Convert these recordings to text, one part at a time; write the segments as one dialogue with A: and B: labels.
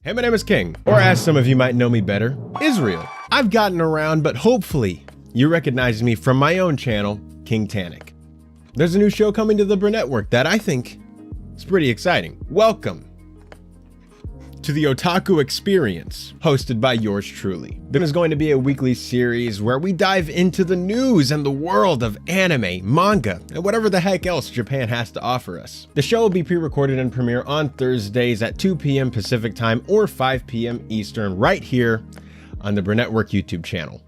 A: Hey, my name is King, or as some of you might know me better, Israel. I've gotten around, but hopefully you recognize me from my own channel, King Tannic. There's a new show coming to the Burnettwork that I think is pretty exciting. Welcome to the Otaku Experience, hosted by yours truly. There is going to be a weekly series where we dive into the news and the world of anime, manga, and whatever the heck else Japan has to offer us. The show will be pre-recorded and premiere on Thursdays at 2 p.m. Pacific Time or 5 p.m. Eastern right here on the Burnettwork YouTube channel.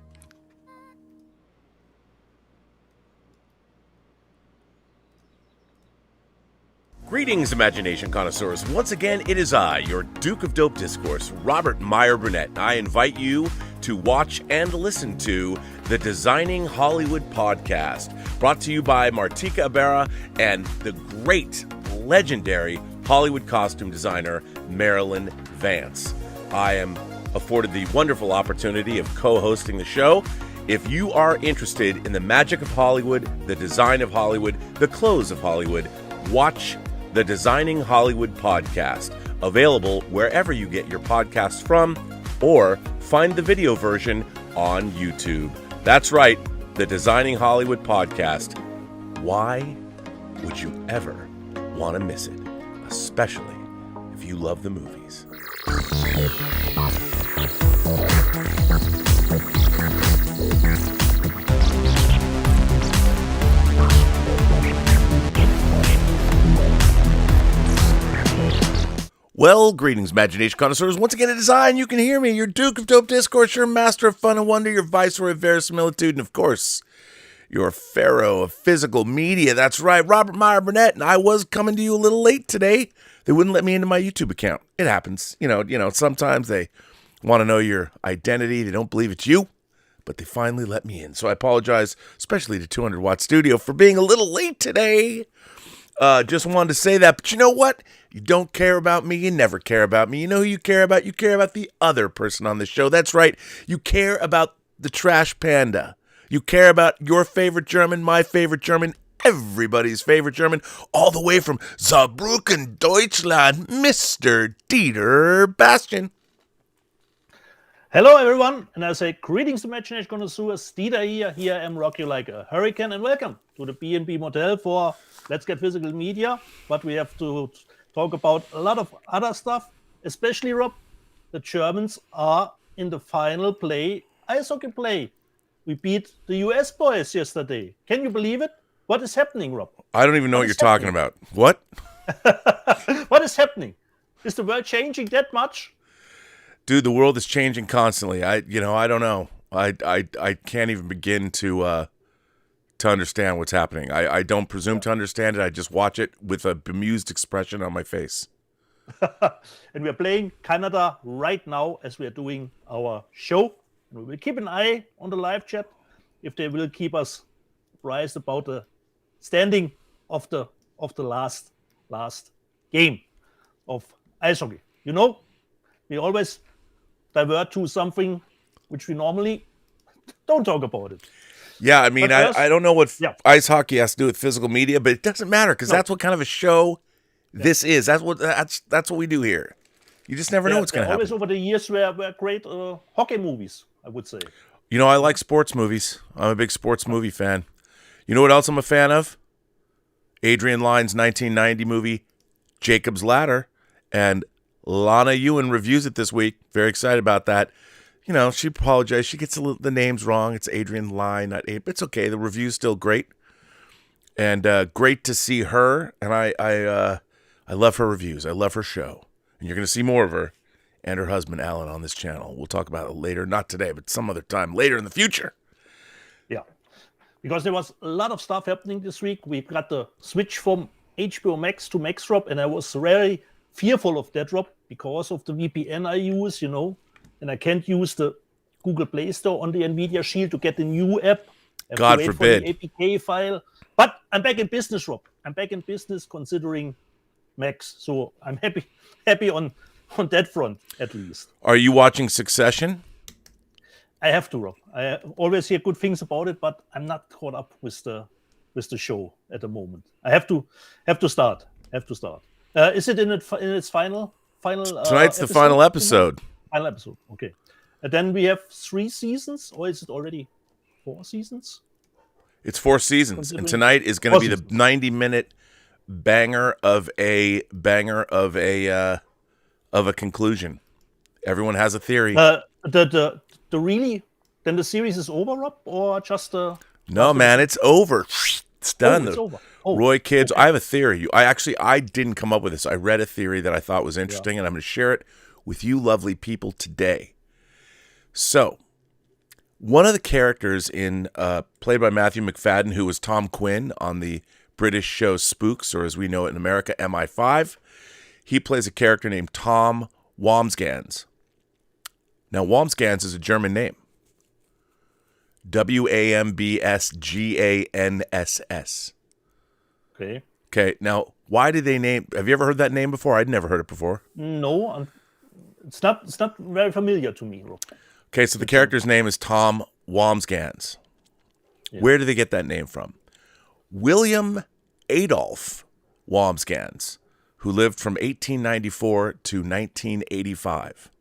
B: Greetings, imagination connoisseurs. Once again, it is I, your Duke of Dope Discourse, Robert Meyer Burnett. I invite you to watch and listen to the Designing Hollywood podcast, brought to you by Martika Ibarra and the great, legendary Hollywood costume designer, Marilyn Vance. I am afforded the wonderful opportunity of co-hosting the show. If you are interested in the magic of Hollywood, the design of Hollywood, the clothes of Hollywood, watch the Designing Hollywood podcast, available wherever you get your podcasts from, or find the video version on YouTube. That's right, the Designing Hollywood podcast. Why would you ever want to miss it? Especially if you love the movies. Well, greetings, imagination connoisseurs. Once again, it is I, and you can hear me, your Duke of Dope Discourse, your master of fun and wonder, your viceroy of verisimilitude, and of course, your pharaoh of physical media. That's right, Robert Meyer Burnett, and I was coming to you a little late today. They wouldn't let me into my YouTube account. It happens. You know, sometimes they want to know your identity. They don't believe it's you, but they finally let me in. So I apologize, especially to 200 Watt Studio, for being a little late today. Just wanted to say that, but you know what? You don't care about me, you never care about me. You know who you care about? You care about the other person on the show. That's right. You care about the trash panda. You care about your favorite German, my favorite German, everybody's favorite German, all the way from Saarbrücken, Deutschland, Mr. Dieter Bastian.
C: Hello everyone, and I say greetings to Imagination Connoisseurs. Dieter here I am rock you like a hurricane, and welcome to the B&B Motel for Let's Get Physical Media. But we have to talk about a lot of other stuff, especially, Rob, the Germans are in the final ice hockey play. We beat the US boys yesterday. Can you believe it? What is happening, Rob?
B: I don't even know what you're talking about. What?
C: What is happening? Is the world changing that much?
B: Dude, the world is changing constantly. I don't know. I can't even begin to understand what's happening. I don't presume to understand it. I just watch it with a bemused expression on my face.
C: And we're playing Canada right now as we are doing our show. And we will keep an eye on the live chat if they will keep us apprised about the standing of the last game of ice hockey. You know, we always divert to something which we normally don't talk about it.
B: Yeah, I mean, I don't know what ice hockey has to do with physical media, but it doesn't matter because that's what kind of a show this is. That's what we do here. You just never know what's going to happen.
C: Always over the years were great hockey movies, I would say.
B: You know, I like sports movies. I'm a big sports movie fan. You know what else I'm a fan of? Adrian Lyne's 1990 movie, Jacob's Ladder, and Lana Ewan reviews it this week. Very excited about that. You know, she apologized. She gets the names wrong. It's Adrian Lyne, not Abe. It's okay. The review's still great. And great to see her. And I love her reviews. I love her show. And you're going to see more of her and her husband, Alan, on this channel. We'll talk about it later. Not today, but some other time later in the future.
C: Yeah. Because there was a lot of stuff happening this week. We got the switch from HBO Max to Max, Rob, and I was very fearful of that, Rob, because of the VPN I use, and I can't use the Google Play Store on the NVIDIA Shield to get the new app.
B: God forbid.
C: For the APK file. But I'm back in business, Rob. I'm back in business considering Max. So I'm happy on that front, at least.
B: Are you watching Succession?
C: I have to, Rob. I always hear good things about it, but I'm not caught up with the show at the moment. I have to start. Is it in its final final.
B: Tonight's the final episode.
C: Final episode. Okay. And then we have 3 seasons, or is it already 4 seasons?
B: It's 4 seasons, and tonight is going to be the 90-minute banger of a conclusion. Everyone has a theory.
C: The really then the series is over, Rob, or just
B: No, man, it's over. It's done.
C: It's over.
B: Roy kids, okay. I have a theory. I didn't come up with this. I read a theory that I thought was interesting, and I'm going to share it with you lovely people today. So, one of the characters in played by Matthew McFadden, who was Tom Quinn on the British show Spooks, or as we know it in America, MI5, he plays a character named Tom Wamsgans. Now, Wamsgans is a German name. Wambsganss. Okay. Now, why did they name? Have you ever heard that name before? I'd never heard it before.
C: No, it's not very familiar to me.
B: Okay, so the character's name is Tom Wamsgans. Yeah. Where did they get that name from? William Adolf Wamsgans, who lived from 1894 to 1985.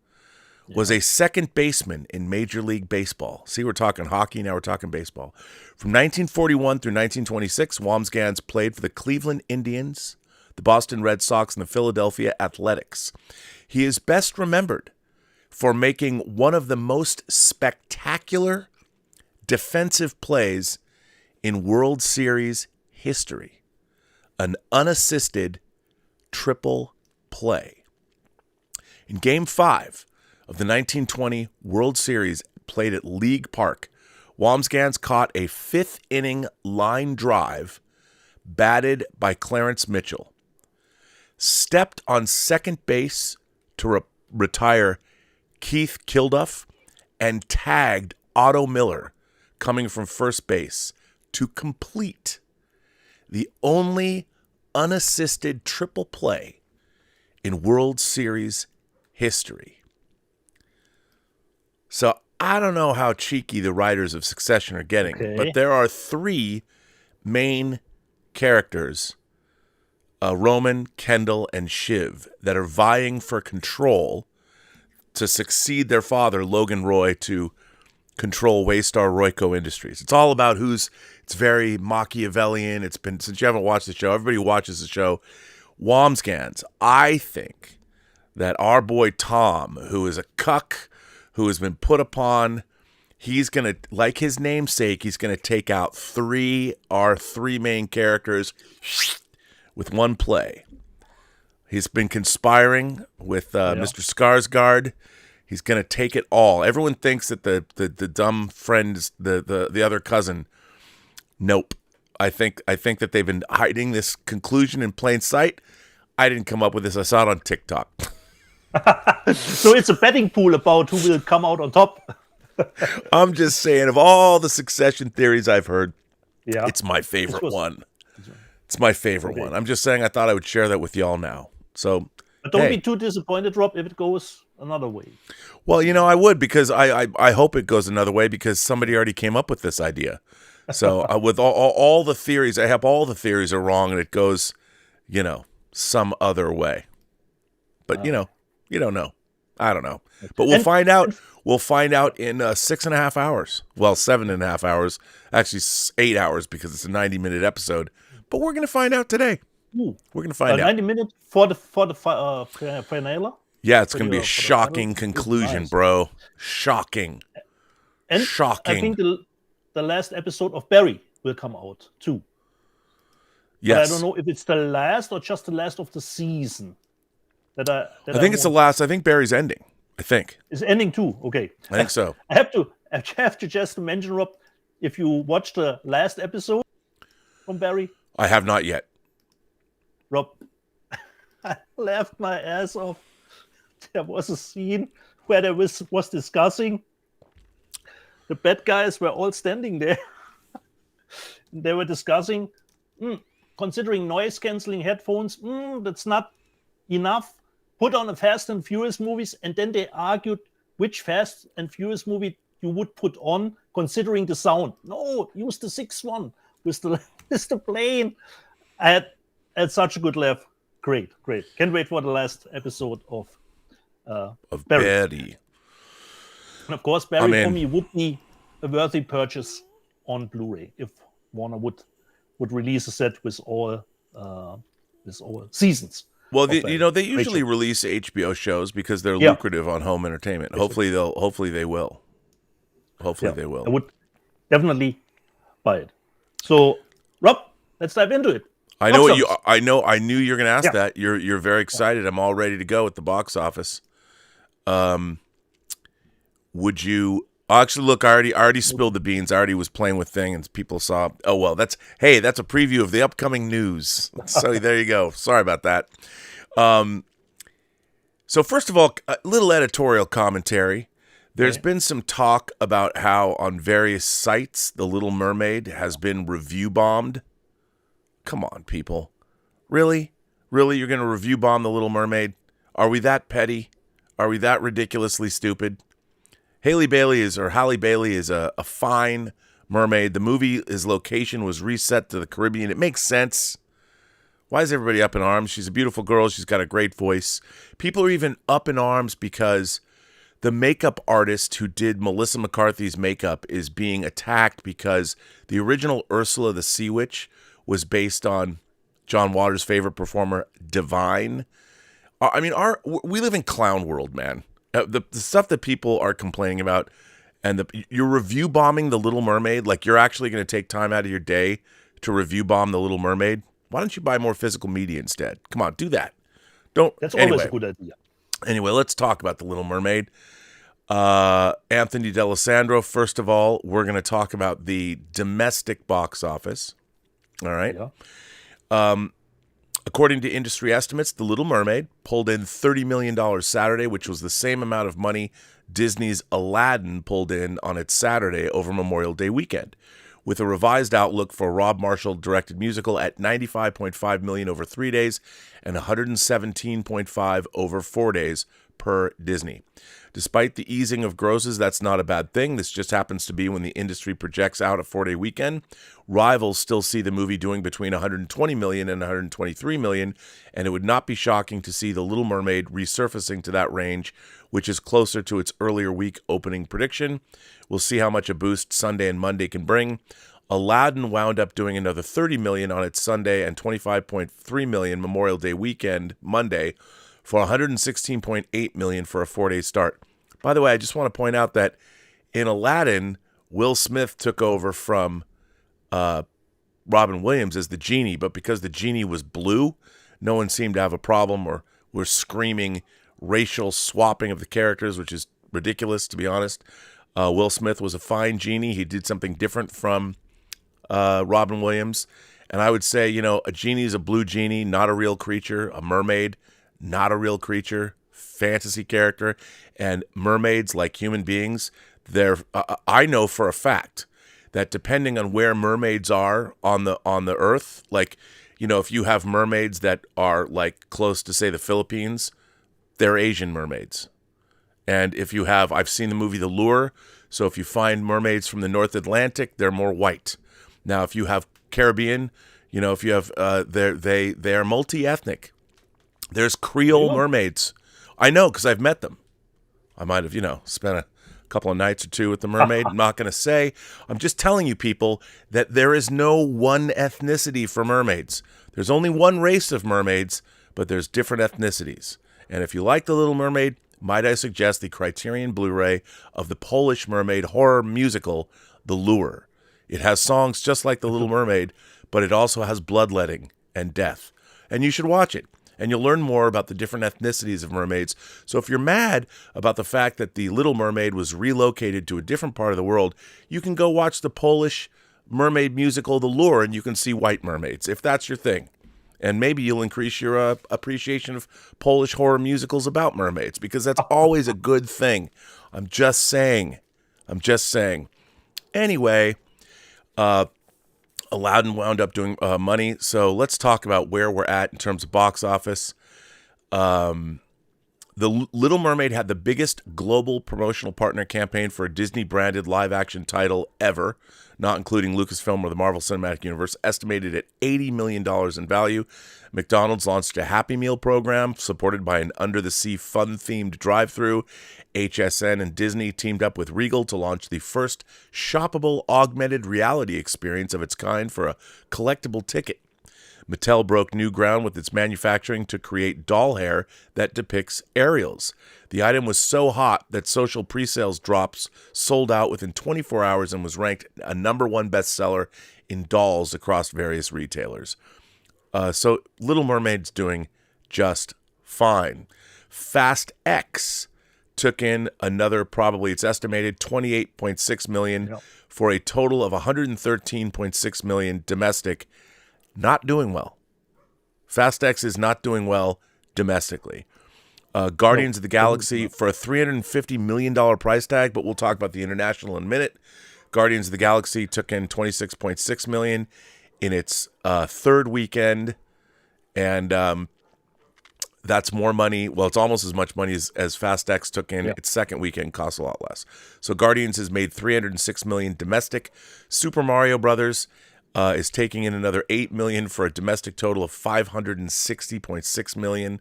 B: Was a second baseman in Major League Baseball. See, we're talking hockey, now we're talking baseball. From 1941 through 1926, Wamsgans played for the Cleveland Indians, the Boston Red Sox, and the Philadelphia Athletics. He is best remembered for making one of the most spectacular defensive plays in World Series history, an unassisted triple play. In Game 5 of the 1920 World Series played at League Park, Wamsgans caught a 5th-inning line drive batted by Clarence Mitchell, stepped on second base to retire Keith Kilduff, and tagged Otto Miller coming from first base to complete the only unassisted triple play in World Series history. So I don't know how cheeky the writers of Succession are getting, but there are 3 main characters, Roman, Kendall, and Shiv, that are vying for control to succeed their father, Logan Roy, to control Waystar Royco Industries. It's all about it's very Machiavellian. It's been, since you haven't watched the show, everybody watches the show. Wamsgans, I think that our boy Tom, who is a cuck, who has been put upon, he's going to, like his namesake, he's going to take out our 3 main characters with one play. He's been conspiring with Mr. Skarsgård. He's going to take it all. Everyone thinks that the dumb friend is the other cousin. Nope. I think that they've been hiding this conclusion in plain sight. I didn't come up with this. I saw it on TikTok.
C: So it's a betting pool about who will come out on top.
B: I'm just saying, of all the Succession theories I've heard, it's my favorite one. It's my favorite one. I'm just saying I thought I would share that with y'all now. So,
C: but don't be too disappointed, Rob, if it goes another way.
B: Well, I would, because I hope it goes another way, because somebody already came up with this idea. So with all the theories, I have all the theories are wrong, and it goes, some other way. But, you don't know. I don't know. But we'll find out. We'll find out in 6.5 hours. Well, 7.5 hours. Actually, 8 hours, because it's a 90-minute episode. But we're going to find out today. We're going to find out.
C: 90 minutes for the finale?
B: Yeah, it's going to be a shocking conclusion, bro. Shocking.
C: And
B: shocking.
C: I think the last episode of Barry will come out, too.
B: Yes.
C: But I don't know if it's the last or just the last of the season.
B: I think it's the last. I think Barry's ending. I think
C: it's ending too. Okay,
B: I think so.
C: I have to just mention, Rob, if you watched the last episode from Barry.
B: I have not yet.
C: Rob, I laughed my ass off. There was a scene where there was discussing. The bad guys were all standing there. They were discussing, considering noise canceling headphones, that's not enough. Put on a Fast and Furious movies, and then they argued which Fast and Furious movie you would put on, considering the sound. No, use the 6th one with the plane. I had such a good laugh. Great. Can't wait for the last episode of Barry.
B: Betty.
C: And of course, Barry for me would be a worthy purchase on Blu-ray if Warner would release a set with all seasons.
B: Well, they usually release HBO shows because they're lucrative on home entertainment. Hopefully they will. They will.
C: I would definitely buy it. So, Rob, let's dive into it.
B: I knew you're going to ask that. You're very excited. I'm all ready to go at the box office. Would you actually look? I already spilled the beans. I already was playing with things. People saw. Oh well, that's a preview of the upcoming news. So there you go. Sorry about that. So first of all, a little editorial commentary. There's been some talk about how on various sites the Little Mermaid has been review bombed. Come on, people. Really? You're going to review bomb the Little Mermaid? Are we that petty? Are we that ridiculously stupid? Halle Bailey is a fine mermaid. The movie's location was reset to the Caribbean. It makes sense. Why is everybody up in arms? She's a beautiful girl. She's got a great voice. People are even up in arms because the makeup artist who did Melissa McCarthy's makeup is being attacked because the original Ursula the Sea Witch was based on John Waters' favorite performer, Divine. I mean, we live in clown world, man. The stuff that people are complaining about, and you're review bombing the Little Mermaid, like you're actually going to take time out of your day to review bomb the Little Mermaid. Why don't you buy more physical media instead? Come on, do that. That's
C: always a good idea.
B: Anyway, let's talk about the Little Mermaid. Anthony D'Alessandro. First of all, we're going to talk about the domestic box office. All right. Yeah. According to industry estimates, The Little Mermaid pulled in $30 million Saturday, which was the same amount of money Disney's Aladdin pulled in on its Saturday over Memorial Day weekend, with a revised outlook for a Rob Marshall-directed musical at $95.5 million over 3 days and $117.5 over 4 days per Disney. Despite the easing of grosses, that's not a bad thing. This just happens to be when the industry projects out a 4-day weekend. Rivals still see the movie doing between $120 million and $123 million, and it would not be shocking to see The Little Mermaid resurfacing to that range, which is closer to its earlier week opening prediction. We'll see how much a boost Sunday and Monday can bring. Aladdin wound up doing another $30 million on its Sunday and $25.3 million Memorial Day weekend Monday, for $116.8 million for a 4-day start. By the way, I just want to point out that in Aladdin, Will Smith took over from Robin Williams as the genie, but because the genie was blue, no one seemed to have a problem or were screaming racial swapping of the characters, which is ridiculous, to be honest. Will Smith was a fine genie. He did something different from Robin Williams. And I would say, a genie is a blue genie, not a real creature. A mermaid, not a real creature, fantasy character. And mermaids, like human beings, I know for a fact that depending on where mermaids are on the earth, like, if you have mermaids that are like close to, say, the Philippines, they're Asian mermaids. And if you have, I've seen the movie The Lure, so if you find mermaids from the North Atlantic, they're more white. Now, if you have Caribbean, if you have, they're multi-ethnic. There's Creole mermaids. I know, because I've met them. I might have, spent a couple of nights or two with the mermaid. I'm not going to say. I'm just telling you, people, that there is no one ethnicity for mermaids. There's only one race of mermaids, but there's different ethnicities. And if you like The Little Mermaid, might I suggest the Criterion Blu-ray of the Polish mermaid horror musical, The Lure. It has songs just like The Little Mermaid, but it also has bloodletting and death. And you should watch it. And you'll learn more about the different ethnicities of mermaids. So if you're mad about the fact that the Little Mermaid was relocated to a different part of the world, you can go watch the Polish mermaid musical, The Lure, and you can see white mermaids, if that's your thing. And maybe you'll increase your appreciation of Polish horror musicals about mermaids, because that's always a good thing. I'm just saying. Anyway, Aladdin wound up doing money, so let's talk about where we're at in terms of box office. The The Little Mermaid had the biggest global promotional partner campaign for a Disney-branded live-action title ever, not including Lucasfilm or the Marvel Cinematic Universe, estimated at $80 million in value. McDonald's launched a Happy Meal program supported by an under-the-sea fun-themed drive-thru. HSN and Disney teamed up with Regal to launch the first shoppable augmented reality experience of its kind for a collectible ticket. Mattel broke new ground with its manufacturing to create doll hair that depicts Ariels. The item was so hot that social pre-sales drops sold out within 24 hours and was ranked a #1 bestseller in dolls across various retailers. So Little Mermaid's doing just fine. Fast X took in another, probably it's estimated, $28.6 million for a total of $113.6 million domestic. Not doing well. Fast X is not doing well domestically. Guardians of the Galaxy for a $350 million price tag, but we'll talk about the international in a minute. Guardians of the Galaxy took in $26.6 million in its third weekend, and that's more money. Well, it's almost as much money as Fast X took in its second weekend. Costs a lot less. So Guardians has made $306 million domestic. Super Mario Brothers is taking in another $8 million for a domestic total of $560.6 million.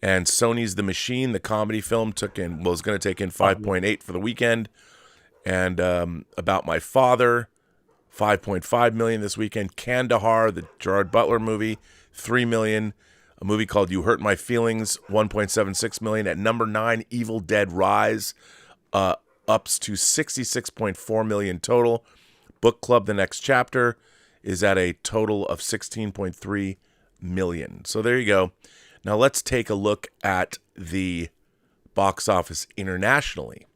B: And Sony's The Machine, the comedy film, was going to take in $5.8 for the weekend. And About My Father, $5.5 million this weekend. Kandahar, the Gerard Butler movie, $3 million. A movie called You Hurt My Feelings, $1.76 million. At number 9, Evil Dead Rise, ups to $66.4 million total. Book Club, The Next Chapter, is at a total of $16.3 million. So there you go. Now let's take a look at the box office internationally.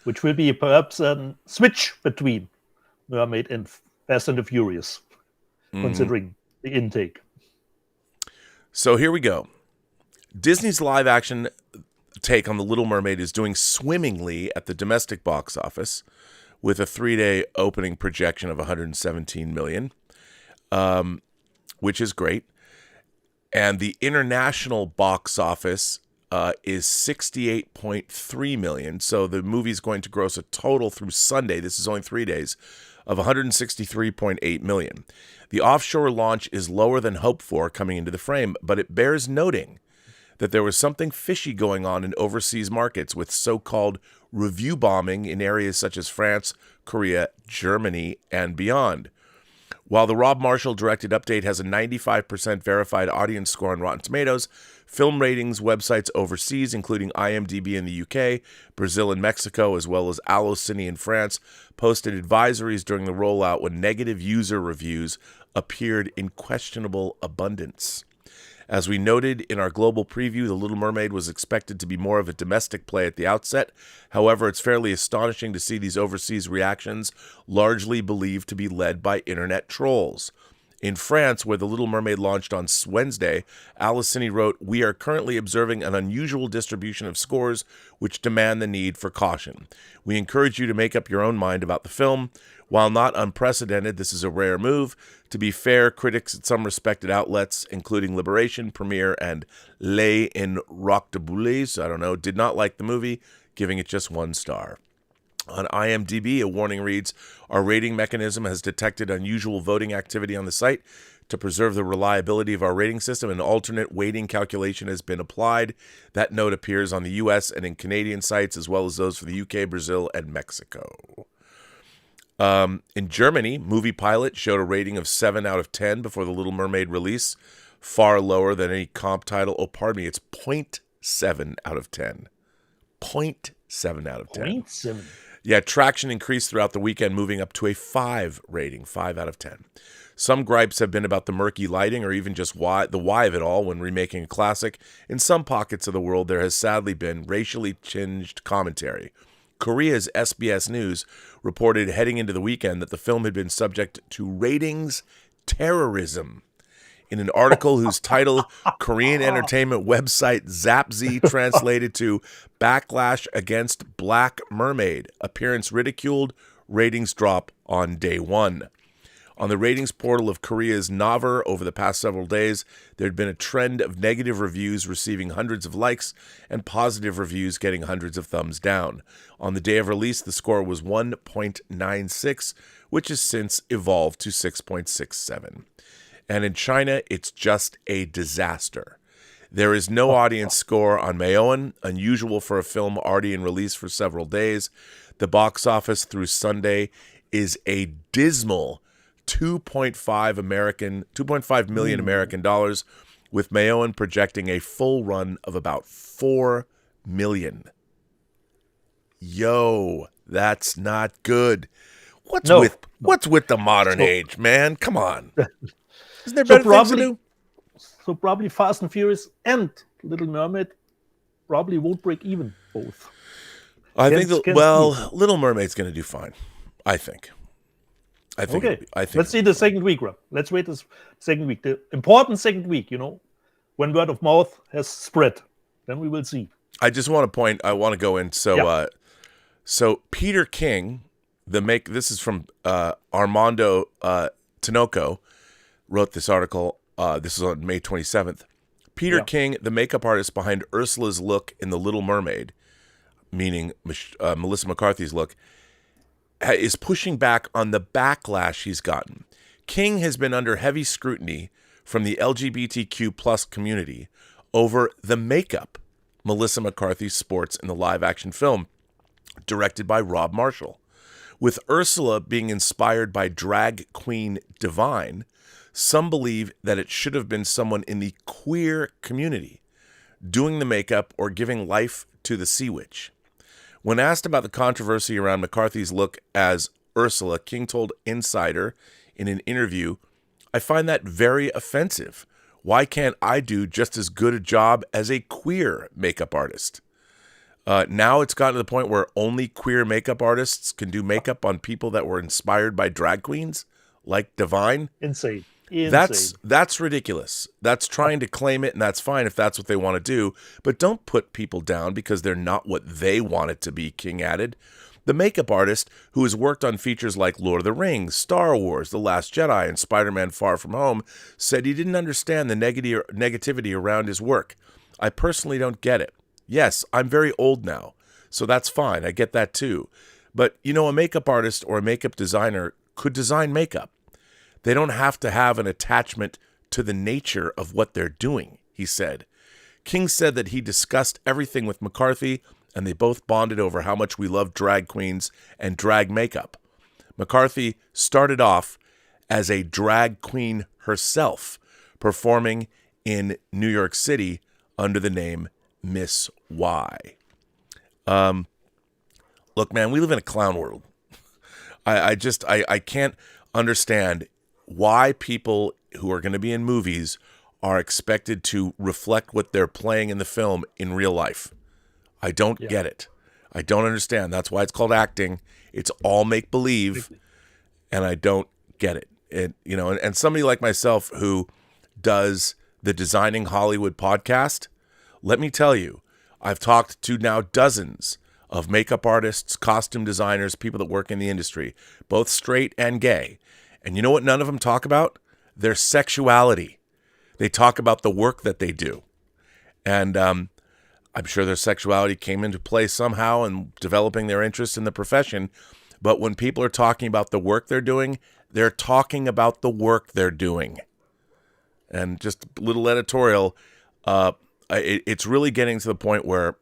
C: Which will be perhaps a switch between Mermaid and Fast and the Furious, considering the intake.
B: So here we go. Disney's live-action take on The Little Mermaid is doing swimmingly at the domestic box office, with a 3-day opening projection of $117 million, which is great. And the international box office is $68.3 million. So the movie's going to gross a total through Sunday, this is only 3 days, of $163.8 million. The offshore launch is lower than hoped for coming into the frame, but it bears noting that there was something fishy going on in overseas markets with so-called review bombing in areas such as France, Korea, Germany, and beyond. While the Rob Marshall-directed update has a 95% verified audience score on Rotten Tomatoes, film ratings websites overseas, including IMDb in the UK, Brazil, and Mexico, as well as Allociné in France, posted advisories during the rollout when negative user reviews appeared in questionable abundance. As we noted in our global preview, The Little Mermaid was expected to be more of a domestic play at the outset. However, it's fairly astonishing to see these overseas reactions, largely believed to be led by internet trolls. In France, where The Little Mermaid launched on Wednesday, Allociné wrote, "We are currently observing an unusual distribution of scores which demand the need for caution. We encourage you to make up your own mind about the film. While not unprecedented, this is a rare move. To be fair, critics at some respected outlets, including Liberation, Premiere, and Les Inrecuptibles, did not like the movie, giving it just 1 star. On IMDb, a warning reads, "Our rating mechanism has detected unusual voting activity on the site. To preserve the reliability of our rating system, an alternate weighting calculation has been applied. That note appears on the U.S. and in Canadian sites, as well as those for the UK, Brazil, and Mexico." In Germany, Movie Pilot showed a rating of 7 out of 10 before The Little Mermaid release, far lower than any comp title. Oh, pardon me, it's 0.7 out of 10. 0.7 out of 10.
C: 0.7.
B: Yeah, traction increased throughout the weekend, moving up to a 5 rating, 5 out of 10. Some gripes have been about the murky lighting or even just the why of it all when remaking a classic. In some pockets of the world, there has sadly been racially tinged commentary. Korea's SBS News reported heading into the weekend that the film had been subject to ratings terrorism. In an article whose title Korean entertainment website Zapzi translated to "Backlash Against Black Mermaid, Appearance Ridiculed, Ratings Drop on Day 1." On the ratings portal of Korea's Naver over the past several days, there had been a trend of negative reviews receiving hundreds of likes and positive reviews getting hundreds of thumbs down. On the day of release, the score was 1.96, which has since evolved to 6.67. And in China, it's just a disaster. There is no audience score on Meyer, unusual for a film already in release for several days. The box office through Sunday is a dismal 2.5 million American dollars, with Meyer projecting a full run of about 4 million. Yo, that's not good. What's with the modern age, man? Come on. Isn't there better things to do?
C: So probably Fast and Furious and Little Mermaid probably won't break even both.
B: Little Mermaid's going to do fine. I think.
C: Okay. Let's see the second week, Rob. Let's wait the second week. The important second week, when word of mouth has spread. Then we will see.
B: I just want to go in. So Peter King, this is from Armando Tinoco, wrote this article. This is on May 27th. Peter King, the makeup artist behind Ursula's look in The Little Mermaid, meaning Melissa McCarthy's look, is pushing back on the backlash he's gotten. King has been under heavy scrutiny from the LGBTQ plus community over the makeup Melissa McCarthy sports in the live-action film, directed by Rob Marshall. With Ursula being inspired by drag queen Divine, some believe that it should have been someone in the queer community doing the makeup or giving life to the sea witch. When asked about the controversy around McCarthy's look as Ursula, King told Insider in an interview, "I find that very offensive. Why can't I do just as good a job as a queer makeup artist?" Now it's gotten to the point where only queer makeup artists can do makeup on people that were inspired by drag queens, like Divine.
C: Insane.
B: That's ridiculous. That's trying to claim it, and that's fine if that's what they want to do. But don't put people down because they're not what they want it to be, King added. The makeup artist, who has worked on features like Lord of the Rings, Star Wars, The Last Jedi, and Spider-Man Far From Home, said he didn't understand the negativity around his work. "I personally don't get it. Yes, I'm very old now, so that's fine. I get that too. But, a makeup artist or a makeup designer could design makeup. They don't have to have an attachment to the nature of what they're doing," he said. King said that he discussed everything with McCarthy, and they both bonded over how much we love drag queens and drag makeup. McCarthy started off as a drag queen herself, performing in New York City under the name Miss Y. Look, man, we live in a clown world. I can't understand why people who are going to be in movies are expected to reflect what they're playing in the film in real life. I don't get it. I don't understand. That's why it's called acting. It's all make-believe, and I don't get it. And somebody like myself who does the Designing Hollywood podcast, let me tell you, I've talked to now dozens of makeup artists, costume designers, people that work in the industry, both straight and gay. And you know what none of them talk about? Their sexuality. They talk about the work that they do. And I'm sure their sexuality came into play somehow in developing their interest in the profession. But when people are talking about the work they're doing, they're talking about the work they're doing. And just a little editorial, it's really getting to the point where,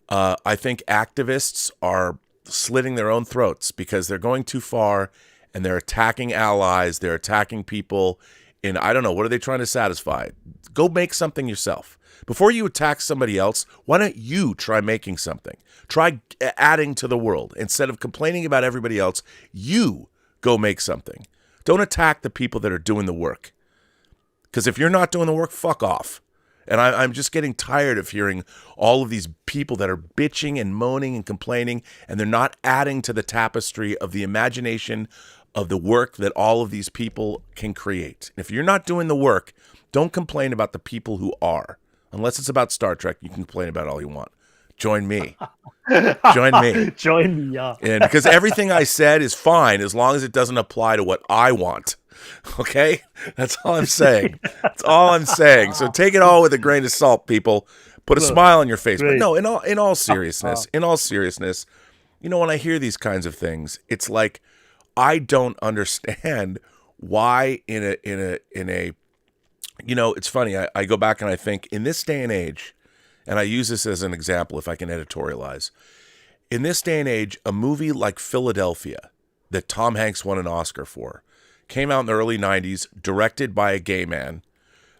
B: I think activists are slitting their own throats because they're going too far and they're attacking allies. They're attacking people in, I don't know, what are they trying to satisfy? Go make something yourself. Before you attack somebody else, why don't you try making something? Try adding to the world. Instead of complaining about everybody else, you go make something. Don't attack the people that are doing the work. Because if you're not doing the work, fuck off. And I'm just getting tired of hearing all of these people that are bitching and moaning and complaining, and they're not adding to the tapestry of the imagination of the work that all of these people can create. If you're not doing the work, don't complain about the people who are. Unless it's about Star Trek, you can complain about all you want. Join me. Join me.
C: Join me, yeah.
B: And because everything I said is fine as long as it doesn't apply to what I want. Okay? That's all I'm saying. That's all I'm saying. So take it all with a grain of salt, people. Put a smile on your face.
C: Great.
B: But no, in all seriousness, you know, when I hear these kinds of things, it's like I don't understand why in a you know, it's funny. I go back and I think in this day and age, and I use this as an example if I can editorialize. In this day and age, a movie like Philadelphia that Tom Hanks won an Oscar for came out in the early 90s, directed by a gay man,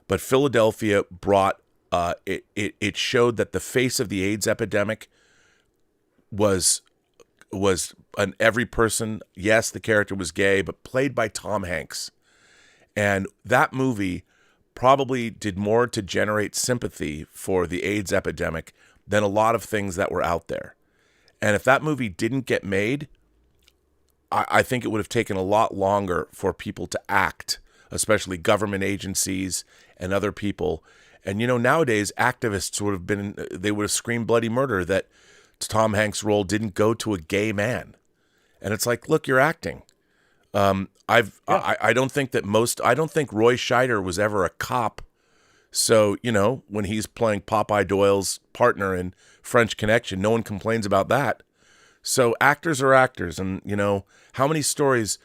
B: but Philadelphia brought it showed that the face of the AIDS epidemic was an every person. Yes, the character was gay, but played by Tom Hanks. And that movie probably did more to generate sympathy for the AIDS epidemic than a lot of things that were out there. And if that movie didn't get made, I think it would have taken a lot longer for people to act, especially government agencies and other people. And, you know, nowadays activists would have screamed bloody murder that Tom Hanks' role didn't go to a gay man. And it's like, look, you're acting. I don't think Roy Scheider was ever a cop. So, you know, when he's playing Popeye Doyle's partner in French Connection, no one complains about that. So actors are actors. And, you know, how many stories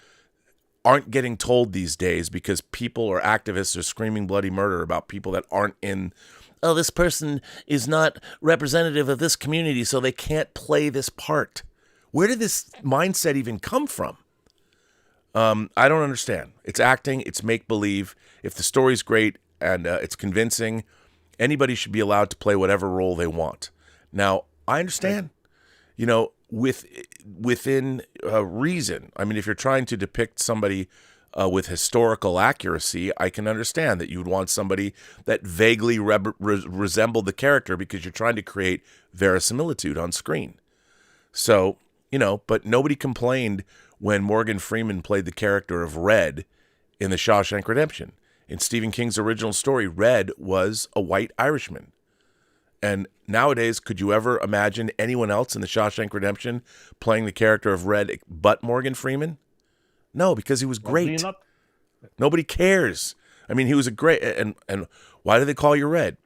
B: aren't getting told these days because people or activists are screaming bloody murder about people that aren't in, oh, this person is not representative of this community, so they can't play this part. Where did this mindset even come from? I don't understand. It's acting. It's make-believe. If the story's great and it's convincing, anybody should be allowed to play whatever role they want. Now, I understand, you know, within reason. I mean, if you're trying to depict somebody with historical accuracy, I can understand that you would want somebody that vaguely resembled the character because you're trying to create verisimilitude on screen. So, you know, but nobody complained when Morgan Freeman played the character of Red in The Shawshank Redemption. In Stephen King's original story, Red was a white Irishman. And nowadays, could you ever imagine anyone else in The Shawshank Redemption playing the character of Red but Morgan Freeman? No, because he was great. Nobody cares. I mean, he was a great... And why do they call you Red?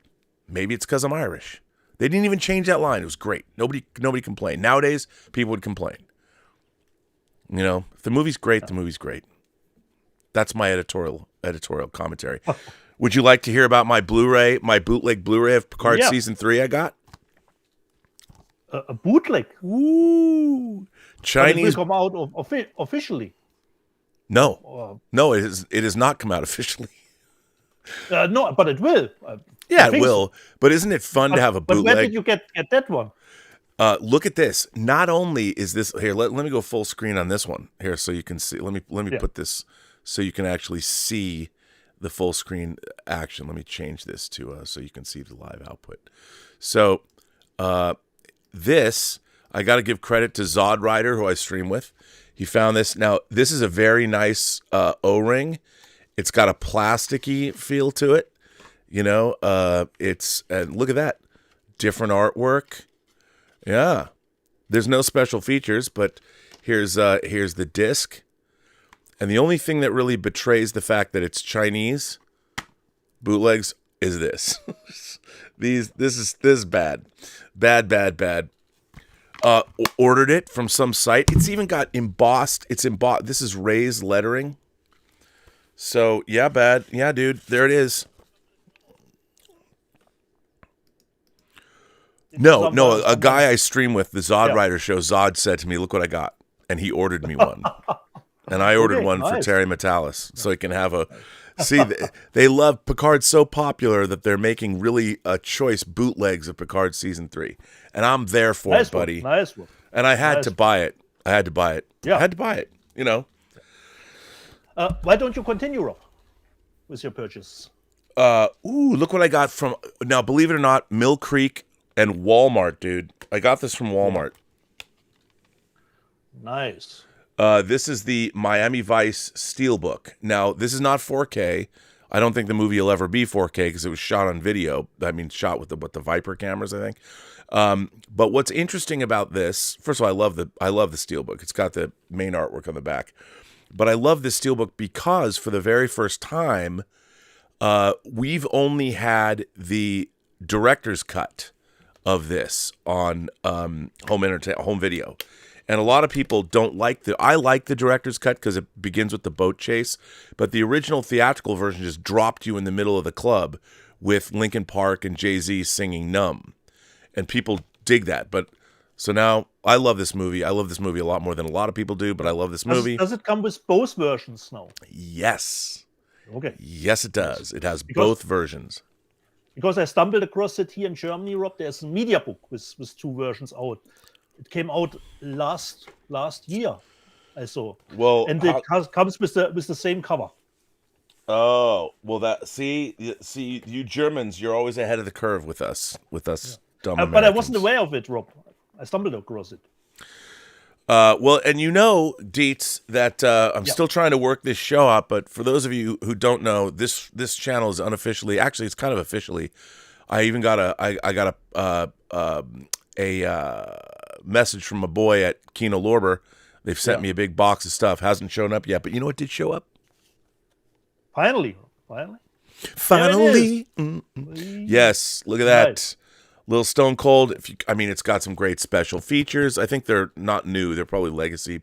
B: Maybe it's because I'm Irish. They didn't even change that line. It was great. Nobody complained. Nowadays, people would complain. You know, if the movie's great, the movie's great. That's my editorial commentary. Would you like to hear about my bootleg Blu-ray of Picard Season 3 I got?
C: A bootleg?
B: Ooh. Chinese.
C: But it will come out officially.
B: No. No, it has not come out officially.
C: No, but it will.
B: It will. So. But isn't it fun to have a bootleg?
C: But where did you get that one?
B: Look at this. Not only is this here, let me go full screen on this one here so you can see. Let me put this so you can actually see the full screen action. Let me change this to so you can see the live output. So this, I got to give credit to Zod Rider, who I stream with. He found this. Now, this is a very nice O-ring. It's got a plasticky feel to it. You know, and look at that. Different artwork. Yeah. There's no special features, but here's the disc. And the only thing that really betrays the fact that it's Chinese bootlegs is this. This is bad. Bad. Ordered it from some site. It's even got embossed. This is raised lettering. So, yeah, bad. Yeah, dude. There it is. No. A guy I stream with, the Zod Rider show, Zod said to me, look what I got. And he ordered me one. And I ordered one for Terry Metalis so he can have a... See, they love Picard so popular that they're making really choice bootlegs of Picard Season 3. And I'm there for it, buddy.
C: Nice one.
B: And I had to buy it.
C: Yeah.
B: I had to buy it, you know.
C: Why don't you continue, Rob, with your purchase?
B: Look what I got from... Now, believe it or not, Mill Creek and Walmart, dude. I got this from Walmart.
C: Nice.
B: This is the Miami Vice Steelbook. Now, this is not 4K. I don't think the movie will ever be 4K because it was shot on video. I mean, shot with the Viper cameras, I think. But what's interesting about this, first of all, I love the steelbook. It's got the main artwork on the back. But I love this steelbook because for the very first time, we've only had the director's cut of this on home video. And a lot of people don't like I like the director's cut because it begins with the boat chase, but the original theatrical version just dropped you in the middle of the club with Linkin Park and Jay-Z singing Numb. And people dig that. But so now I love this movie. I love this movie a lot more than a lot of people do, but I love this movie.
C: Does it come with both versions now?
B: Yes.
C: Okay.
B: Yes, it does. It has both versions.
C: Because I stumbled across it here in Germany, Rob. There's a media book with 2 versions out. It came out last year, I saw.
B: Well,
C: and it comes with the same cover.
B: Oh, well, see, you Germans, you're always ahead of the curve with us dumb Americans.
C: But I wasn't aware of it, Rob. I stumbled across it.
B: Well, and you know, Dietz, that I'm still trying to work this show out, but for those of you who don't know, this channel is unofficially, actually, it's kind of officially. I even got a message from a boy at Kino Lorber. They've sent me a big box of stuff. Hasn't shown up yet, but you know what did show up?
C: Finally.
B: Yes, look at that.
C: Nice.
B: Little Stone Cold. It's got some great special features. I think they're not new. They're probably legacy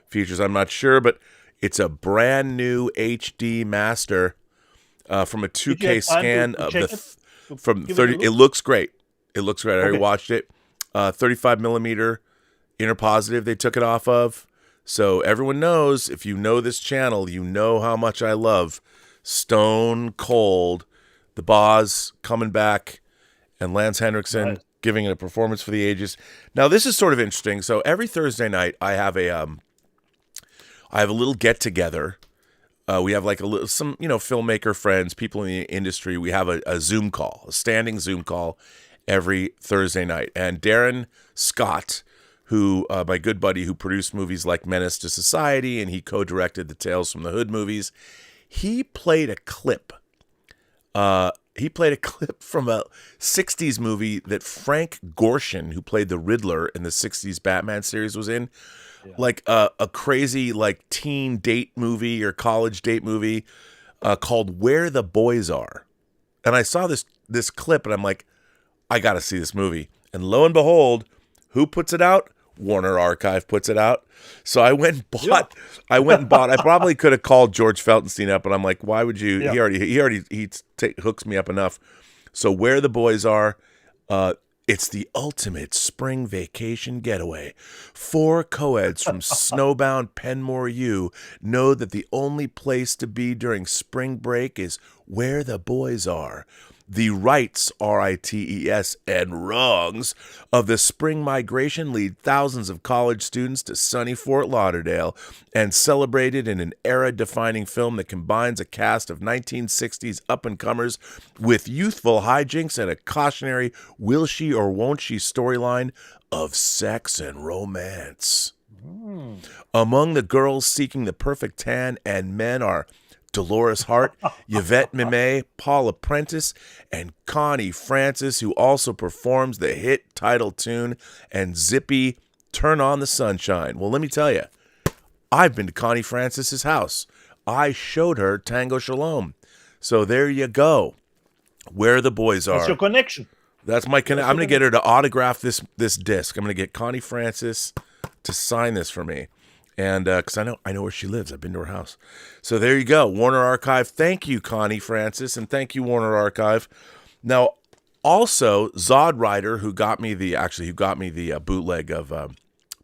B: features. I'm not sure, but it's a brand new HD master from a 2K scan of from 30. It looks great. It looks great. I already watched it. 35 millimeter interpositive. They took it off of. So everyone knows, if you know this channel, you know how much I love Stone Cold, the Boz coming back, and Lance Henriksen giving it a performance for the ages. Now, this is sort of interesting. So every Thursday night, I have a little get together. We have some filmmaker friends, people in the industry. We have a Zoom call, a standing Zoom call every Thursday night. And Darren Scott, who my good buddy who produced movies like Menace to Society, and he co-directed the Tales from the Hood movies, he played a clip. He played a clip from a 60s movie that Frank Gorshin, who played the Riddler in the 60s Batman series, was in. Yeah. Like a crazy teen date movie or college date movie called Where the Boys Are. And I saw this clip and I'm like, I got to see this movie. And lo and behold, who puts it out? Warner Archive puts it out. So I went and bought. I probably could have called George Feltenstein up, but I'm like, why would you? Yeah. He hooks me up enough. So Where the Boys Are, it's the ultimate spring vacation getaway. 4 co-eds from snowbound Penmore U know that the only place to be during spring break is where the boys are. The rights, R-I-T-E-S, and wrongs of the spring migration lead thousands of college students to sunny Fort Lauderdale and celebrated in an era-defining film that combines a cast of 1960s up-and-comers with youthful hijinks and a cautionary will she or won't she storyline of sex and romance. Among the girls seeking the perfect tan and men are Dolores Hart, Yvette Mimay, Paula Prentice, and Connie Francis, who also performs the hit title tune and zippy Turn on the Sunshine. Well, let me tell you, I've been to Connie Francis's house. I showed her Tango Shalom. So there you go. Where the Boys Are.
C: That's your connection.
B: That's my connection. I'm going to get her to autograph this disc. I'm going to get Connie Francis to sign this for me. And because I know where she lives. I've been to her house. So there you go. Warner Archive. Thank you, Connie Francis. And thank you, Warner Archive. Now, also, Zod Rider, who got me the bootleg of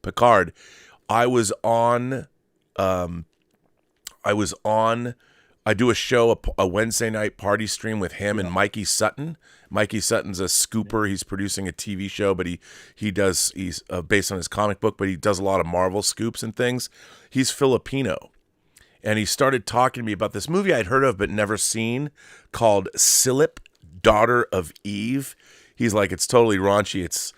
B: Picard, I do a show, a Wednesday night party stream with him and Mikey Sutton. Mikey Sutton's a scooper. He's producing a TV show, but he's based on his comic book, but he does a lot of Marvel scoops and things. He's Filipino. And he started talking to me about this movie I'd heard of but never seen called Silip, Daughter of Eve. He's like, it's totally raunchy. It's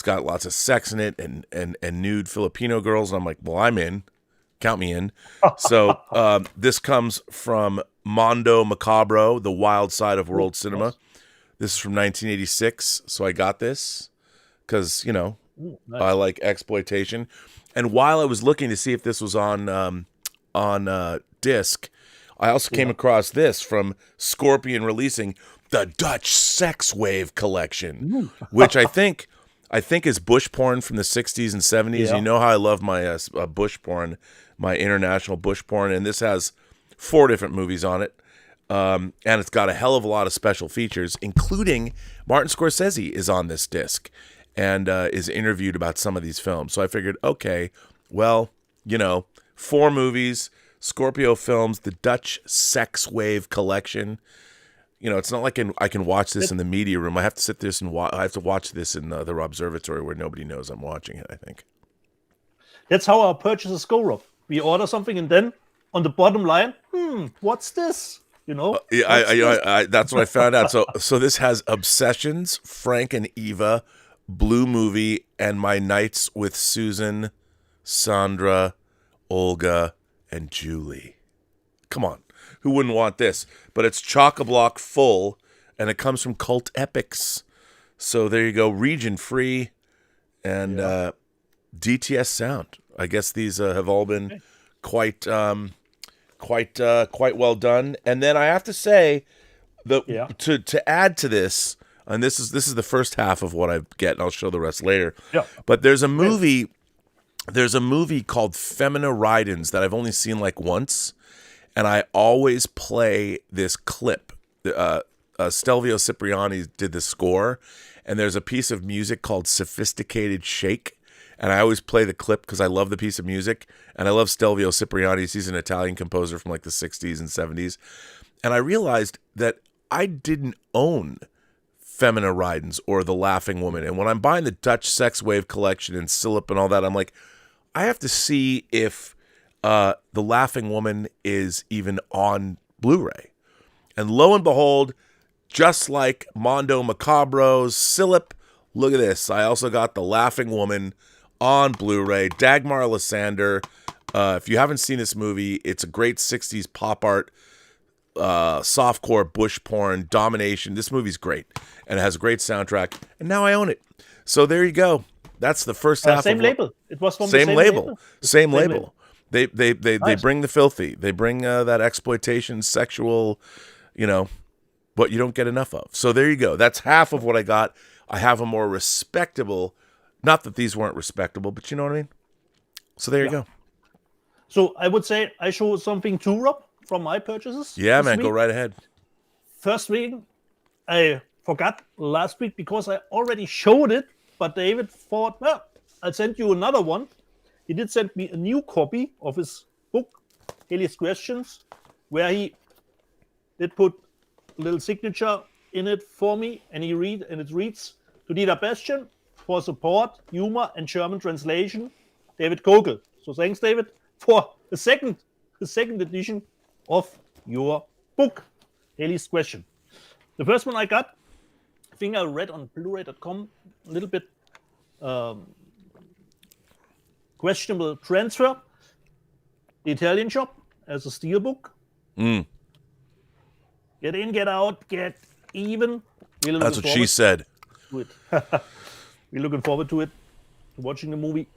B: got lots of sex in it and nude Filipino girls. And I'm like, well, I'm in. Count me in. So this comes from Mondo Macabro, The Wild Side of World Cinema. This is from 1986, so I got this because, you know,
C: Nice.
B: I like exploitation. And while I was looking to see if this was on disc, I also came across this from Scorpion releasing the Dutch Sex Wave Collection, which I think is bush porn from the 60s and 70s.
C: Yeah.
B: You know how I love my bush porn, my international bush porn, and this has 4 different movies on it. And it's got a hell of a lot of special features, including Martin Scorsese is on this disc and is interviewed about some of these films. So I figured, okay, well, you know, 4 movies, Scorpio Films, the Dutch Sex Wave Collection. You know, it's not like I can watch this in the media room. I have to sit this and I have to watch this in the observatory where nobody knows I'm watching it, I think.
C: That's how our purchases go, Rob. We order something and then on the bottom line, what's this? You know?
B: That's what I found out. So this has Obsessions, Frank and Eva, Blue Movie, and My Nights with Susan, Sandra, Olga, and Julie. Come on. Who wouldn't want this? But it's chock-a-block full, and it comes from Cult Epics. So there you go. Region free and DTS sound. I guess these have all been quite well done. And then I have to say, to add to this, and this is the first half of what I get, and I'll show the rest later.
C: Yeah.
B: But there's a movie called Femina Ridens that I've only seen like once, and I always play this clip. Stelvio Cipriani did the score, and there's a piece of music called Sophisticated Shake, and I always play the clip because I love the piece of music, and I love Stelvio Cipriani. He's an Italian composer from like the 60s and 70s, and I realized that I didn't own Femina Ridens or The Laughing Woman. And when I'm buying the Dutch Sex Wave Collection and Silip and all that, I'm like, I have to see if The Laughing Woman is even on Blu-ray. And lo and behold, just like Mondo Macabro's Silip, look at this. I also got The Laughing Woman on Blu-ray. Dagmar Lysander. If you haven't seen this movie, it's a great 60s pop art, softcore, bush porn, domination. This movie's great, and it has a great soundtrack, and now I own it. So there you go. That's the first half.
C: Same label. It was from the same label.
B: Same label. They
C: Nice.
B: bring the filthy. They bring that exploitation, sexual, you know, what you don't get enough of. So there you go. That's half of what I got. I have a more respectable, not that these weren't respectable, but you know what I mean? So there you go.
C: So I would say I show something too, Rob, from my purchases.
B: Yeah,
C: this
B: man,
C: week.
B: go right ahead.
C: First week, I forgot last week because I already showed it, but David thought, well, I'll send you another one. He did send me a new copy of his book, Haley's Questions, where he did put a little signature in it for me, and it reads, to Dieter Bastian for support, humor, and German translation, David Kogel. So thanks, David, for the second edition of your book, Haley's Question. The first one I got, I think I read on Blu-ray.com, a little bit questionable transfer. The Italian Shop as a steelbook. Get in, get out, get even. Really
B: That's what she said.
C: We're looking forward to it, to watching the movie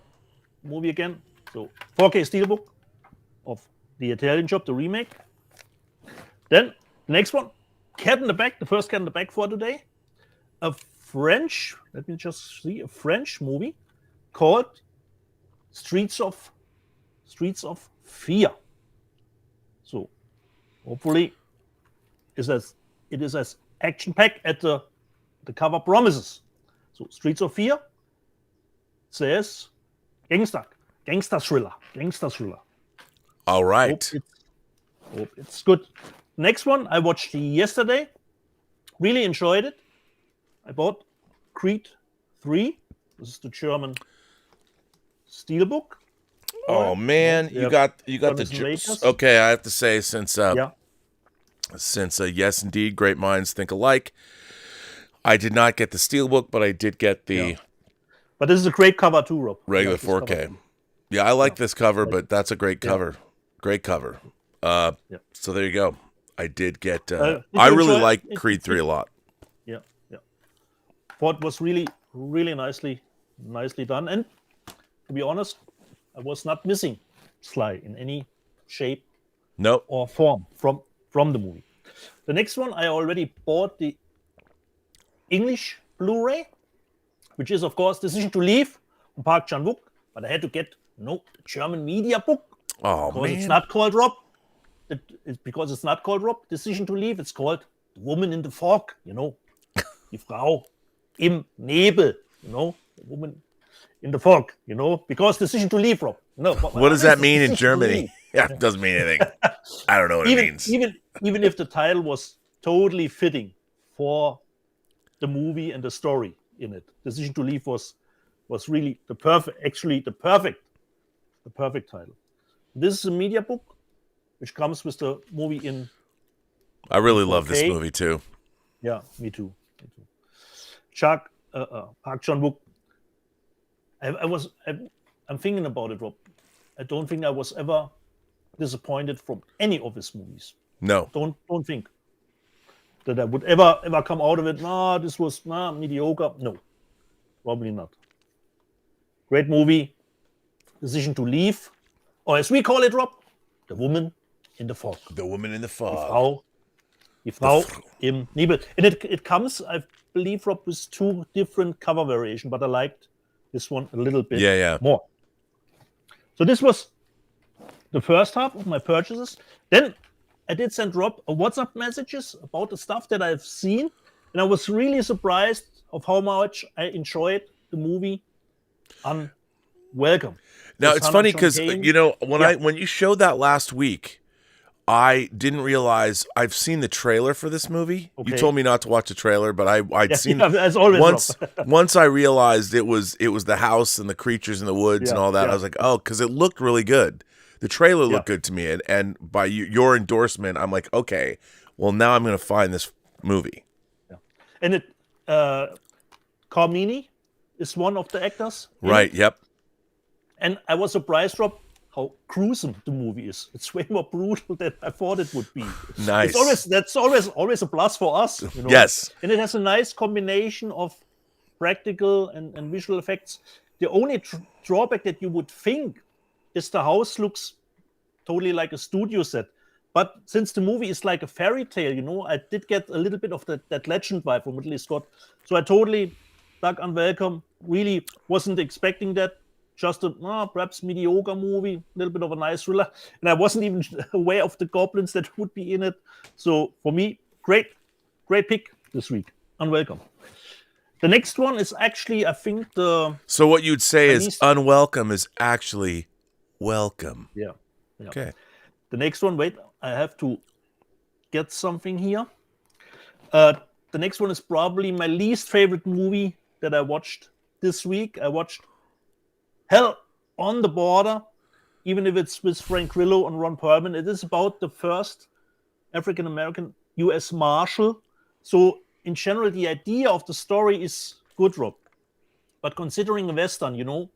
C: again. So 4K steelbook of The Italian Shop, the remake. Then the next one, Cat in the Bag, the first Cat in the Bag for today. A French movie called Streets of Fear. So hopefully it is as action-packed as the cover promises. So Streets of Fear says gangster thriller.
B: All right.
C: Hope it's good. Next one I watched yesterday. Really enjoyed it. I bought Creed 3. This is the German steelbook.
B: Oh man, you got the
C: latest.
B: Okay, I have to say since yes indeed, great minds think alike. I did not get the steelbook, but I did get the
C: But this is a great cover too, Rob.
B: regular 4K. Yeah, I like this cover, but that's a great cover. Great cover. So there you go. I did get.
C: Did
B: I
C: you
B: really
C: enjoy
B: like
C: it?
B: Creed 3 a lot.
C: Yeah, yeah. Thought it was really, really nicely done. And to be honest, I was not missing Sly in any shape
B: Nope.
C: or form from the movie. The next one, I already bought the English Blu-ray, which is of course Decision to Leave from Park Chan-wook, but I had to get the German media book
B: Oh
C: because it's
B: man.
C: not called Rob. Because it's not called Rob, Decision to Leave. It's called The Woman in the Fog. Die Frau im Nebel. The woman in the fog. Because Decision to Leave, Rob.
B: What does that mean in Germany? Yeah, it doesn't mean anything. I don't know what it means.
C: Even if the title was totally fitting for the movie and the story in it, Decision to Leave was really the perfect title. This is a media book which comes with the movie in.
B: I really love this
C: 4K.
B: movie too.
C: Yeah, me too. Park Chan-wook. I'm thinking about it, Rob. I don't think I was ever disappointed from any of his movies.
B: No.
C: Don't think that I would ever come out of it. This was mediocre. No, probably not. Great movie. Decision to Leave, or as we call it, Rob, The Woman in the Fog.
B: The Woman in the Fog.
C: Die Frau im Nebel. And it comes, I believe, Rob, with two different cover variations, but I liked this one a little bit more. So this was the first half of my purchases. Then I did send Rob a WhatsApp messages about the stuff that I've seen, and I was really surprised of how much I enjoyed the movie Welcome.
B: Now it's funny because when you showed that last week, I didn't realize I've seen the trailer for this movie. Okay. You told me not to watch the trailer, but I'd seen
C: as always.
B: Once I realized it was the house and the creatures in the woods and all that. I was like, oh, because it looked really good. The trailer looked good to me, and by your endorsement, I'm like, okay, well now I'm going to find this movie. Yeah.
C: And it Carmini is one of the actors.
B: Right. Yep.
C: And I was surprised, Rob, how gruesome the movie is. It's way more brutal than I thought it would be.
B: Nice.
C: That's always a plus for us.
B: Yes.
C: And it has a nice combination of practical and visual effects. The only drawback that you would think is the house looks totally like a studio set. But since the movie is like a fairy tale, I did get a little bit of that legend vibe from Ridley Scott. So I totally dug Unwelcome. Really wasn't expecting that. Just a perhaps mediocre movie, a little bit of a nice thriller. And I wasn't even aware of the goblins that would be in it. So for me, great pick this week. Unwelcome. The next one is actually, I think,
B: So what you'd say is unwelcome is actually welcome.
C: Yeah.
B: Okay.
C: The next one, wait, I have to get something here. The next one is probably my least favorite movie that I watched this week. I watched Hell on the Border, even if it's with Frank Grillo and Ron Perlman. It is about the first African-American U.S. Marshal. So in general, the idea of the story is good, Rob. But considering a Western,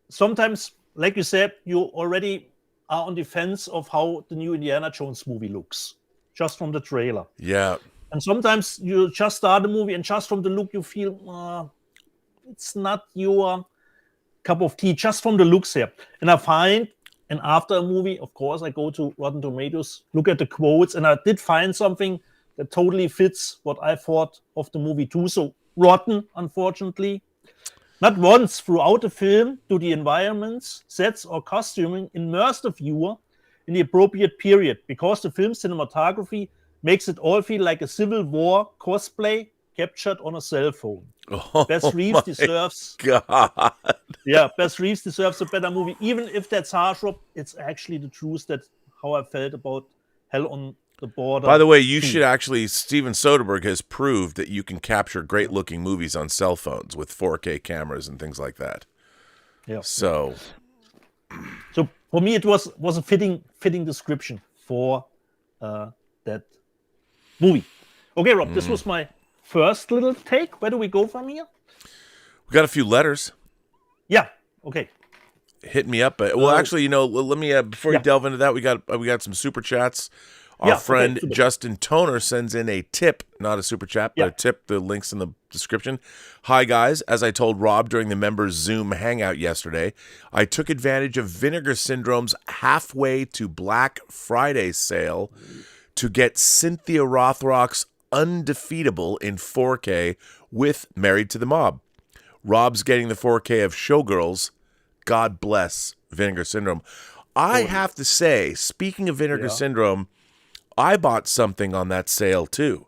C: sometimes, like you said, you already are on defense of how the new Indiana Jones movie looks, just from the trailer.
B: Yeah.
C: And sometimes you just start the movie and just from the look you feel, it's not your cup of tea, just from the looks here. And I find, and after a movie, of course, I go to Rotten Tomatoes, look at the quotes, and I did find something that totally fits what I thought of the movie too. So Rotten, unfortunately, not once throughout the film do the environments, sets, or costuming immerse the viewer in the appropriate period, because the film's cinematography makes it all feel like a Civil War cosplay captured on a cell phone. Bess Reeves deserves.
B: God.
C: Yeah, Bess Reeves deserves a better movie. Even if that's harsh, Rob, it's actually the truth. That's how I felt about Hell on the Border.
B: By the way, you should actually. Steven Soderbergh has proved that you can capture great-looking movies on cell phones with 4K cameras and things like that.
C: Yeah.
B: So
C: for me, it was a fitting description for that movie. Okay, Rob, this was my first little take. Where do we go from here?
B: We got a few letters.
C: Yeah. Okay.
B: Hit me up. Well, actually, let me before you delve into that, we got some super chats. Our friend
C: super.
B: Justin Toner sends in a tip, not a super chat, but a tip. The link's in the description. Hi, guys. As I told Rob during the members' Zoom hangout yesterday, I took advantage of Vinegar Syndrome's halfway to Black Friday sale to get Cynthia Rothrock's Undefeatable in 4K with Married to the Mob. Rob's getting the 4K of Showgirls. God bless Vinegar Syndrome. I have to say, speaking of Vinegar Syndrome, I bought something on that sale too.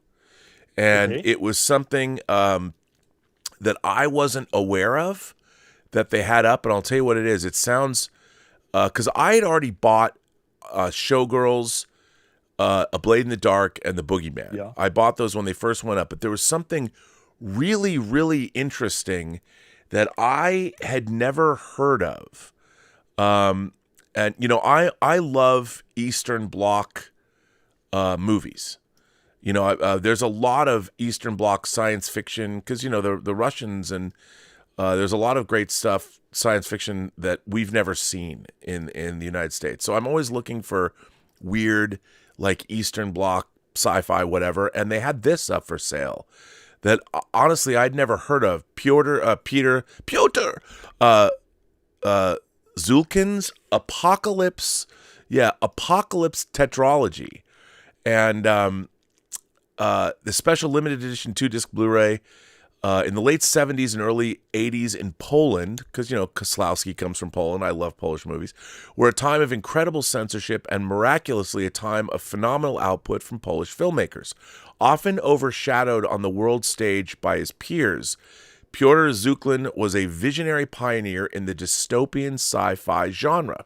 B: And it was something that I wasn't aware of that they had up. And I'll tell you what it is. It sounds, because I had already bought Showgirls, A Blade in the Dark, and The Boogeyman.
C: Yeah.
B: I bought those when they first went up. But there was something really, really interesting that I had never heard of. And, you know, I love Eastern Bloc movies. You know, there's a lot of Eastern Bloc science fiction because, you know, the Russians and there's a lot of great stuff, science fiction that we've never seen in the United States. So I'm always looking for weird, like Eastern Bloc sci-fi, whatever. And they had this up for sale that honestly I'd never heard of. Piotr Zulkin's Apocalypse Tetralogy. And the special limited edition 2-disc Blu-ray in the late 70s and early 80s in Poland, because, you know, Kieslowski comes from Poland. I love Polish movies, were a time of incredible censorship and miraculously a time of phenomenal output from Polish filmmakers. Often overshadowed on the world stage by his peers, Piotr Zulkin was a visionary pioneer in the dystopian sci-fi genre.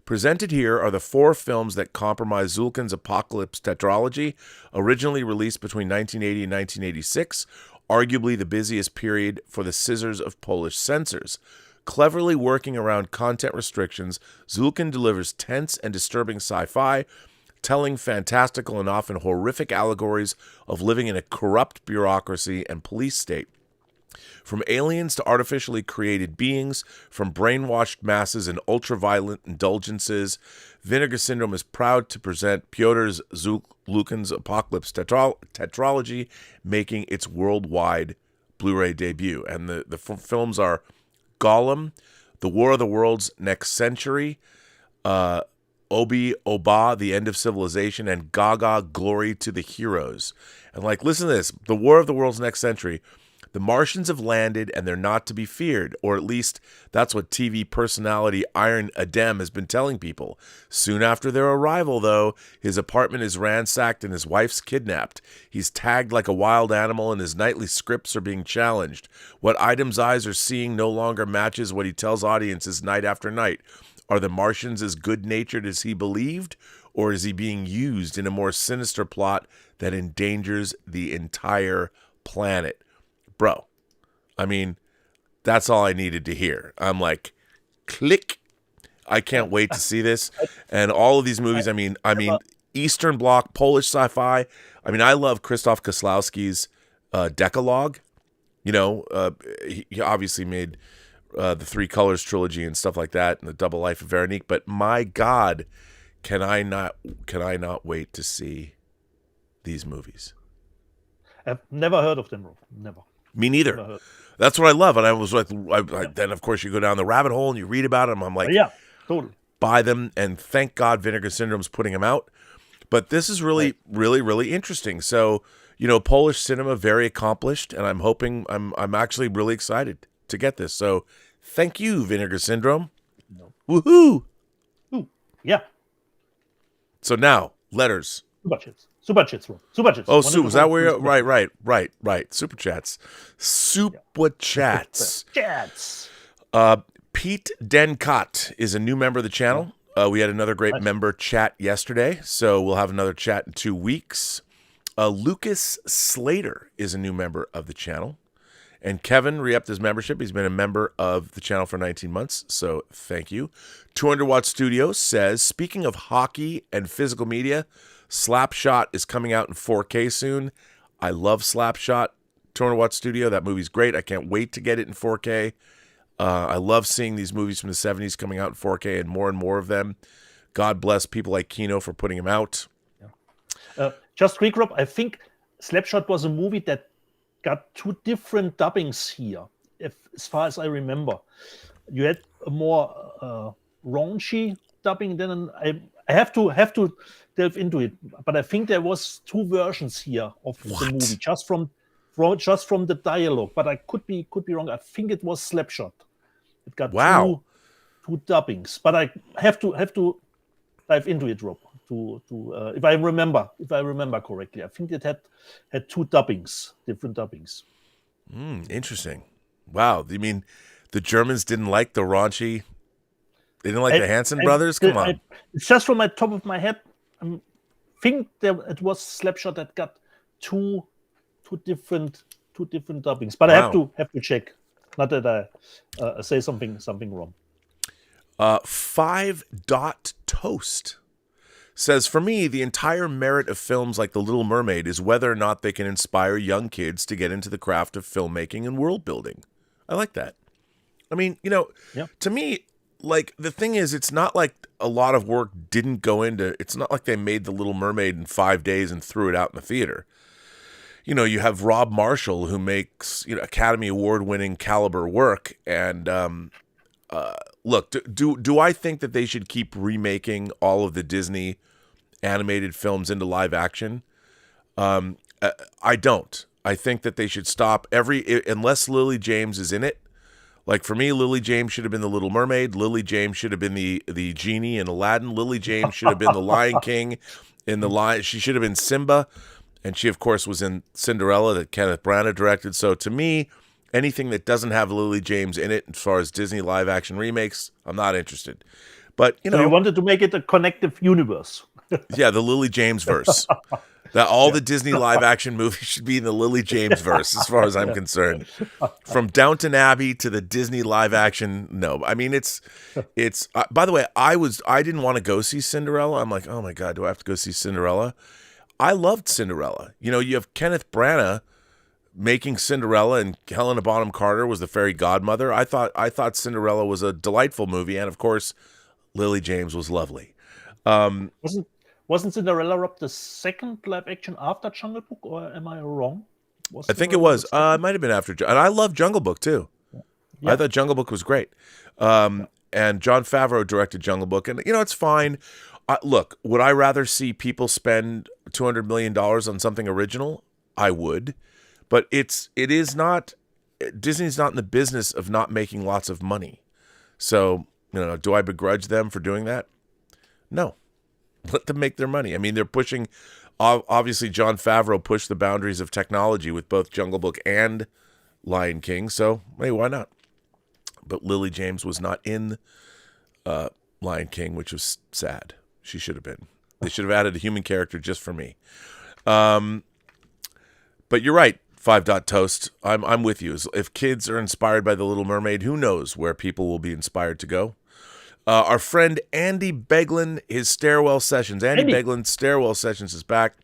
B: Presented here are the 4 films that comprise Zulkin's Apocalypse Tetralogy, originally released between 1980 and 1986, arguably the busiest period for the scissors of Polish censors. Cleverly working around content restrictions, Zulkin delivers tense and disturbing sci-fi, telling fantastical and often horrific allegories of living in a corrupt bureaucracy and police state. From aliens to artificially created beings, from brainwashed masses and ultra-violent indulgences, Vinegar Syndrome is proud to present Piotr Zulkin's Apocalypse Tetralogy, making its worldwide Blu-ray debut. And the films are Gollum, The War of the Worlds Next Century, Obi Oba, The End of Civilization, and Gaga, Glory to the Heroes. And like, listen to this, The War of the Worlds Next Century. The Martians have landed and they're not to be feared, or at least that's what TV personality Iron Adem has been telling people. Soon after their arrival, though, his apartment is ransacked and his wife's kidnapped. He's tagged like a wild animal and his nightly scripts are being challenged. What Idem's eyes are seeing no longer matches what he tells audiences night after night. Are the Martians as good-natured as he believed, or is he being used in a more sinister plot that endangers the entire planet? Bro, I mean, that's all I needed to hear. I'm like, click. I can't wait to see this. And all of these movies, I mean, Eastern Bloc, Polish sci-fi. I mean, I love Krzysztof Kieslowski's Decalogue. You know, he obviously made the Three Colors trilogy and stuff like that, and the Double Life of Veronique. But my God, can I not wait to see these movies?
C: I've never heard of them, bro. Never.
B: Me neither. That's what I love. And I was like, then of course you go down the rabbit hole and you read about them. I'm like,
C: yeah, totally.
B: Buy them. And thank God Vinegar Syndrome's putting them out. But this is really, really, really interesting. So, you know, Polish cinema, very accomplished. And I'm hoping, I'm actually really excited to get this. So thank you, Vinegar Syndrome.
C: No.
B: Woohoo.
C: Ooh, yeah.
B: So now, letters.
C: Super chats, bro. Super chats.
B: Oh, was that where you're... Right. Super chats.
C: Chats.
B: Pete Denkat is a new member of the channel. We had another great member chat yesterday, so we'll have another chat in 2 weeks. Lucas Slater is a new member of the channel. And Kevin re-upped his membership. He's been a member of the channel for 19 months, so thank you. 200 Watt Studios says, speaking of hockey and physical media, Slapshot is coming out in 4K soon. I love Slapshot. 200 Watt Studio, that movie's great. I can't wait to get it in 4K. I love seeing these movies from the 70s coming out in 4K and more of them. God bless people like Kino for putting them out.
C: Just quick, Rob. I think Slapshot was a movie that got 2 different dubbings here, as far as I remember. You had a more raunchy dubbing than I have to delve into it, but I think there was 2 versions here of the movie just from the dialogue. But I could be wrong. I think it was Slapshot. It got 2 dubbings, but I have to dive into it, Rob. If I remember correctly, I think it had 2 dubbings, different dubbings.
B: Interesting. Wow. You mean the Germans didn't like the raunchy? They didn't like the Hanson brothers? Come on.
C: It's just from my top of my head. I think it was Slapshot that got two different dubbings. But I have to check. Not that I say something wrong.
B: 5 Dot Toast says, for me, the entire merit of films like The Little Mermaid is whether or not they can inspire young kids to get into the craft of filmmaking and world building. I like that. I mean, to me, like, the thing is, it's not like a lot of work didn't go into, it's not like they made The Little Mermaid in 5 days and threw it out in the theater. You have Rob Marshall, who makes, Academy Award winning caliber work. And, look, do I think that they should keep remaking all of the Disney animated films into live action? I don't. I think that they should stop unless Lily James is in it. Like, for me, Lily James should have been the Little Mermaid. Lily James should have been the genie in Aladdin. Lily James should have been the Lion King in the Lion. She should have been Simba, and she, of course, was in Cinderella that Kenneth Branagh directed. So, to me, anything that doesn't have Lily James in it, as far as Disney live action remakes, I'm not interested. But
C: so you wanted to make it a connective universe.
B: Yeah, the Lily James verse. That all the Disney live action movies should be in the Lily James verse, as far as I'm concerned. From Downton Abbey to the Disney live action, no. I mean, it's. By the way, I didn't want to go see Cinderella. I'm like, oh my god, do I have to go see Cinderella? I loved Cinderella. You have Kenneth Branagh making Cinderella, and Helena Bonham Carter was the fairy godmother. I thought Cinderella was a delightful movie, and of course, Lily James was lovely.
C: Wasn't Cinderella, Rob, the second live action after Jungle Book, or am I wrong?
B: I think it was. It might have been after. And I love Jungle Book, too. Yeah. I thought Jungle Book was great. And Jon Favreau directed Jungle Book. And, it's fine. Look, would I rather see people spend $200 million on something original? I would. But it is not, Disney's not in the business of not making lots of money. So, do I begrudge them for doing that? No. Let them make their money. I mean, they're pushing, obviously Jon Favreau pushed the boundaries of technology with both Jungle Book and Lion King. So, hey, why not? But Lily James was not in Lion King, which was sad. She should have been. They should have added a human character just for me. But you're right, 5 Dot Toast. I'm with you. If kids are inspired by The Little Mermaid, who knows where people will be inspired to go? Our friend Andy Beglin, his Stairwell Sessions. Andy Beglin's Stairwell Sessions is back.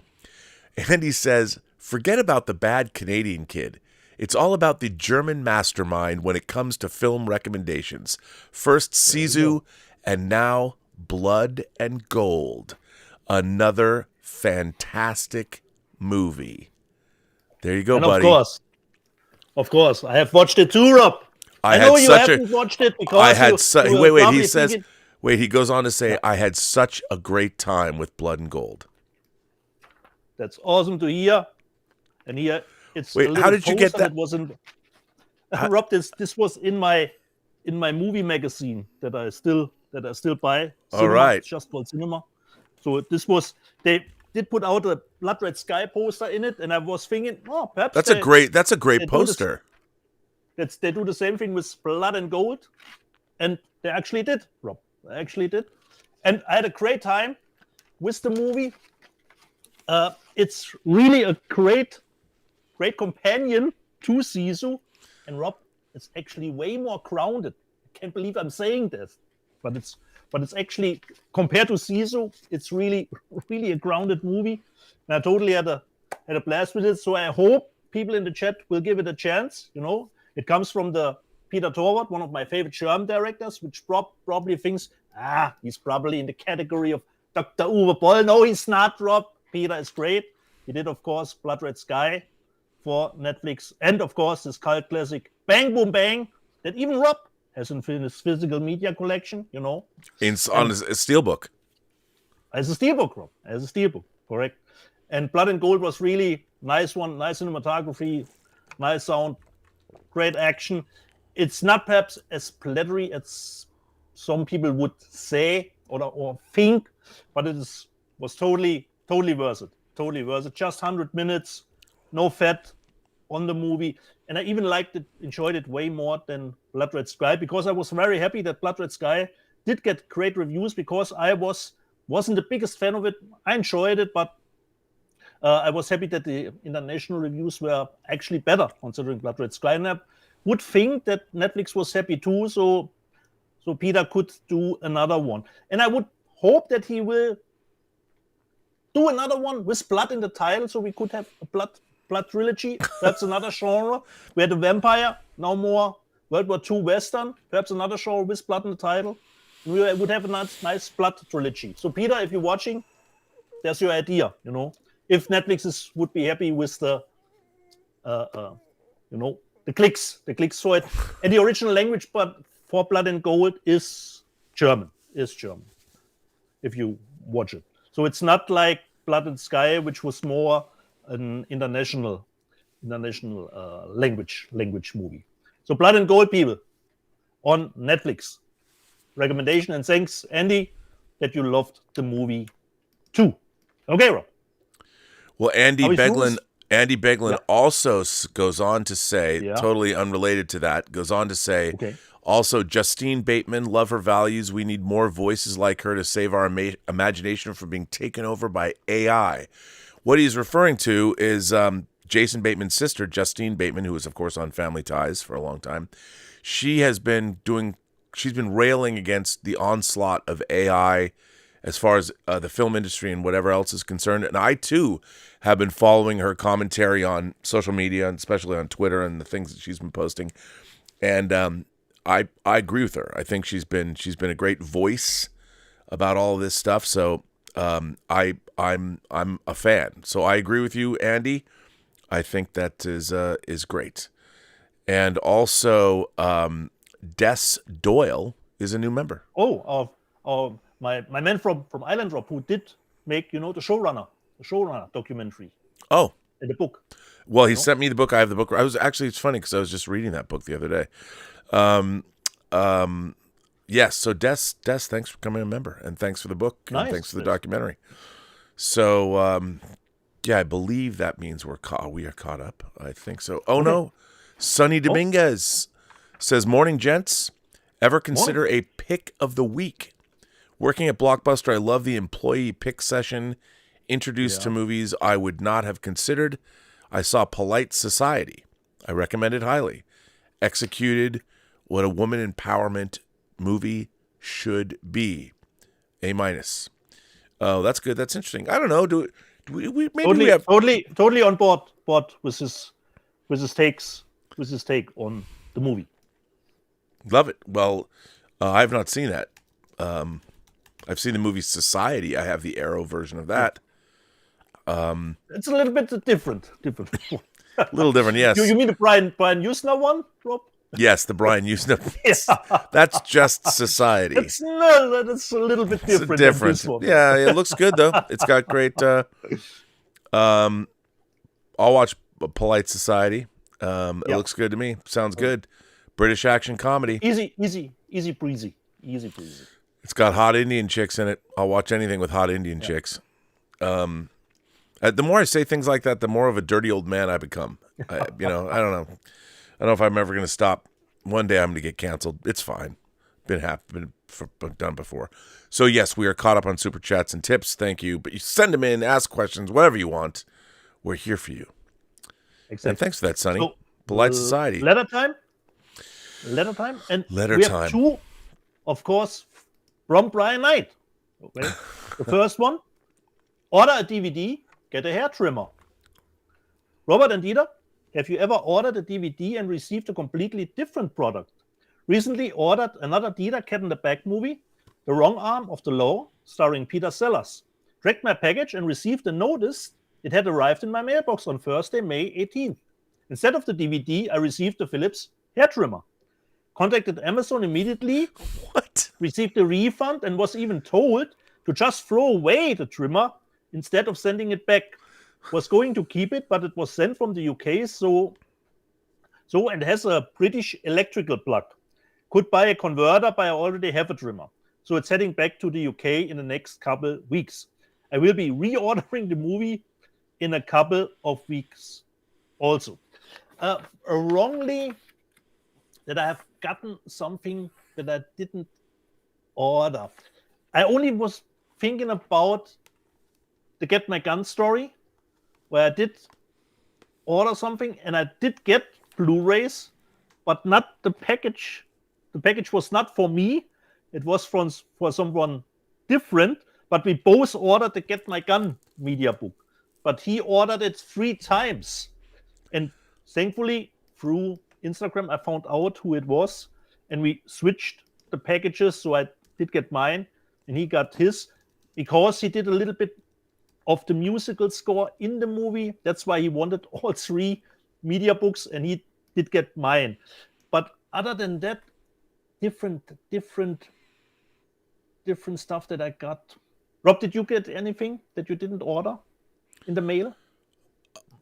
B: Andy says, forget about the bad Canadian kid. It's all about the German mastermind when it comes to film recommendations. First Sisu, and now Blood and Gold. Another fantastic movie. There you go,
C: and
B: buddy.
C: Of course. I have watched it too, Rob. I know you haven't watched it because
B: I had he goes on to say, I had such a great time with Blood and Gold.
C: That's awesome to hear. And here it's
B: how did you get that?
C: It wasn't Rob, this was in my movie magazine that I still buy.
B: All right.
C: Just for cinema. So this was, they did put out a Blood Red Sky poster in it, and I was thinking, perhaps
B: that's a great poster.
C: They do the same thing with Blood and Gold, and they actually did, Rob. They actually did. And I had a great time with the movie. It's really a great companion to Sisu. And Rob, it's actually way more grounded. I can't believe I'm saying this, but it's actually, compared to Sisu, it's really, really a grounded movie. And I totally had a blast with it. So I hope people in the chat will give it a chance. It comes from the Peter Torwart, one of my favorite German directors, which probably thinks, he's probably in the category of Dr. Uwe Boll. No, he's not, Rob. Peter is great. He did, of course, Blood Red Sky for Netflix. And, of course, his cult classic Bang Boom Bang that even Rob has in his physical media collection, on
B: his steelbook.
C: As a steelbook, Rob. As a steelbook, correct. And Blood and Gold was really nice one. Nice cinematography, nice sound, great action. It's not perhaps as splattery as some people would say or think, but it was totally worth it. Totally worth it. Just 100 minutes, no fat on the movie. And I even enjoyed it way more than Blood Red Sky, because I was very happy that Blood Red Sky did get great reviews, because I wasn't the biggest fan of it. I enjoyed it, but I was happy that the international reviews were actually better considering Blood Red Sky. And I would think that Netflix was happy too, so Peter could do another one. And I would hope that he will do another one with blood in the title, so we could have a blood trilogy. That's another genre. We had a vampire, now more World War II Western, perhaps another genre with blood in the title. We would have a nice blood trilogy. So Peter, if you're watching, there's your idea, If Netflix would be happy with the clicks for it. And the original language for Blood and Gold is German. If you watch it. So it's not like Blood and Sky, which was more an international language movie. So Blood and Gold, people, on Netflix. Recommendation, and thanks, Andy, that you loved the movie too. Okay, Rob.
B: Well, Andy Beglin also goes on to say, totally unrelated to that, goes on to say, also, Justine Bateman, love her values. We need more voices like her to save our imagination from being taken over by AI. What he's referring to is Jason Bateman's sister, Justine Bateman, who was, of course, on Family Ties for a long time. She's been railing against the onslaught of AI as far as the film industry and whatever else is concerned. And I, too, have been following her commentary on social media, and especially on Twitter and the things that she's been posting. And I agree with her. I think she's been a great voice about all of this stuff. So I'm a fan. So I agree with you, Andy. I think that is great. And also, Des Doyle is a new member.
C: My man from Island Drop, who did make the showrunner documentary.
B: Oh,
C: in the book.
B: Well, he sent me the book. I have the book. It's funny because I was just reading that book the other day. Yes. So Des, thanks for becoming a member, and thanks for the book, and thanks for the documentary. So, I believe that means we are caught up. I think so. Oh no, Sonny Dominguez says, "Morning, gents. Ever consider a pick of the week? Working at Blockbuster, I love the employee pick session. Introduced to movies I would not have considered. I saw Polite Society. I recommend it highly. Executed what a woman empowerment movie should be. A-." Oh, that's good. That's interesting. I don't know. Do we maybe we have
C: totally on board with his take on the movie.
B: Love it. Well, I have not seen that. I've seen the movie Society. I have the Arrow version of that.
C: It's a little bit different.
B: A little different, yes.
C: You mean the Brian Usner one, Rob?
B: Yes, the Brian Usner. That's just Society.
C: That's a little bit different.
B: It's different. Than this one. Yeah, it looks good though. It's got great. I'll watch Polite Society. It looks good to me. Sounds good. British action comedy.
C: Easy breezy.
B: It's got hot Indian chicks in it. I'll watch anything with hot Indian chicks. The more I say things like that, the more of a dirty old man I become. I don't know. I don't know if I'm ever going to stop. One day I'm going to get canceled. It's fine. Been done before. So yes, we are caught up on super chats and tips. Thank you. But you send them in, ask questions, whatever you want. We're here for you.
C: Exactly.
B: And thanks for that, Sonny. So, Polite Society.
C: Letter time. And we have two, of course, from Brian Knight. Okay. The first one, order a DVD, get a hair trimmer. Robert and Dieter, have you ever ordered a DVD and received a completely different product? Recently ordered another Dieter Cat in the Bag movie, The Wrong Arm of the Law, starring Peter Sellers. Tracked my package and received a notice it had arrived in my mailbox on Thursday, May 18th. Instead of the DVD, I received the Philips hair trimmer. Contacted Amazon immediately,
B: What?
C: received a refund, and was even told to just throw away the trimmer instead of sending it back. Was going to keep it, but it was sent from the UK, and has a British electrical plug. Could buy a converter, but I already have a trimmer. So it's heading back to the UK in the next couple weeks. I will be reordering the movie in a couple of weeks also. Wrongly that I have gotten something that I didn't order. I only was thinking about the Get My Gun story, where I did order something and I did get Blu-rays, but not the package. The package was not for me. It was for someone different, but we both ordered the Get My Gun media book. But he ordered it 3 times. And thankfully, through Instagram, I found out who it was, and we switched the packages. So I did get mine, and he got his, because he did a little bit of the musical score in the movie. That's why he wanted all 3 media books, and he did get mine. But other than that, different stuff that I got. Rob, did you get anything that you didn't order in the mail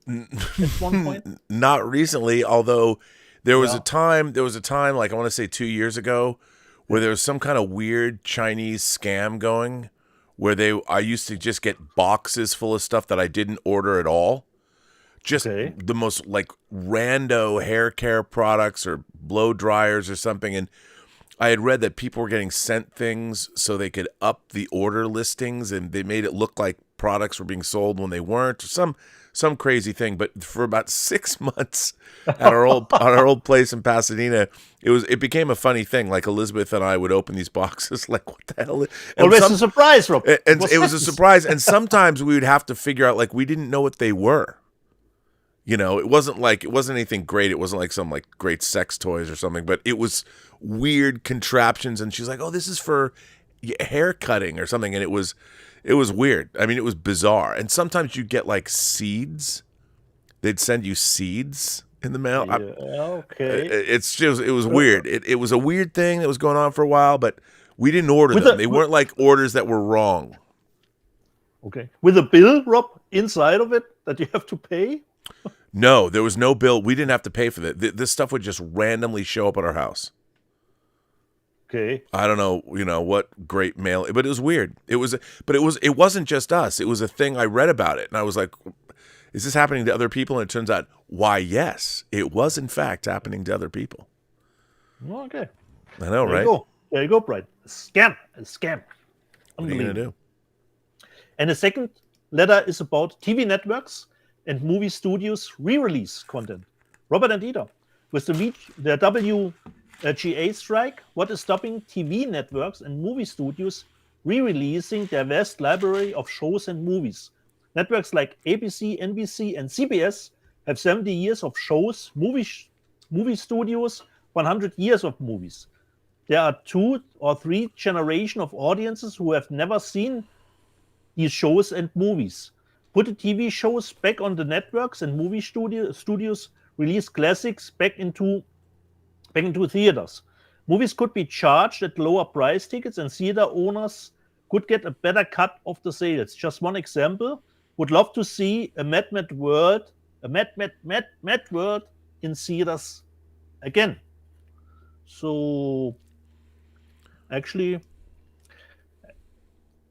C: at one point?
B: Not recently, although there was a time, like I want to say 2 years ago, where there was some kind of weird Chinese scam going, where I used to just get boxes full of stuff that I didn't order at all. Just the most like rando hair care products or blow dryers or something. And I had read that people were getting sent things so they could up the order listings, and they made it look like products were being sold when they weren't. Some crazy thing. But for about 6 months at our old place in Pasadena, it became a funny thing. Like Elizabeth and I would open these boxes, like, what the hell?
C: Always a surprise, Rob.
B: And it was a surprise. And sometimes we would have to figure out, like, we didn't know what they were. You know, it wasn't anything great. It wasn't like some like great sex toys or something, but it was weird contraptions. And she's like, "Oh, this is for hair cutting or something." And it was weird. I mean, it was bizarre. And sometimes you get like seeds. They'd send you seeds in the mail.
C: Yeah, okay.
B: It was weird. It was a weird thing that was going on for a while, but we didn't order them. They weren't like orders that were wrong.
C: Okay. With a bill, Rob, inside of it that you have to pay?
B: No, there was no bill. We didn't have to pay for that. This stuff would just randomly show up at our house.
C: Okay.
B: I don't know, what great mail, but it was weird. It wasn't just us. It was a thing. I read about it, and I was like, is this happening to other people? And it turns out, why, yes, it was in fact happening to other people.
C: Okay.
B: I know, right?
C: There you go, Brian. A scam.
B: What are you going to do?
C: And the second letter is about TV networks and movie studios re-release content. Robert and Ida, with the WGA strike, what is stopping TV networks and movie studios re-releasing their vast library of shows and movies? Networks like ABC, NBC, and CBS have 70 years of shows, movie studios, 100 years of movies. There are 2 or 3 generations of audiences who have never seen these shows and movies. Put the TV shows back on the networks, and movie studios release classics back into theaters. Movies could be charged at lower price tickets, and theater owners could get a better cut of the sales. Just one example. Would love to see a Mad World in theaters again. So actually,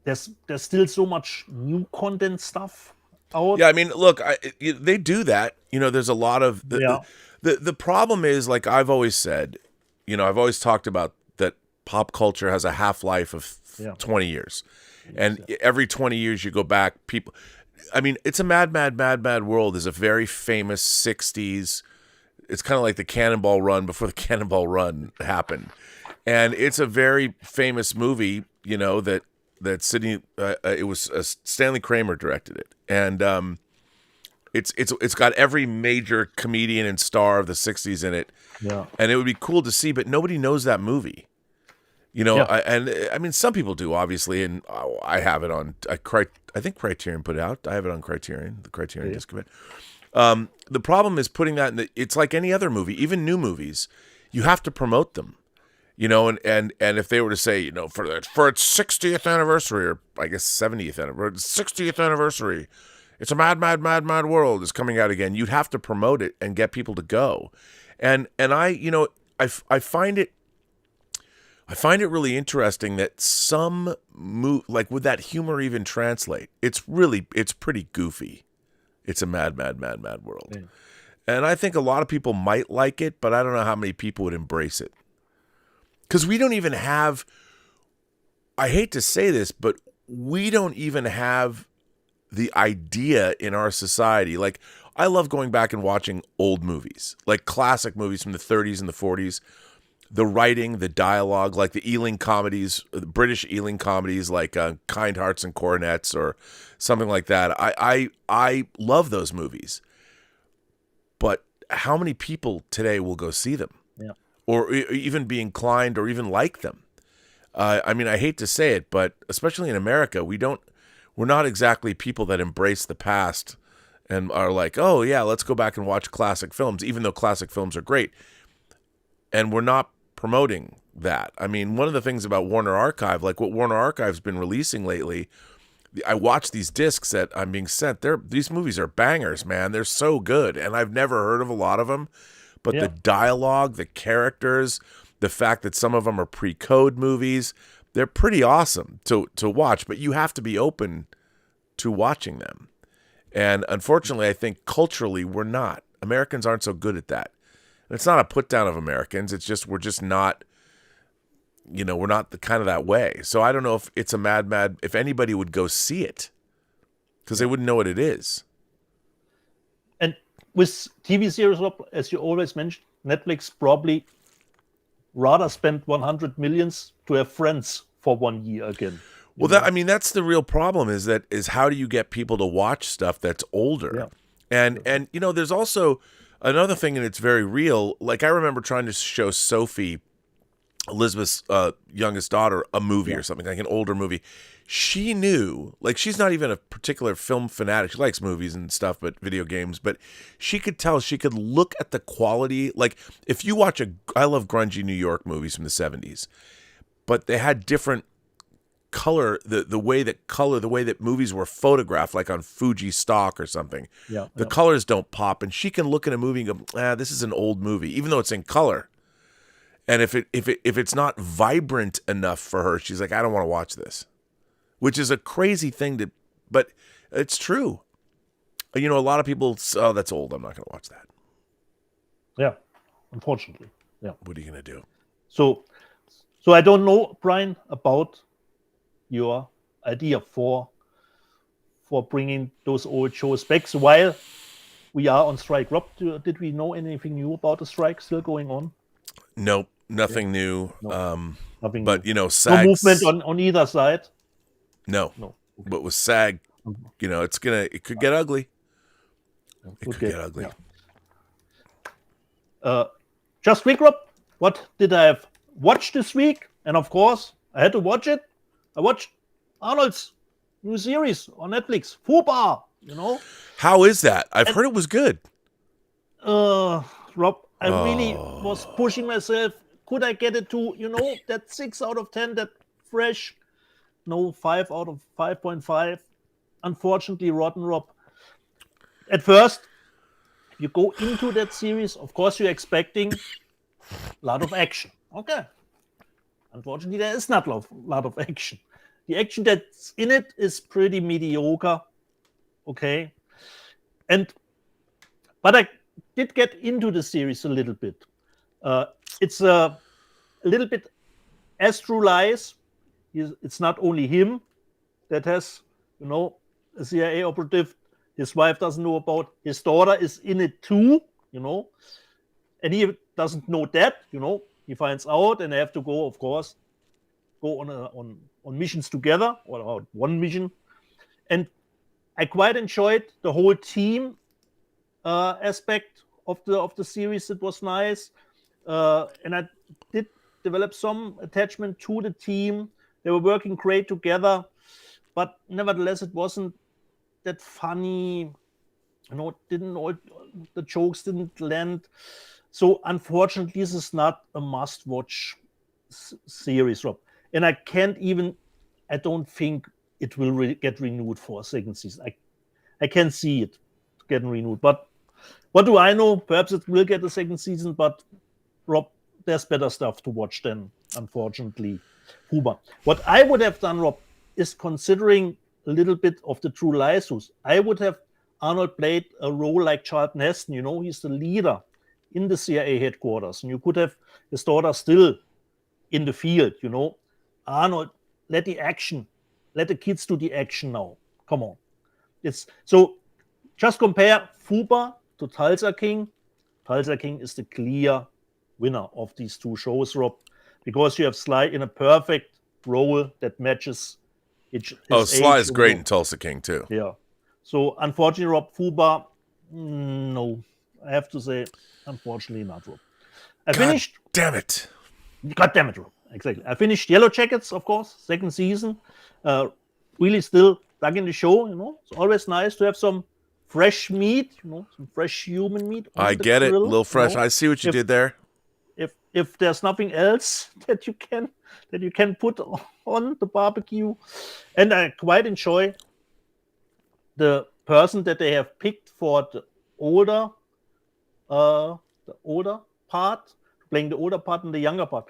C: there's still so much new content stuff out.
B: Yeah, I mean, look, they do that. There's a lot of the problem is, like I've always said, I've always talked about that pop culture has a half-life of 20 years. And every 20 years you go back, people, I mean, it's a mad world is a very famous 60s. It's kind of like the Cannonball Run before the Cannonball Run happened. And it's a very famous movie, that Sydney, it was Stanley Kramer directed it, and it's got every major comedian and star of the '60s in it, and it would be cool to see, but nobody knows that movie, You know,
C: Yeah.
B: I mean, some people do, obviously, and I have it on. I think Criterion put it out. I have it on Criterion, the Criterion disc of it. The problem is putting that in it's like any other movie, even new movies. You have to promote them, you know, and if they were to say, you know, for its 60th anniversary, or I guess 70th anniversary, 60th anniversary, it's a mad world is coming out again. You'd have to promote it and get people to go, and I, you know, I find it really interesting that some like, would that humor even translate? It's pretty goofy. It's a mad world. Yeah. And I think a lot of people might like it, but I don't know how many people would embrace it. Because we don't even have, I hate to say this, but we don't even have the idea in our society. Like, I love going back and watching old movies, like classic movies from the 30s and the 40s. The writing, the dialogue, like the Ealing comedies, the British Ealing comedies, like Kind Hearts and Coronets or something like that. I love those movies. But how many people today will go see them?
C: Yeah.
B: Or even be inclined or even like them? I mean, I hate to say it, but especially in America, we're not exactly people that embrace the past and are like, oh yeah, let's go back and watch classic films, even though classic films are great. And we're not promoting that. I mean, one of the things about Warner Archive, like what Warner Archive's been releasing lately, I watch these discs that I'm being sent. These movies are bangers, man. They're so good, and I've never heard of a lot of them. But the dialogue, the characters, the fact that some of them are pre-code movies, they're pretty awesome to watch. But you have to be open to watching them. And unfortunately, I think culturally we're not. Americans aren't so good at that. It's not a put down of Americans. It's just, we're just not, you know, we're not the kind of that way. So I don't know if it's a if anybody would go see it, because they wouldn't know what it is.
C: And with TV series, as you always mentioned, Netflix probably rather spend 100 millions to have Friends for 1 year again.
B: Well, that's the real problem is how do you get people to watch stuff that's older? Yeah. And you know, there's also another thing, and it's very real. Like, I remember trying to show Sophie, Elizabeth's youngest daughter, a movie or something, like an older movie. She knew, like, she's not even a particular film fanatic. She likes movies and stuff, but video games. But she could tell, she could look at the quality. Like, if you watch I love grungy New York movies from the 70s, but they had different color, the way that movies were photographed, like on Fuji stock or something. The colors don't pop, and she can look at a movie and go, this is an old movie, even though it's in color. And if it's not vibrant enough for her, she's like, I don't want to watch this, which is a crazy thing but it's true. You know, a lot of people, oh, that's old, I'm not going to watch that.
C: Yeah, unfortunately. Yeah.
B: What are you going to do?
C: So I don't know, Brian, about your idea for bringing those old shows back. So while we are on strike, Rob, did we know anything new about the strike still going on?
B: Nope, nothing new.
C: Nothing
B: but
C: new.
B: You know, SAG,
C: no movement on either side.
B: No. Okay. But with SAG, you know, it could get ugly. It could get ugly.
C: Yeah. Just quick, Rob, what did I have watched this week? And of course, I had to watch it. I watched Arnold's new series on Netflix, Fubar, you know.
B: How is that? I've heard it was good.
C: Rob, I really was pushing myself. Could I get it to, you know, that 6 out of 10, that fresh, 5 out of 5.5. Unfortunately, rotten, Rob. At first, you go into that series, of course, you're expecting a lot of action. Okay. Unfortunately, there is not a lot of action. The action that's in it is pretty mediocre. Okay. But I did get into the series a little bit. It's a little bit as True Lies. It's not only him that has, you know, a CIA operative his wife doesn't know about. His daughter is in it too, you know. And he doesn't know that, you know. He finds out, and they have to go, of course, on missions together, or one mission. And I quite enjoyed the whole team aspect of the series. It was nice, and I did developed some attachment to the team. They were working great together, but nevertheless, it wasn't that funny. The jokes didn't land. So unfortunately, this is not a must-watch series, Rob. And I don't think it will get renewed for a second season. I can't see it getting renewed. But what do I know? Perhaps it will get a second season, but Rob, there's better stuff to watch than, unfortunately, Huber. What I would have done, Rob, is considering a little bit of the True Lies. I would have Arnold played a role like Charlton Heston. He's the leader in the CIA headquarters. And you could have his daughter still in the field, Arnold, let the kids do the action now. Come on. So just compare Fuba to Tulsa King. Tulsa King is the clear winner of these two shows, Rob, because you have Sly in a perfect role that matches his
B: Sly
C: age.
B: is great in Tulsa King, too.
C: Yeah. So, unfortunately, Rob, Fuba, no. I have to say, unfortunately not, Rob.
B: God damn it,
C: Rob. Exactly. I finished Yellow Jackets, of course, second season. Really still dug in the show, It's always nice to have some fresh meat, some fresh human meat.
B: I get it. A little fresh. I see what you did there.
C: If there's nothing else that you can put on the barbecue. And I quite enjoy the person that they have picked for the older part, playing the older part and the younger part.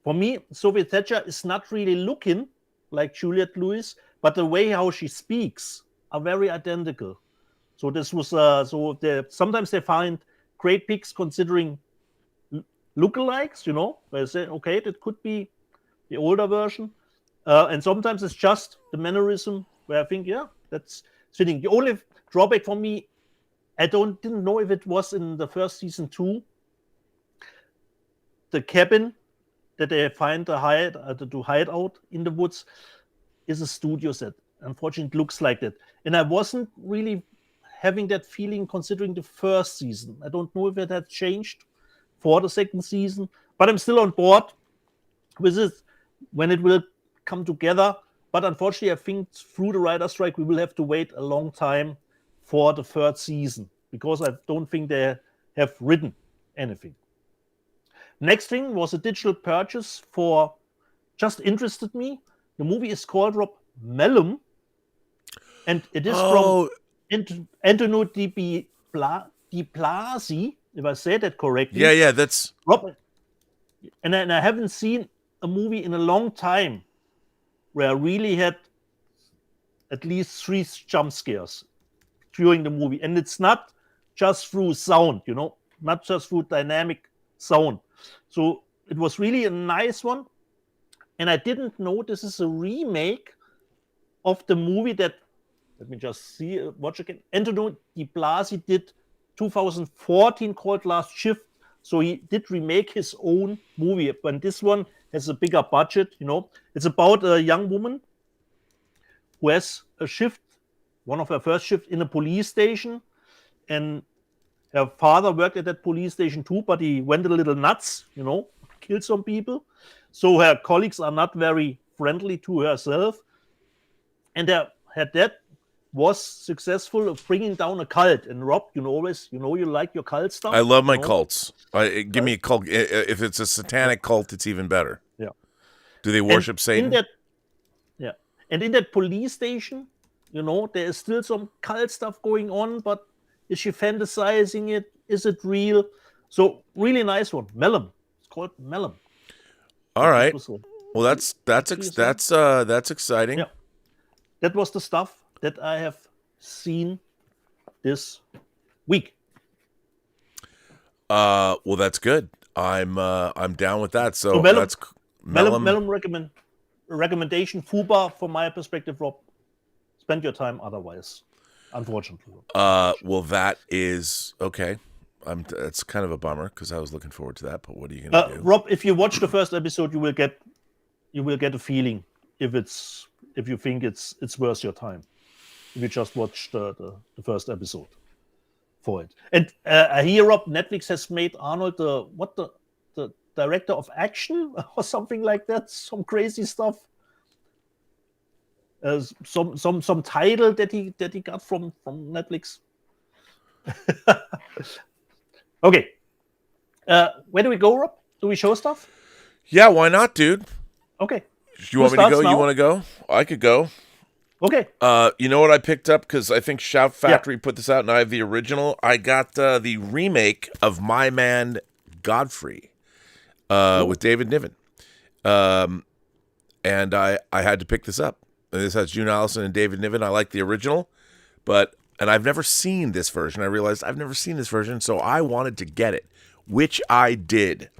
C: For me, Sophie Thatcher is not really looking like Juliette Lewis, but the way how she speaks are very identical. So this was sometimes they find great picks considering lookalikes, where they say, okay, that could be the older version. And sometimes it's just the mannerism where I think, yeah, that's fitting. The only drawback for me, I didn't know if it was in the first season too. The cabin that they find to hide out in the woods is a studio set. Unfortunately, it looks like that. And I wasn't really having that feeling considering the first season. I don't know if it had changed for the second season, but I'm still on board with it when it will come together. But unfortunately, I think through the writer's strike, we will have to wait a long time for the third season because I don't think they have written anything. Next thing was a digital purchase for just interested me. The movie is called Rob Mellum, and it is from Antonio Di Blasi, if I say that correctly.
B: Yeah, that's
C: Rob. And I haven't seen a movie in a long time where I really had at least 3 jump scares during the movie. And it's not just through sound, not just through dynamic sound. So it was really a nice one. And I didn't know this is a remake of the movie that, let me just watch again. Antonio Di Blasi did 2014 called Last Shift. So he did remake his own movie. But this one has a bigger budget, It's about a young woman who has a shift, one of her first shifts in a police station. And her father worked at that police station too, but he went a little nuts, killed some people. So her colleagues are not very friendly to herself. And her dad was successful of bringing down a cult. And Rob, you like your cult stuff.
B: I love my cults. Give me a cult. If it's a satanic cult, it's even better.
C: Yeah.
B: Do they worship Satan?
C: And in that police station, there is still some cult stuff going on, but is she fantasizing it? Is it real? So really nice one. Mellum. It's called Mellum.
B: All right. Well, that's exciting.
C: Yeah. That was the stuff that I have seen this week.
B: Well, that's good. I'm down with that. So
C: Mellum,
B: that's
C: Mellum recommendation. Fuba, from my perspective, Rob. Spend your time otherwise. Unfortunately.
B: Well, that is okay. It's kind of a bummer because I was looking forward to that. But what are you going to do,
C: Rob? If you watch the first episode, you will get a feeling if you think it's worth your time. If you just watch the first episode for it. And I hear, Rob, Netflix has made Arnold the director of action or something like that. Some crazy stuff. Some title that he got from Netflix. Okay. Where do we go, Rob? Do we show stuff?
B: Yeah, why not, dude?
C: Okay.
B: You want me to go? Now? You want to go? I could go.
C: Okay.
B: You know what I picked up? Because I think Shout Factory put this out, and I have the original. I got the remake of My Man Godfrey with David Niven. And I had to pick this up. And this has June Allison and David Niven. I like the original, and I've never seen this version. I realized I've never seen this version, so I wanted to get it, which I did.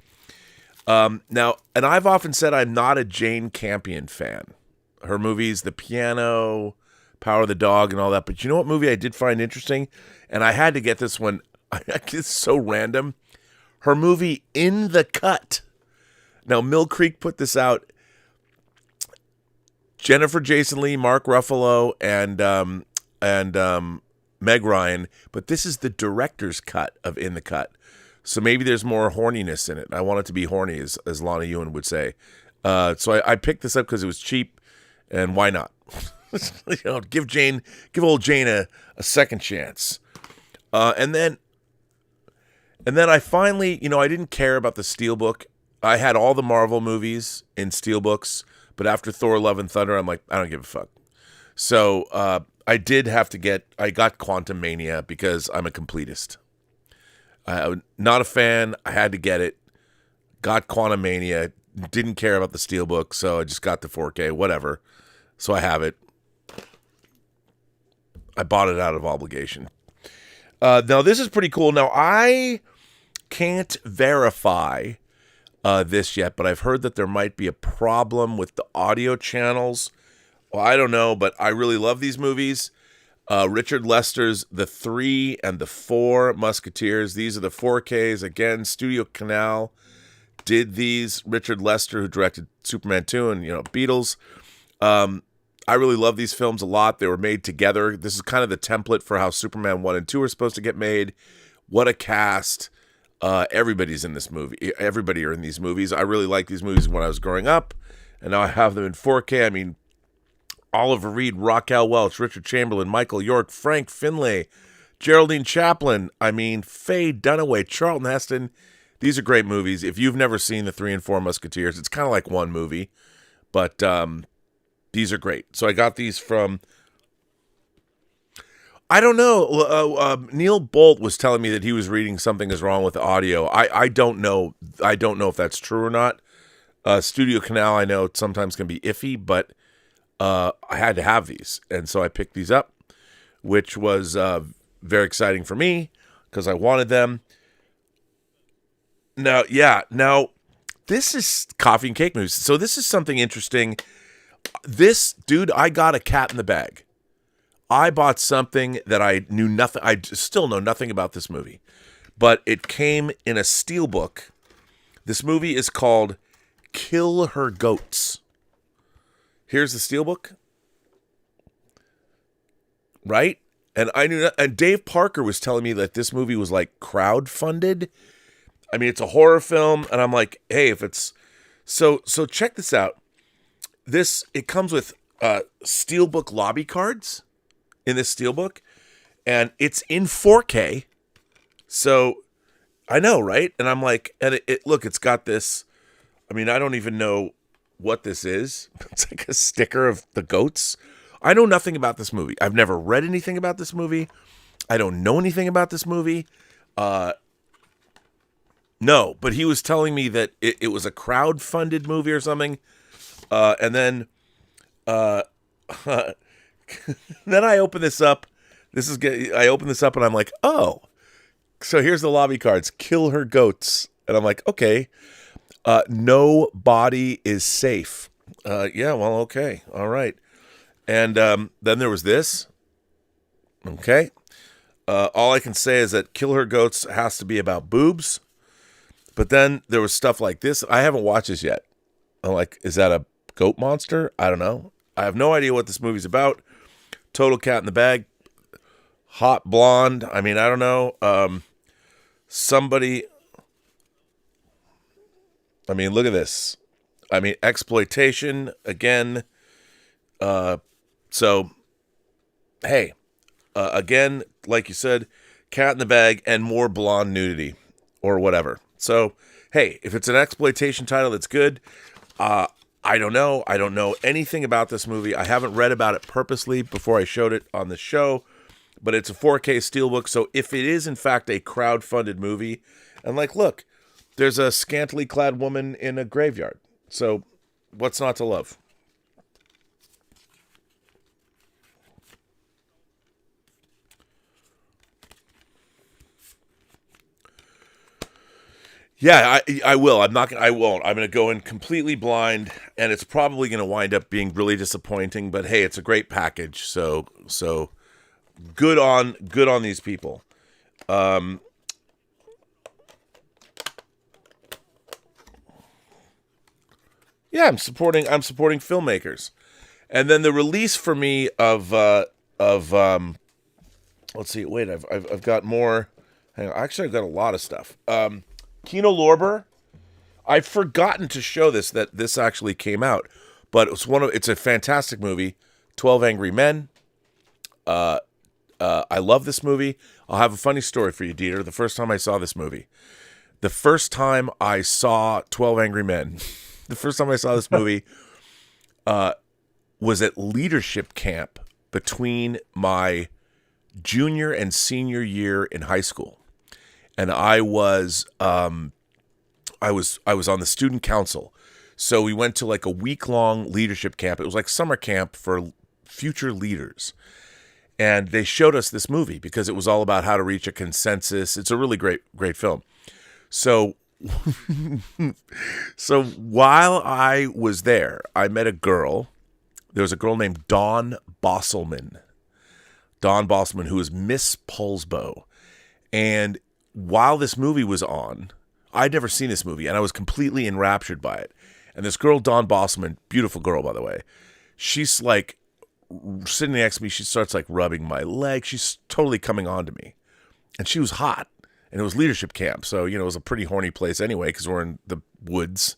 B: Now, and I've often said I'm not a Jane Campion fan. Her movies, The Piano, Power of the Dog, and all that. But you know what movie I did find interesting? And I had to get this one. It's so random. Her movie, In the Cut. Now, Mill Creek put this out. Jennifer Jason Leigh, Mark Ruffalo, and Meg Ryan. But this is the director's cut of In the Cut. So maybe there's more horniness in it. I want it to be horny, as Lana Ewan would say. So I picked this up because it was cheap, and why not? Give old Jane a second chance. And then I finally, I didn't care about the Steelbook. I had all the Marvel movies in Steelbooks, but after Thor: Love and Thunder, I'm like, I don't give a fuck. So I got Quantum Mania because I'm a completist. I'm not a fan. I had to get it. Got Quantum Mania. Didn't care about the Steelbook, so I just got the 4K, whatever. So I have it. I bought it out of obligation. Now, this is pretty cool. Now, I can't verify this yet, but I've heard that there might be a problem with the audio channels. Well, I don't know, but I really love these movies. Richard Lester's The 3 and The 4 Musketeers. These are the 4Ks. Again, Studio Canal did these. Richard Lester, who directed Superman 2 and, Beatles. I really love these films a lot. They were made together. This is kind of the template for how Superman 1 and 2 are supposed to get made. What a cast. Everybody's in this movie. Everybody are in these movies. I really liked these movies when I was growing up, and now I have them in 4K. I mean, Oliver Reed, Raquel Welch, Richard Chamberlain, Michael York, Frank Finlay, Geraldine Chaplin, Faye Dunaway, Charlton Heston. These are great movies. If you've never seen The 3 and 4 Musketeers, it's kind of like one movie, but these are great. So I got these from, I don't know, Neil Bolt was telling me that he was reading something is wrong with the audio. I don't know. I don't know if that's true or not. Studio Canal, I know sometimes can be iffy, but I had to have these, and so I picked these up, which was very exciting for me because I wanted them. Now, this is Coffee and Cake News. So this is something interesting. This, dude, I got a cat in the bag. I bought something that I knew nothing. I still know nothing about this movie, but it came in a steelbook. This movie is called Kill Her Goats. Here's the steelbook, right? And I knew, and Dave Parker was telling me that this movie was like crowdfunded. I mean, it's a horror film, and I'm like, hey, if it's so check this out. It comes with steelbook lobby cards in this steelbook, and it's in 4K. So I know, right? And I'm like, and look, it's got this. I mean, I don't even know what this is. It's like a sticker of the goats. I know nothing about this movie. I've never read anything about this movie. I don't know anything about this movie. No, but he was telling me that it was a crowd-funded movie or something. And then then I open this up. I open this up and I'm like, oh. So here's the lobby cards. Kill Her Goats. And I'm like, okay. No body is safe. Yeah, well, okay. All right. And then there was this. Okay. All I can say is that Kill Her Goats has to be about boobs. But then there was stuff like this. I haven't watched this yet. I'm like, is that a goat monster? I don't know. I have no idea what this movie's about. Total cat in the bag. Hot blonde. I mean, I don't know. Somebody. I mean, look at this. I mean, exploitation again. So, hey, again, like you said, cat in the bag and more blonde nudity or whatever. So, hey, if it's an exploitation title that's good, I don't know. I don't know anything about this movie. I haven't read about it purposely before I showed it on the show, but it's a 4K steelbook. So if it is in fact a crowd-funded movie, and like, look, there's a scantily clad woman in a graveyard. So what's not to love? Yeah, I will. I won't. I'm going to go in completely blind, and it's probably going to wind up being really disappointing, but hey, it's a great package. So good on these people. Yeah, I'm supporting filmmakers. And then the release for me of let's see, wait, I've got more. Hang on, actually I've got a lot of stuff. Kino Lorber, I've forgotten to show that this actually came out, but it's a fantastic movie, 12 Angry Men. I love this movie. I'll have a funny story for you, Dieter. The first time I saw this movie, the first time I saw 12 Angry Men, the first time I saw this movie was at leadership camp between my junior and senior year in high school. And I was on the student council. So we went to like a week-long leadership camp. It was like summer camp for future leaders. And they showed us this movie because it was all about how to reach a consensus. It's a really great film. So so while I was there, I met a girl. There was a girl named Dawn Bosselman. Dawn Bosselman, who was Miss Polsbo. And while this movie was on, I'd never seen this movie, and I was completely enraptured by it. And this girl, Dawn Bosselman, beautiful girl, by the way, she's like sitting next to me. She starts like rubbing my leg. She's totally coming on to me. And she was hot. And it was leadership camp. So, it was a pretty horny place anyway, because we're in the woods.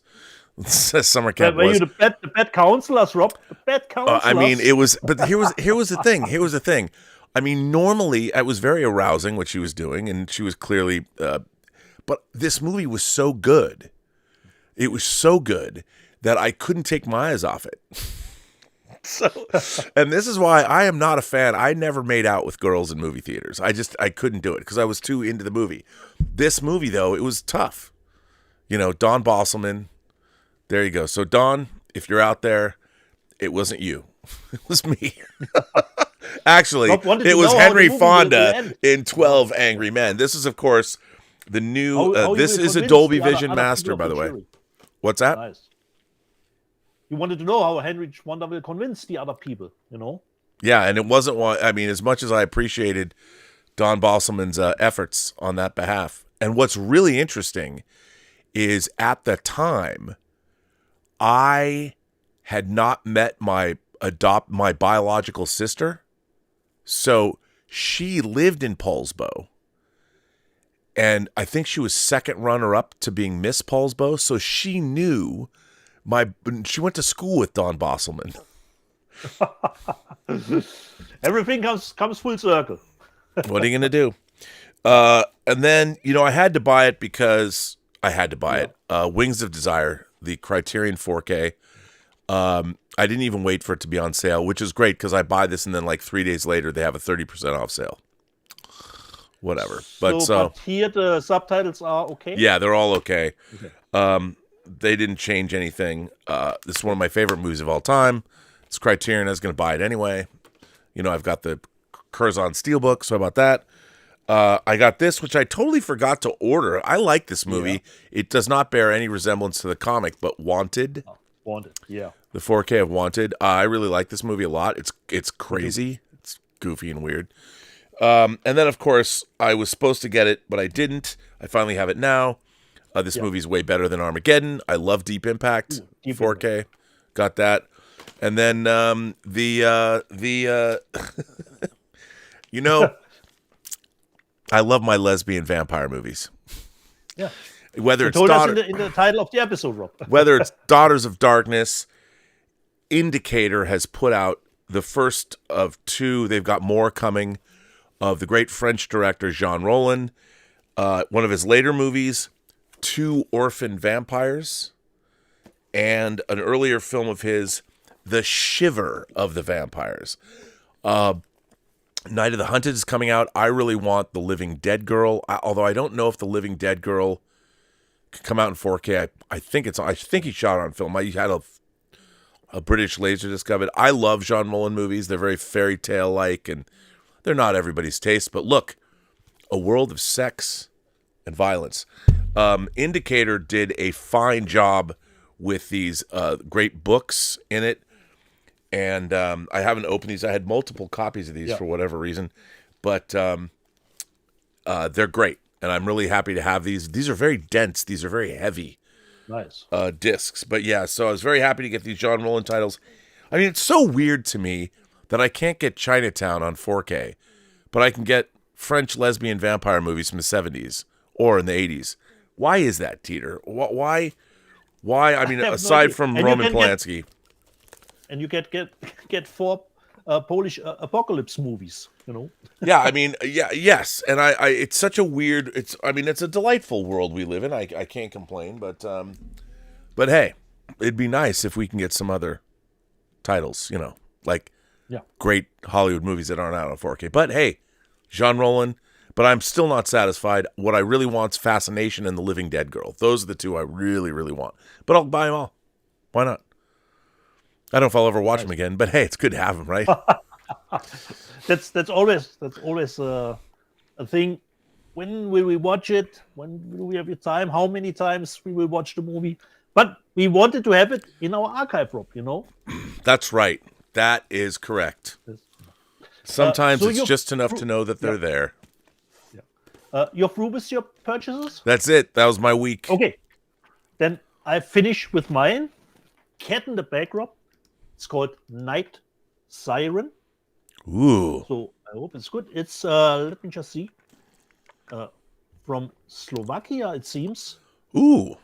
B: Summer camp
C: Were you the bad counselors, Rob? The bad counselors?
B: I mean, it was, but here was the thing. Here was the thing. I mean, normally it was very arousing what she was doing, and she was clearly, but this movie was so good. It was so good that I couldn't take my eyes off it. So, and this is why I am not a fan. I never made out with girls in movie theaters. I couldn't do it because I was too into the movie. This movie, though, it was tough. Dawn Bosselman. There you go. So, Dawn, if you're out there, it wasn't you. It was me. Actually, it was Henry Fonda in 12 Angry Men. This is, of course, the new... this is a Dolby Vision Master, by the way. What's that?
C: Nice. You wanted to know how Henry Fonda will convince the other people,
B: Yeah, and it wasn't one... I mean, as much as I appreciated Dawn Bosselman's efforts on that behalf. And what's really interesting is at the time, I had not met my biological sister. So she lived in Polsbo, and I think she was second runner-up to being Miss Polsbo, so she knew she went to school with Dawn Bosselman.
C: Everything comes full circle.
B: What are you going to do? And then, I had to buy it because I had to buy it. Wings of Desire, the Criterion 4K. I didn't even wait for it to be on sale, which is great because I buy this and then like 3 days later they have a 30% off sale. Whatever. But
C: here the subtitles are okay?
B: Yeah, they're all okay. They didn't change anything. This is one of my favorite movies of all time. It's Criterion. I was going to buy it anyway. I've got the Curzon Steelbook, so how about that? I got this, which I totally forgot to order. I like this movie. Yeah. It does not bear any resemblance to the comic, but Wanted.
C: Wanted, yeah.
B: The 4K of Wanted. I really like this movie a lot. It's crazy. It's goofy and weird. And then, of course, I was supposed to get it, but I didn't. I finally have it now. This movie's way better than Armageddon. I love Deep Impact. Deep 4K. Impact. Got that. And then I love my lesbian vampire movies.
C: Yeah.
B: Whether
C: You
B: it's
C: told us in the title of the episode, Rob.
B: whether it's Daughters of Darkness, Indicator has put out the first of two. They've got more coming, of the great French director Jean Rollin. One of his later movies, Two Orphan Vampires, and an earlier film of his, The Shiver of the Vampires. Night of the Hunted is coming out. I really want The Living Dead Girl, although I don't know if The Living Dead Girl can come out in 4K. I think he shot it on film. He had a British Laserdisc of it. I love Jean Rollin movies. They're very fairy tale like, and they're not everybody's taste. But look, a world of sex and violence. Indicator did a fine job with these great books in it. And I haven't opened these. I had multiple copies of these for whatever reason. But they're great. And I'm really happy to have these. These are very dense. These are very heavy discs. But yeah, so I was very happy to get these Jean Rollin titles. I mean, it's so weird to me that I can't get Chinatown on 4K, but I can get French lesbian vampire movies from the 70s or in the 80s. Why is that, Teeter? Why? I mean, aside from Roman Polanski.
C: And you get 4 Polish apocalypse movies, you know.
B: Yeah, I mean, yes, and I it's such a weird. It's a delightful world we live in. I can't complain, but hey, it'd be nice if we can get some other titles, you know, like great Hollywood movies that aren't out on 4K. But hey, Jean Rollin. But I'm still not satisfied. What I really want is Fascination and The Living Dead Girl. Those are the two I really, really want. But I'll buy them all. Why not? I don't know if I'll ever watch them again, but hey, it's good to have them, right?
C: That's always a thing. When will we watch it? When will we have the time? How many times we will watch the movie? But we wanted to have it in our archive, Rob, you know?
B: That's right. That is correct. Sometimes it's just enough to know that they're there.
C: You're through with your purchases?
B: That's it. That was my week.
C: Okay. Then I finish with mine. Cat in the Bag, Rob. It's called Night Siren.
B: Ooh.
C: So I hope it's good. It's, let me just see. From Slovakia, it seems.
B: Ooh.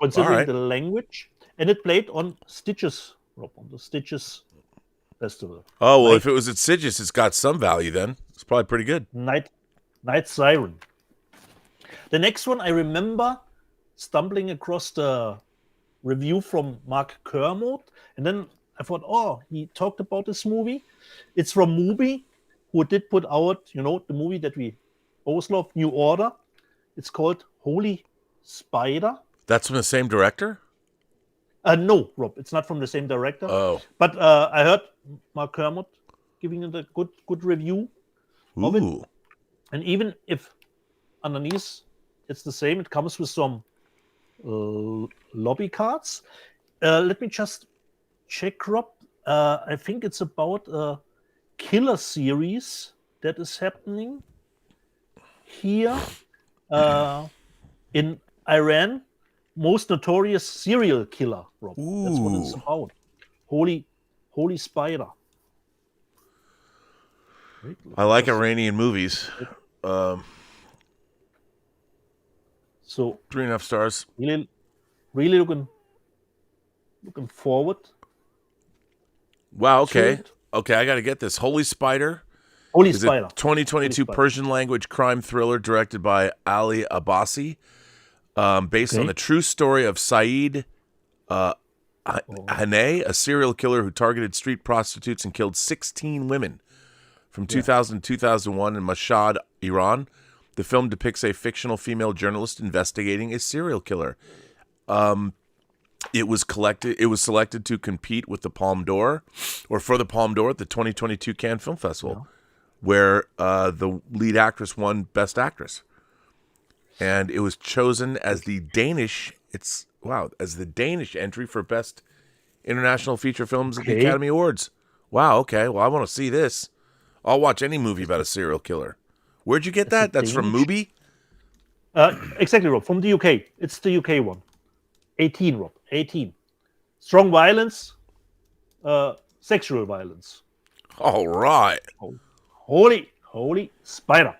C: Considering the language. And it played on Stitches, Rob, on the Stitches Festival.
B: Oh, well, if it was at Stitches, it's got some value then. It's probably pretty good.
C: Night Siren. The next one, I remember stumbling across the review from Mark Kermode, and then I thought, oh, he talked about this movie. It's from Mubi, who did put out, you know, the movie that we both love, New Order. It's called Holy Spider.
B: That's from the same director?
C: No, Rob, it's not from the same director.
B: Oh.
C: But I heard Mark Kermode giving it a good review of it. And even if underneath it's the same, it comes with some lobby cards. Let me just check, Rob. I think it's about a killer series that is happening here in Iran. Most notorious serial killer, Rob.
B: Ooh.
C: That's what it's about. Holy Spider.
B: I like Iranian movies.
C: So
B: 3.5 stars.
C: Really looking forward.
B: Wow, okay. Okay, I got to get this. Holy Spider.
C: Holy Spider.
B: 2022 Persian language crime thriller directed by Ali Abbasi, based on the true story of Saeed Haneh, a serial killer who targeted street prostitutes and killed 16 women from 2000 to 2001 in Mashhad, Iran. The film depicts a fictional female journalist investigating a serial killer. It was selected to compete with the Palme d'Or, or for the Palme d'Or at the 2022 Cannes Film Festival, where the lead actress won Best Actress, and it was chosen as the Danish entry for Best International Feature Films at the Academy Awards. Wow. Okay. Well, I want to see this. I'll watch any movie about a serial killer. Where'd you get that? That's from Mubi?
C: Exactly, Rob. From the UK. It's the UK one. 18, Rob. 18. Strong violence. Sexual violence.
B: All right.
C: Holy Spider.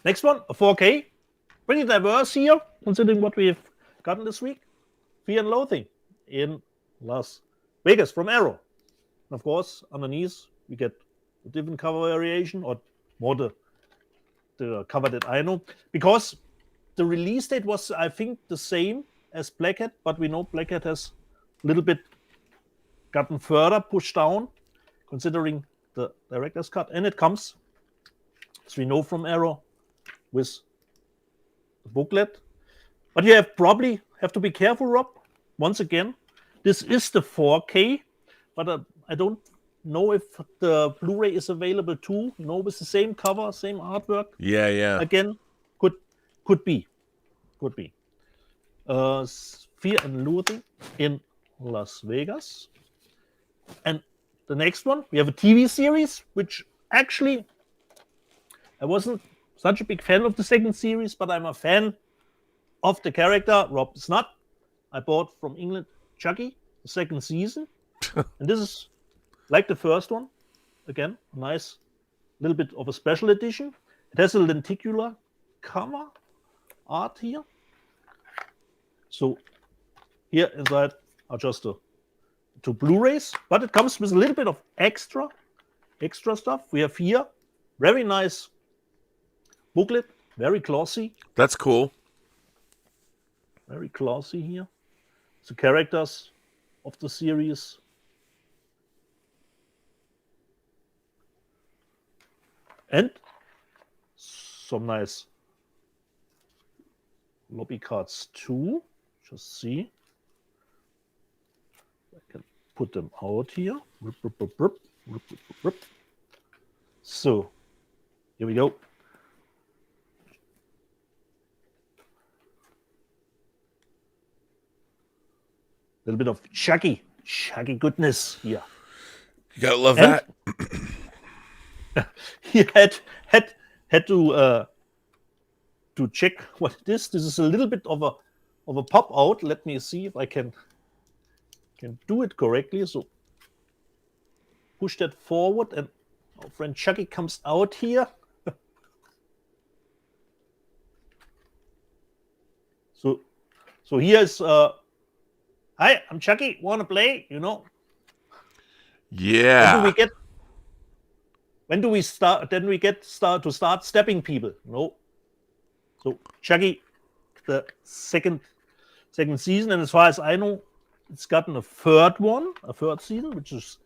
C: Next one, a 4K. pretty diverse here, considering what we've gotten this week. Fear and Loathing in Las Vegas from Arrow. And of course, underneath, we get a different cover variation, or more the cover that I know. Because the release date was, I think, the same as Black Hat, but we know Black Hat has a little bit gotten further pushed down, considering the director's cut. And it comes, as we know from Arrow, with the booklet. But you probably have to be careful, Rob. Once again, this is the 4K, but I don't know if the Blu-ray is available too. With the same cover, same artwork.
B: Yeah.
C: Again, could be. Fear and Loathing in Las Vegas. And the next one, we have a TV series, which actually I wasn't such a big fan of the second series, but I'm a fan of the character Rob Snut. I bought from England Chucky, the second season. And this is like the first one. Again, a nice little bit of a special edition. It has a lenticular cover art here. So here inside are just the two Blu-rays, but it comes with a little bit of extra stuff. We have here very nice booklet, very glossy.
B: That's cool.
C: Very glossy here. The characters of the series. And some nice lobby cards too. Just see. I can put them out here. So, here we go. A little bit of Chucky goodness here.
B: You gotta love that.
C: He had to check what it is. This is a little bit of a pop out. Let me see if I can do it correctly. So push that forward, and our friend Chucky comes out here. So here's hi, I'm Chucky. Want to play?
B: Yeah.
C: When do we start? Then we start stabbing people. So Chucky, the second season, and as far as I know, it's gotten a third season, which is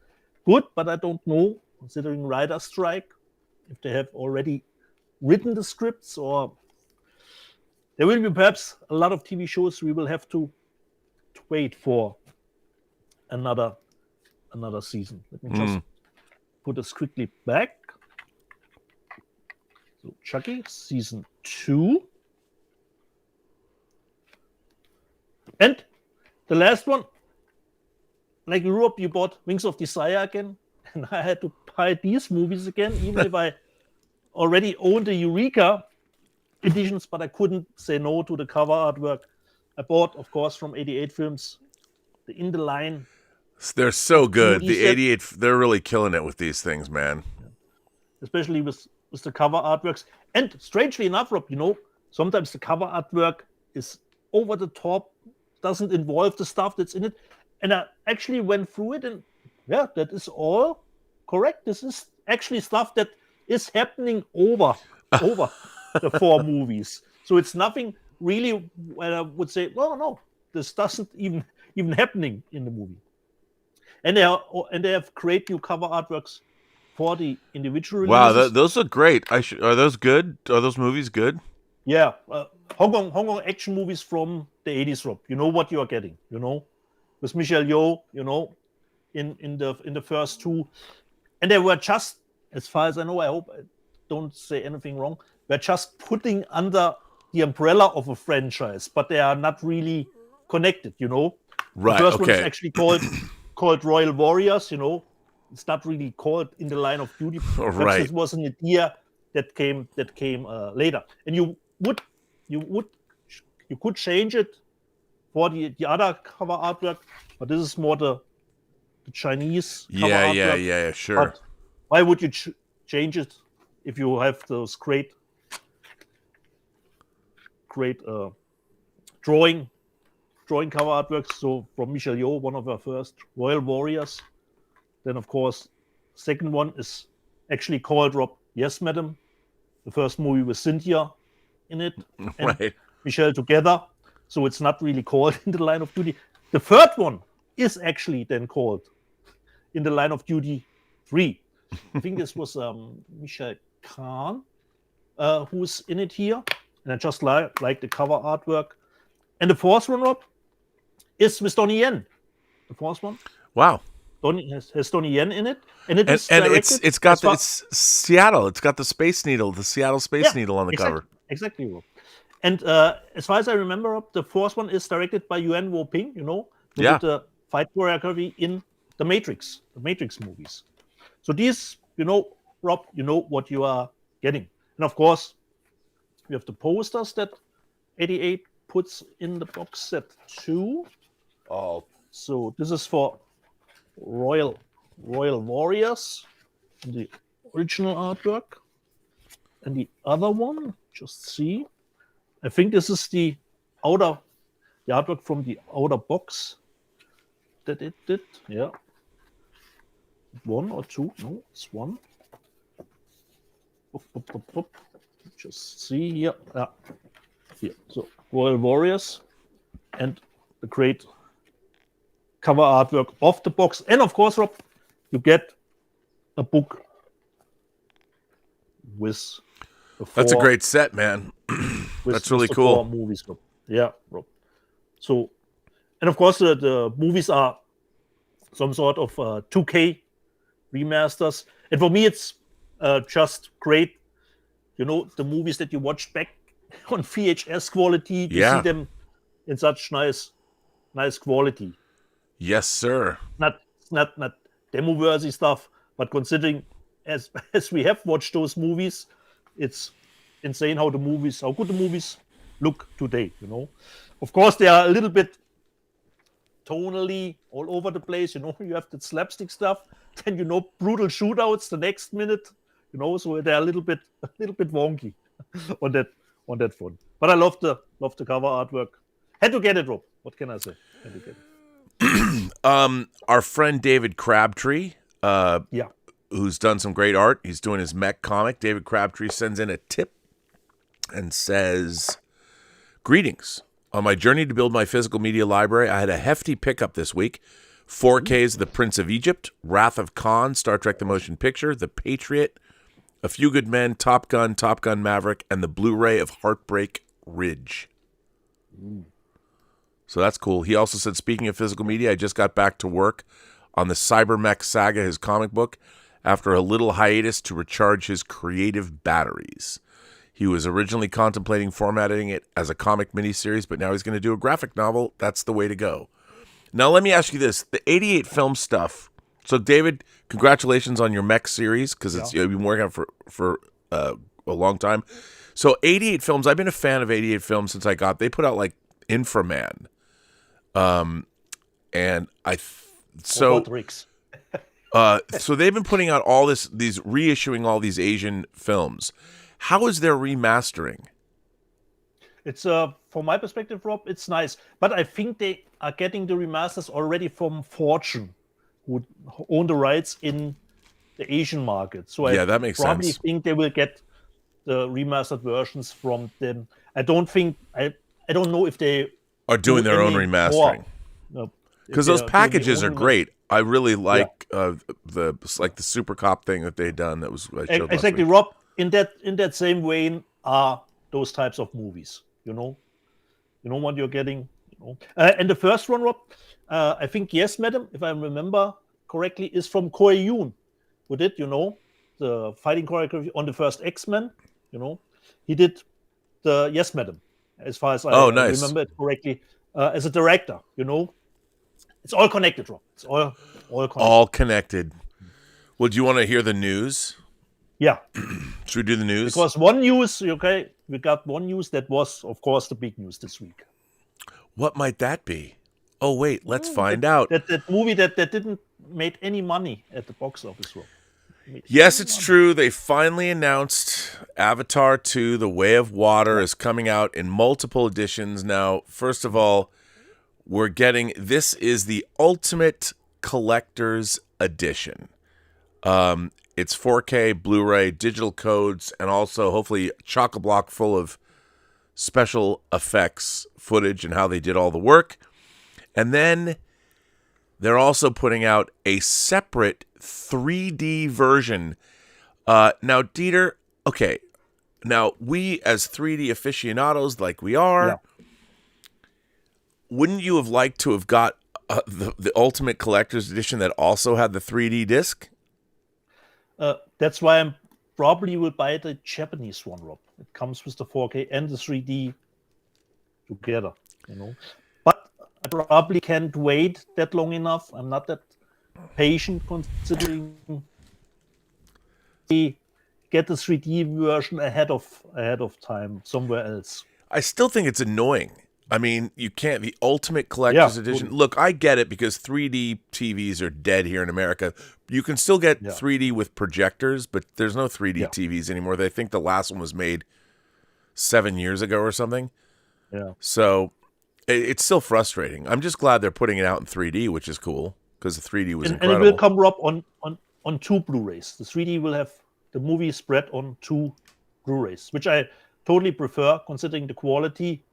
C: good. But I don't know, considering writer strike, if they have already written the scripts, or there will be perhaps a lot of TV shows we will have to wait for another season. Let me just put this quickly back. So Chucky, season 2. And the last one, like Europe, you bought Wings of Desire again, and I had to buy these movies again, even if I already owned the Eureka editions, but I couldn't say no to the cover artwork. I bought, of course, from 88 Films, the In the Line.
B: They're so good. The 88, they're really killing it with these things, man.
C: Especially with the cover artworks. And strangely enough, Rob, sometimes the cover artwork is over the top, doesn't involve the stuff that's in it. And I actually went through it, and yeah, that is all correct. This is actually stuff that is happening over the 4 movies. So it's nothing really where I would say, well, no, this doesn't even happening in the movie. And they have great new cover artworks for the individual releases.
B: Wow, those look great. Are those good? Are those movies good?
C: Yeah, Hong Kong action movies from the 80s, Rob. You know what you are getting. With Michelle Yeoh. In the first 2, and they were just, as far as I know, I hope I don't say anything wrong. They're just putting under the umbrella of a franchise, but they are not really connected.
B: Right.
C: The first one is
B: Okay.
C: actually called Royal Warriors. It's not really called In the Line of Duty.
B: Right.
C: It was an idea that came later, and you could change it for the other cover artwork, but this is more the Chinese cover artwork.
B: Yeah, sure.
C: But why would you change it if you have those great great drawing cover artworks. So from Michelle Yeoh, one of our first Royal Warriors. Then, of course, second one is actually called Rob, Yes, Madam. The first movie with Cynthia in it and
B: Right.
C: Michelle together. So it's not really called In the Line of Duty. The third one is actually then called In the Line of Duty 3. I think this was Michelle Khan who's in it here. And I just like the cover artwork. And the fourth one, Rob, is with Donnie Yen. The fourth one.
B: Wow.
C: Donnie has Donnie Yen in it. And it's
B: Seattle. It's got the Space Needle, the Seattle Space Needle on the cover.
C: Exactly, Rob. And as far as I remember, Rob, the fourth one is directed by Yuan Wo Ping, who did the fight choreography in the Matrix movies. So these, Rob, you know what you are getting. And of course, we have the posters that 88 puts in the box set too.
B: Oh.
C: So this is for Royal Warriors, the original artwork. And the other one, just see. I think this is the artwork from the outer box that it did. Yeah. One or two? No, it's one. Just see here. Here. So Royal Warriors and the great cover artwork of the box. And of course, Rob, you get a book with
B: That's a great set, man. That's really cool.
C: Movies, Rob. Yeah, Rob. So, and of course, the movies are some sort of 2K remasters. And for me, it's just great. The movies that you watched back on VHS quality, to see them in such nice quality.
B: Yes, sir.
C: Not demo-worthy stuff, but considering as we have watched those movies, it's insane how good the movies look today. Of course, they are a little bit tonally all over the place. You have the slapstick stuff, then brutal shootouts the next minute. So they're a little bit wonky on that front. But I love the cover artwork. Had to get it, Rob. What can I say? Had to get it.
B: Our friend David Crabtree, who's done some great art. He's doing his mech comic. David Crabtree sends in a tip and says, "Greetings. On my journey to build my physical media library, I had a hefty pickup this week. 4Ks The Prince of Egypt, Wrath of Khan, Star Trek The Motion Picture, The Patriot, A Few Good Men, Top Gun Maverick, and the Blu-ray of Heartbreak Ridge." So that's cool. He also said, "Speaking of physical media, I just got back to work on the Cybermech Saga, his comic book, after a little hiatus to recharge his creative batteries. He was originally contemplating formatting it as a comic miniseries, but now he's going to do a graphic novel. That's the way to go." Now, let me ask you this. The 88 film stuff. So, David, congratulations on your mech series, because you've been working on it for a long time. So, 88 films, I've been a fan of 88 films since they put out, like, Inframan. And so they've been putting out all these reissuing all these Asian films. How is their remastering?
C: It's from my perspective, Rob, it's nice, but I think they are getting the remasters already from Fortune, who own the rights in the Asian market. So
B: that makes
C: probably
B: sense.
C: think they will get the remastered versions from them. I don't know if they
B: are doing their own remastering. Because those packages are great. I really like the Super Cop thing that they done. That was
C: exactly, Rob. In that same vein are those types of movies. You know what you're getting. And the first one, Rob, I think Yes, Madam, if I remember correctly, is from Koei Yoon, who did the fighting choreography on the first X-Men. He did the Yes, Madam, as far as I remember it correctly, as a director. It's all connected, Rob. It's all connected.
B: All connected. Well, do you want to hear the news?
C: Yeah.
B: Should we do the news?
C: Because one news, we got one news that was, of course, the big news this week.
B: What might that be? Oh, wait, let's find out.
C: That movie that didn't make any money at the box office, Rob.
B: Yes, it's true. They finally announced Avatar 2, The Way of Water is coming out in multiple editions. Now, first of all, this is the Ultimate Collector's Edition. It's 4K, Blu-ray, digital codes, and also hopefully chock-a-block full of special effects footage and how they did all the work. And then they're also putting out a separate 3D version. Now, Dieter, okay. Now, we as 3D aficionados like we are, wouldn't you have liked to have got the Ultimate Collector's Edition that also had the 3D disc?
C: That's why I probably will buy the Japanese one, Rob. It comes with the 4K and the 3D together, But I probably can't wait that long enough. I'm not that patient, considering we get the 3D version ahead of time somewhere else.
B: I still think it's annoying. I mean, you can't. The Ultimate Collector's Edition. Look, I get it because 3D TVs are dead here in America. You can still get 3D with projectors, but there's no 3D TVs anymore. They think the last one was made 7 years ago or something.
C: Yeah.
B: So it's still frustrating. I'm just glad they're putting it out in 3D, which is cool because the 3D was incredible.
C: And it will come, Rob, on 2 Blu-rays. The 3D will have the movie spread on 2 Blu-rays, which I totally prefer considering the quality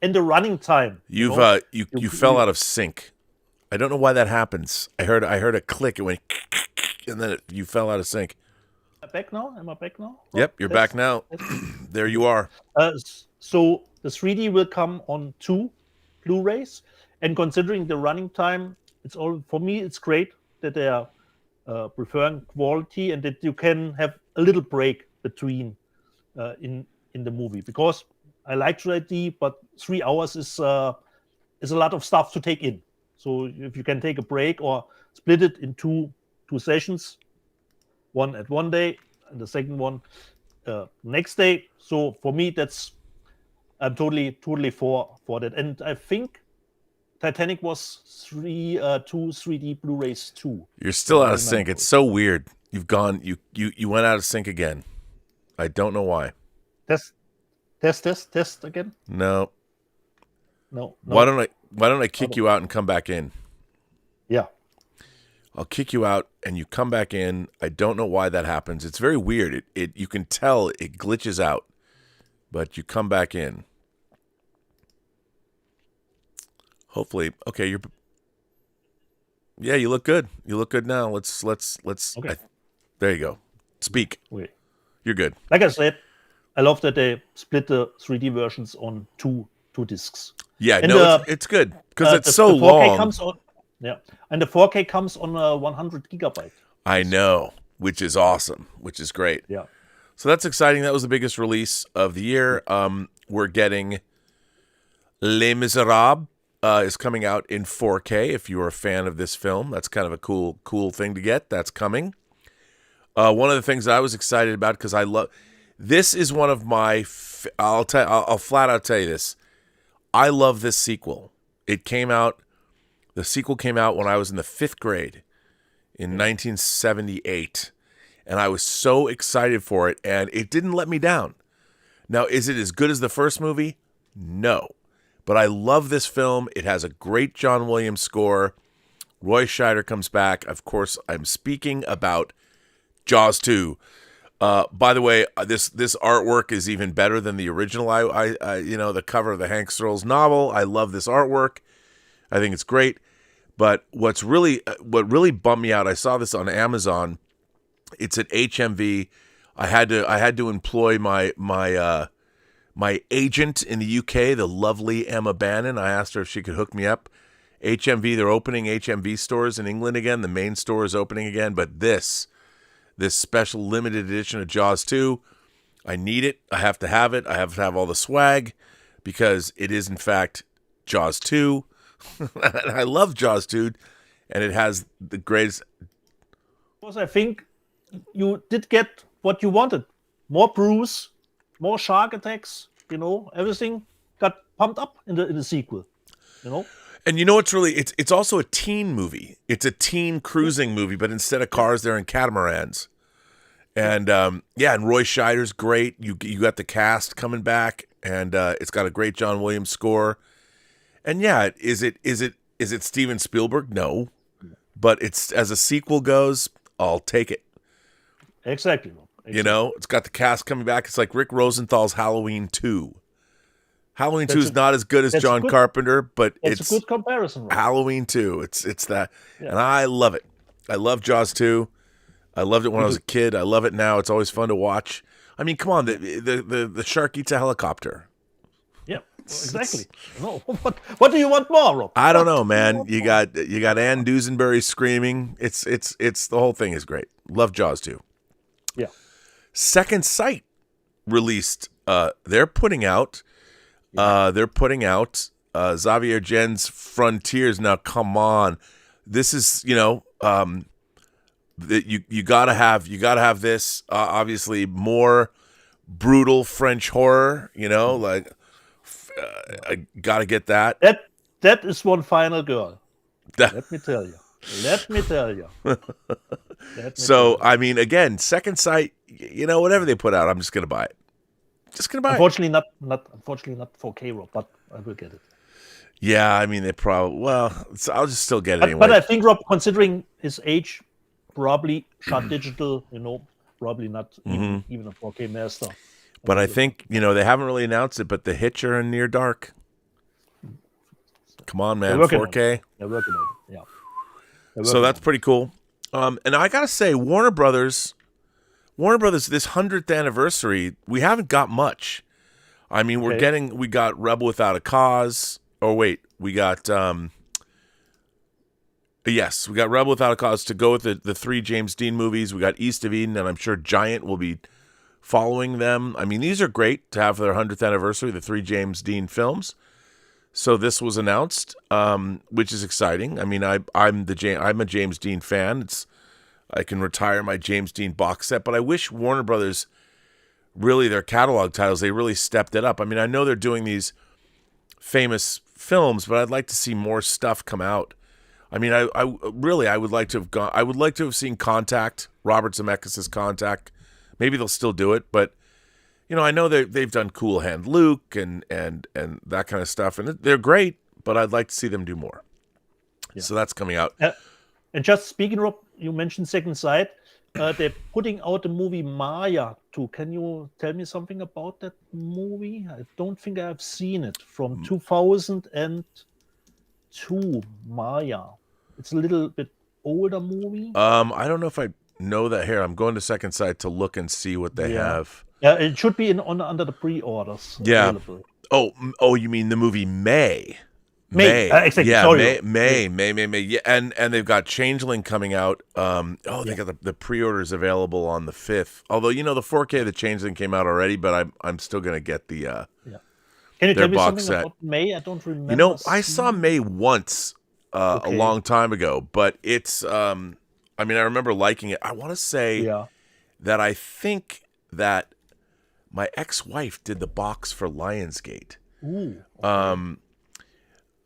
C: and the running time.
B: You fell out of sync. I don't know why that happens. I heard a click. It went, and then you fell out of sync.
C: Am I back now? Oh,
B: yep, you're back now. There you are.
C: So the 3D will come on 2 Blu-rays, and considering the running time, for me it's great that they are preferring quality and that you can have a little break between in the movie, because I like 3D, but 3 hours is a lot of stuff to take in. So if you can take a break or split it in two sessions, one at one day and the second one next day. So for me, I'm totally for that. And I think Titanic was 3D Blu-rays too.
B: You're still out of sync. It's so weird. You've gone. You went out of sync again. I don't know why.
C: Test again.
B: No.
C: Why
B: don't I kick you out and come back in?
C: Yeah.
B: I'll kick you out and you come back in. I don't know why that happens. It's very weird. You can tell it glitches out, but you come back in. Hopefully, okay. You look good. You look good now. Let's.
C: Okay.
B: There you go. Speak.
C: Okay.
B: You're good.
C: Like I said, I love that they split the 3D versions on two discs.
B: Yeah,
C: and
B: it's good because it's so
C: the 4K
B: long.
C: Comes on, and the 4K comes on 100 gigabyte.
B: I know, which is awesome, which is great.
C: Yeah.
B: So that's exciting. That was the biggest release of the year. We're getting Les Miserables is coming out in 4K. If you're a fan of this film, that's kind of a cool thing to get. That's coming. One of the things I was excited about because I love this is one of my. I'll flat out tell you this. I love this sequel. The sequel came out when I was in the 5th grade in 1978, and I was so excited for it, and it didn't let me down. Now, is it as good as the first movie? No. But I love this film. It has a great John Williams score. Roy Scheider comes back. Of course, I'm speaking about Jaws 2. By the way, this artwork is even better than the original. I the cover of the Hank Searles novel. I love this artwork. I think it's great. But what really bummed me out, I saw this on Amazon. It's at HMV. I had to employ my agent in the UK, the lovely Emma Bannon. I asked her if she could hook me up. HMV, they're opening HMV stores in England again. The main store is opening again. But this special limited edition of Jaws 2, I need it. I have to have it. I have to have all the swag because it is, in fact, Jaws 2. And I love Jaws 2, and it has the greatest.
C: Because I think you did get what you wanted. More Bruce, more shark attacks, everything got pumped up in the sequel,
B: And you know what's really, it's also a teen movie. It's a teen cruising movie, but instead of cars, they're in catamarans. And and Roy Scheider's great. You got the cast coming back, and it's got a great John Williams score. And yeah, is it Steven Spielberg? No, but it's as a sequel goes, I'll take it.
C: Exactly.
B: You know, it's got the cast coming back. It's like Rick Rosenthal's Halloween 2. Halloween 2 is not as good as John Carpenter, but it's
C: a good comparison. Right?
B: Halloween 2. It's that, and I love it. I love Jaws 2. I loved it when I was a kid. I love it now. It's always fun to watch. I mean, come on, the shark eats a helicopter.
C: Yeah, exactly. No, what do you want more, Rob?
B: I don't know, man. You got Ann Dusenberry screaming. It's the whole thing is great. Love Jaws 2.
C: Yeah.
B: Second Sight released. They're putting out Xavier Gen's Frontiers. Now, come on, this is that you gotta have this. Obviously, more brutal French horror. I gotta get that.
C: That is one final girl. Let me tell you.
B: So, I mean, again, Second Sight, whatever they put out, I'm just going to buy it.
C: Unfortunately, not 4K, Rob, but I will get it.
B: Yeah, I mean, they probably, I'll just still get it anyway.
C: But I think, Rob, considering his age, probably shot digital, probably not even a 4K master.
B: But I think, they haven't really announced it, but the Hitch are in Near Dark. Come on, man, 4K.
C: They're working on it, yeah.
B: So that's pretty cool. And I gotta say, Warner Brothers, this 100th anniversary, we haven't got much. I mean, we got Rebel Without a Cause. Oh wait, we got we got Rebel Without a Cause to go with the 3 James Dean movies. We got East of Eden, and I'm sure Giant will be following them. I mean, these are great to have for their 100th anniversary, the 3 James Dean films. So this was announced, which is exciting. I mean, I'm a James Dean fan. I can retire my James Dean box set, but I wish Warner Brothers, really their catalog titles, they really stepped it up. I mean, I know they're doing these famous films, but I'd like to see more stuff come out. I mean, I would like to have seen Contact, Robert Zemeckis' Contact. Maybe they'll still do it, but I know they've done Cool Hand Luke and that kind of stuff, and they're great, but I'd like to see them do more. Yeah. So that's coming out.
C: And just speaking, Rob, you mentioned Second Sight. They're putting out the movie Meyer too. Can you tell me something about that movie? I don't think I've seen it. From 2002, Meyer. It's a little bit older movie.
B: I don't know if I know that here. I'm going to Second Sight to look and see what they have.
C: Yeah, it should be under the pre-orders.
B: Yeah.
C: Available.
B: Oh, you mean the movie May?
C: Exactly.
B: Yeah,
C: sorry.
B: May. Yeah, and they've got Changeling coming out. They got the pre-orders available on the 5th. Although the 4K of the Changeling came out already, but I'm still gonna get the
C: Can you tell me something
B: set.
C: about May? I don't remember.
B: I saw May once a long time ago, but it's I remember liking it. I want to say that I think that my ex-wife did the box for Lionsgate.
C: Ooh.
B: Okay.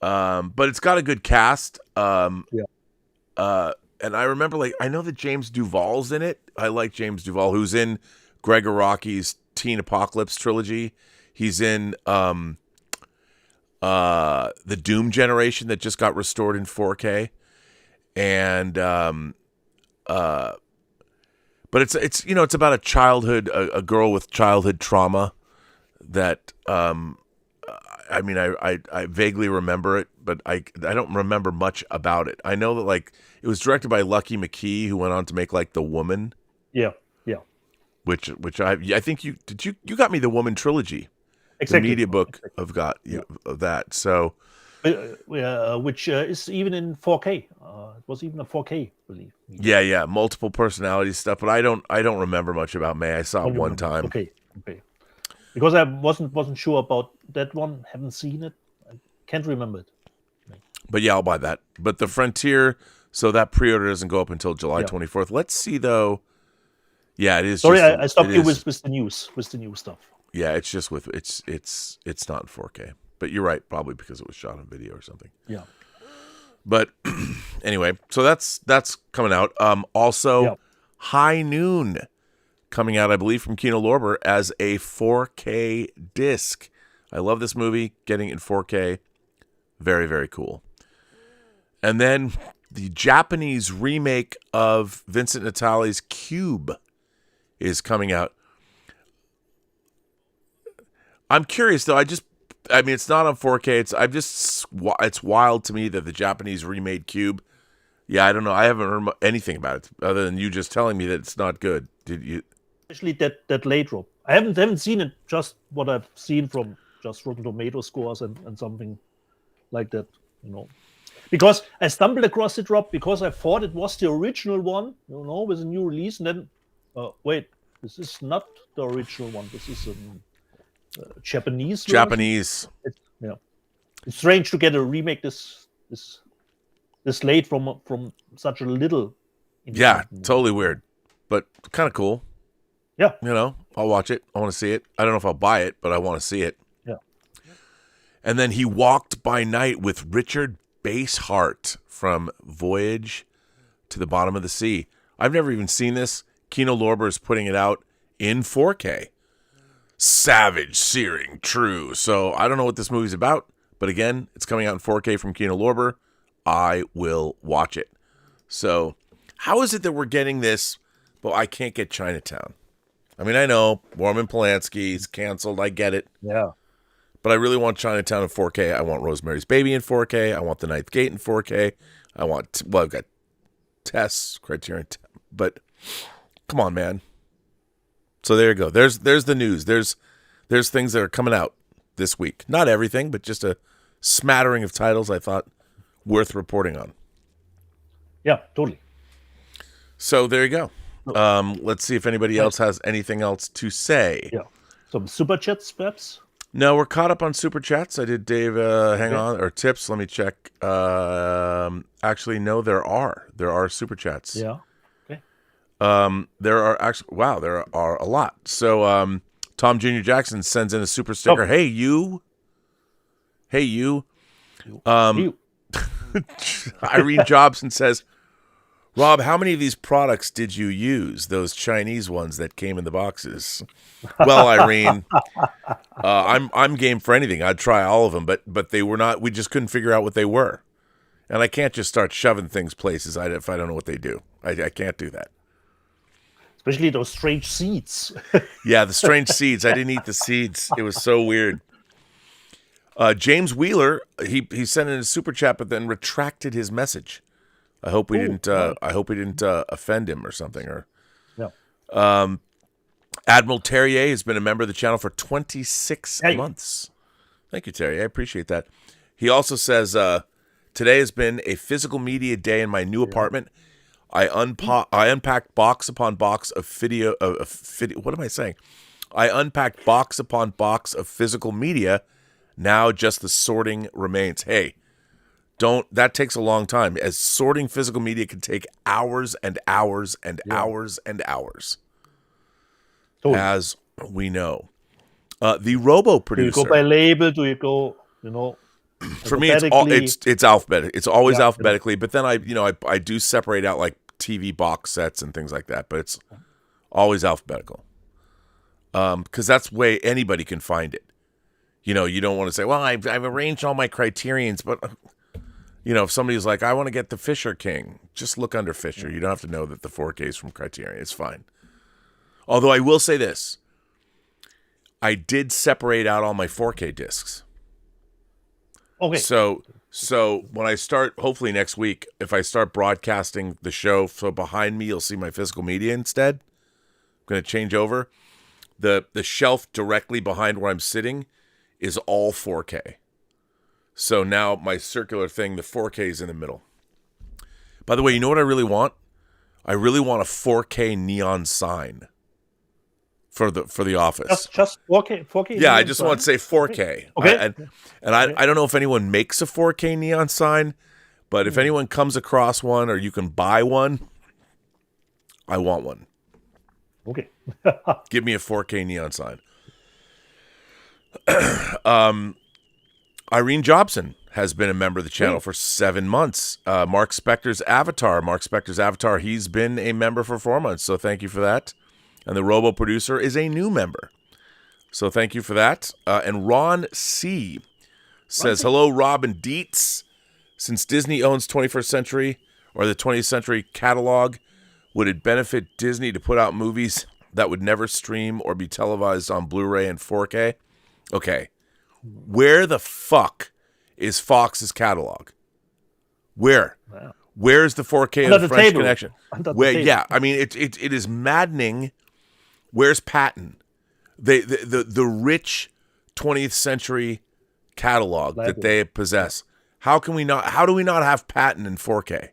B: But it's got a good cast. And I remember, I know that James Duvall's in it. I like James Duvall, who's in Greg Araki's Teen Apocalypse trilogy. He's in the Doom Generation that just got restored in 4K. And but it's it's about a childhood, a girl with childhood trauma that I vaguely remember it, but I don't remember much about it. I know that it was directed by Lucky McKee, who went on to make The Woman.
C: Yeah.
B: Which I think you got me The Woman trilogy.
C: Exactly.
B: The media book of that. So
C: which is even in 4K. It was even a 4K, I believe.
B: Yeah, multiple personality stuff, but I don't remember much about May. I saw it one time.
C: Okay. Because I wasn't sure about that one. Haven't seen it. I can't remember it.
B: But yeah, I'll buy that. But the Frontier, so that pre-order doesn't go up until July 24th. Let's see though. Yeah, it is.
C: Sorry, I stopped you with the news stuff.
B: Yeah, it's just it's not in 4K. But you're right, probably because it was shot on video or something.
C: Yeah.
B: But anyway, so that's coming out. Also, High Noon coming out, I believe, from Kino Lorber as a 4K disc. I love this movie. Getting it in 4K. Very, very cool. And then the Japanese remake of Vincent Natali's Cube is coming out. I'm curious, though. I mean, it's not on 4K. It's wild to me that the Japanese remade Cube. Yeah, I don't know. I haven't heard anything about it other than you just telling me that it's not good. Did you?
C: Especially that late drop. I haven't seen it. Just what I've seen from just Rotten Tomato scores and something like that. Because I stumbled across the drop because I thought it was the original one. With a new release, and then wait, this is not the original one. This is a Japanese.
B: Japanese.
C: It's strange to get a remake this late from such a little.
B: Yeah, totally weird, but kind of cool.
C: Yeah,
B: I'll watch it. I want to see it. I don't know if I'll buy it, but I want to see it.
C: Yeah.
B: And then He Walked by Night with Richard Basehart from Voyage to the Bottom of the Sea. I've never even seen this. Kino Lorber is putting it out in 4K. Savage, searing, true. So I don't know what this movie's about, but again, it's coming out in 4K from Kino Lorber. I will watch it. So how is it that we're getting this, but I can't get Chinatown? I mean, I know Roman Polanski is canceled. I get it.
C: Yeah.
B: But I really want Chinatown in 4K. I want Rosemary's Baby in 4K. I want The Ninth Gate in 4K. I've got Tess, Criterion, but come on, man. So there you go. There's the news. There's things that are coming out this week. Not everything, but just a smattering of titles I thought worth reporting on.
C: Yeah, totally.
B: So there you go. Let's see if anybody else has anything else to say.
C: Yeah. Some super chats, perhaps?
B: No, we're caught up on super chats. I did Dave, hang on, or tips. Let me check. Actually, no, there are super chats.
C: Yeah. Okay.
B: There are actually, wow, there are a lot. So, Tom Jr. Jackson sends in a super sticker. Hey, you. Irene Jobson says, Rob, how many of these products did you use? Those Chinese ones that came in the boxes. Well, Irene, I'm game for anything. I'd try all of them, but they were not. We just couldn't figure out what they were, and I can't just start shoving things places if I don't know what they do. I can't do that.
C: Especially those strange seeds.
B: Yeah, the strange seeds. I didn't eat the seeds. It was so weird. James Wheeler, he sent in a super chat, but then retracted his message. I hope we didn't. I hope we didn't offend him or something. Or,
C: yeah.
B: Admiral Terrier has been a member of the channel for 26 months. Thank you, Terrier. I appreciate that. He also says, today has been a physical media day in my new apartment. I unpacked box upon box of video. What am I saying? I unpacked box upon box of physical media. Now just the sorting remains. Hey. That takes a long time, as sorting physical media can take hours and hours and hours and hours, as we know. The Robo producer.
C: Do you go by label? Do you go,
B: For me, it's alphabetic. It's always alphabetically, but then I do separate out like TV box sets and things like that, but it's always alphabetical. Because that's the way anybody can find it. You don't want to say, well, I've arranged all my criterions, but... if somebody's like, I want to get the Fisher King, just look under Fisher. You don't have to know that the 4K is from Criterion. It's fine. Although I will say this. I did separate out all my 4K discs.
C: Okay.
B: So when I start, hopefully next week, if I start broadcasting the show, so behind me you'll see my physical media instead. I'm going to change over. The shelf directly behind where I'm sitting is all 4K. So now my circular thing, the 4K is in the middle. By the way, you know what I really want? I really want a 4K neon sign for the office.
C: Just 4K.
B: Yeah, I just want to say 4K.
C: Okay.
B: I don't know if anyone makes a 4K neon sign, but if anyone comes across one or you can buy one, I want one.
C: Okay.
B: Give me a 4K neon sign. Irene Jobson has been a member of the channel for 7 months. Mark Spector's avatar. He's been a member for 4 months, so thank you for that. And the Robo Producer is a new member. So thank you for that. And Ron C. says, hello, Rob and Dietz. Since Disney owns 21st Century or the 20th Century catalog, would it benefit Disney to put out movies that would never stream or be televised on Blu-ray and 4K? Okay. Where the fuck is Fox's catalog? Where?
C: Wow.
B: Where's the 4K
C: Under
B: of the
C: the
B: French
C: table.
B: Connection?
C: Under the
B: Where?
C: table.
B: Yeah, I mean, it is maddening. Where's Patton? The rich 20th century catalog that they possess. How do we not have Patton in 4K?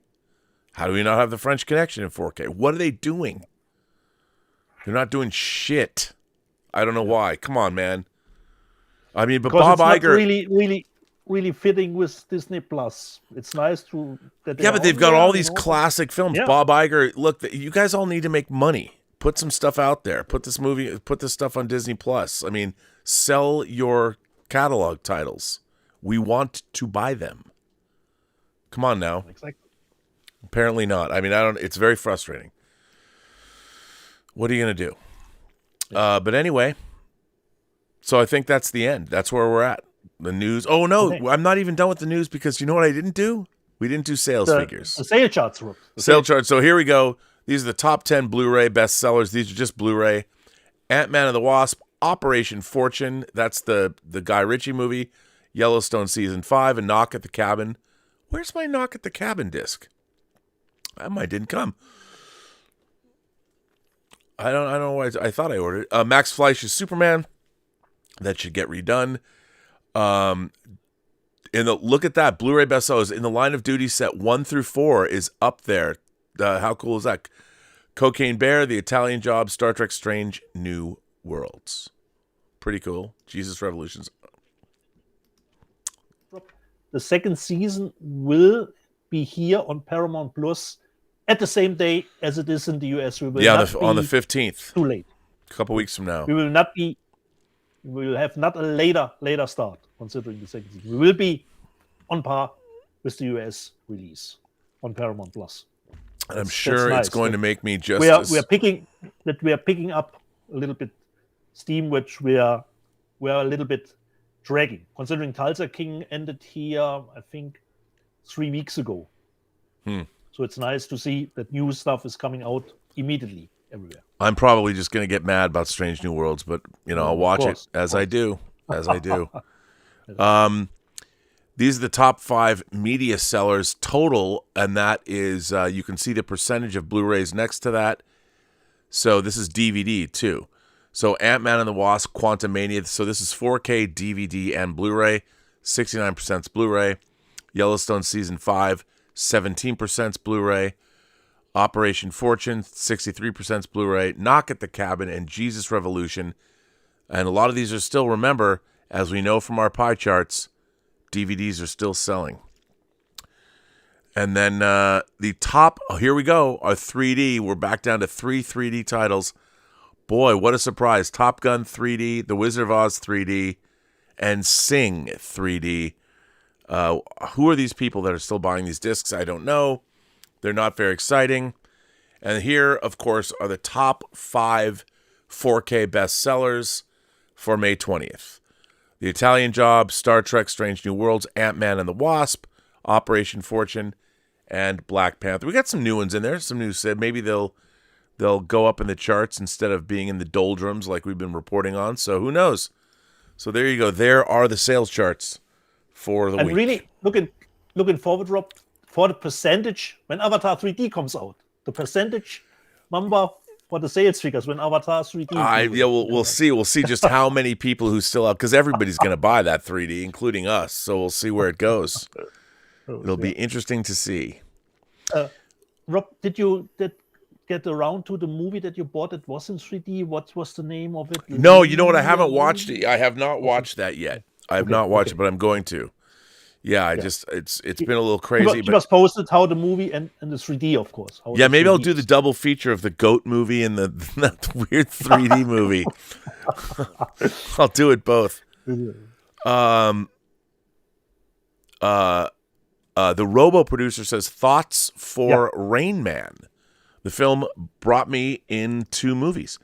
B: How do we not have the French Connection in 4K? What are they doing? They're not doing shit. I don't know why. Come on, man. I mean, but
C: Because
B: Bob
C: it's
B: Iger
C: not really fitting with Disney Plus. It's nice that
B: but they've got all these classic films.
C: Yeah.
B: Bob Iger, look, you guys all need to make money. Put some stuff out there. Put this stuff on Disney Plus. I mean, sell your catalog titles. We want to buy them. Come on now.
C: Exactly.
B: Apparently not. I mean, it's very frustrating. What are you going to do? But anyway, so I think that's the end. That's where we're at. The news. Oh, no,
C: Okay.
B: I'm not even done with the news because you know what I didn't do? We didn't do sales figures.
C: The sale charts, Rob.
B: Sale chart. So here we go. These are the top 10 Blu-ray bestsellers. These are just Blu-ray. Ant-Man and the Wasp, Operation Fortune. That's the Guy Ritchie movie. Yellowstone Season 5, and Knock at the Cabin. Where's my Knock at the Cabin disc? Mine didn't come. I don't know why. I thought I ordered it. Max Fleisch's Superman. That should get redone. Look at that. Blu-ray bestsellers. In the Line of Duty set 1 through 4 is up there. How cool is that? Cocaine Bear, The Italian Job, Star Trek Strange New Worlds. Pretty cool. Jesus Revolutions.
C: The second season will be here on Paramount Plus at the same day as it is in the US. We will not
B: on the
C: be
B: 15th.
C: too late.
B: A couple weeks from now.
C: We will have not a later start considering the second season. We will be on par with the US release on Paramount Plus.
B: And I'm sure it's going to make me just
C: we are picking up a little bit steam, which we are a little bit dragging, considering Tulsa King ended here, I think, 3 weeks ago. So it's nice to see that new stuff is coming out immediately everywhere.
B: I'm probably just going to get mad about Strange New Worlds, but I'll watch it as I do. These are the top 5 media sellers total, and that is you can see the percentage of Blu-rays next to that. So this is DVD too. So Ant-Man and the Wasp, Quantumania. So this is 4K, DVD, and Blu-ray. 69% is Blu-ray. Yellowstone Season 5, 17% is Blu-ray. Operation Fortune, 63% is Blu-ray. Knock at the Cabin and Jesus Revolution. And a lot of these are still, remember, as we know from our pie charts, DVDs are still selling. And then the top, here we go, are 3D. We're back down to 3 3D titles. Boy, what a surprise. Top Gun 3D, The Wizard of Oz 3D, and Sing 3D. Who are these people that are still buying these discs? I don't know. They're not very exciting. And here, of course, are the top 5 4K bestsellers for May 20th. The Italian Job, Star Trek Strange New Worlds, Ant-Man and the Wasp, Operation Fortune, and Black Panther. We got some new ones in there. Some new said maybe they'll go up in the charts instead of being in the doldrums like we've been reporting on. So who knows? So there you go. There are the sales charts for the week.
C: And really looking forward, Rob, for the percentage when Avatar 3D comes out. The percentage number for the sales figures when Avatar 3D.
B: We'll see. We'll see just how many people who still have, because everybody's going to buy that 3D, including us. So we'll see where it goes. It'll be interesting to see.
C: Rob, did you get around to the movie that you bought that was in 3D? What was the name of it?
B: No, you know what? I haven't watched it. I have not watched that yet. I have not watched it, but I'm going to. Yeah, it's been a little crazy.
C: He was posted how the movie and the 3D, of course.
B: Yeah, maybe I'll do the double feature of the goat movie and the weird 3D movie. I'll do it both. The Robo Producer says, thoughts for Rain Man. The film brought me in 2 movies.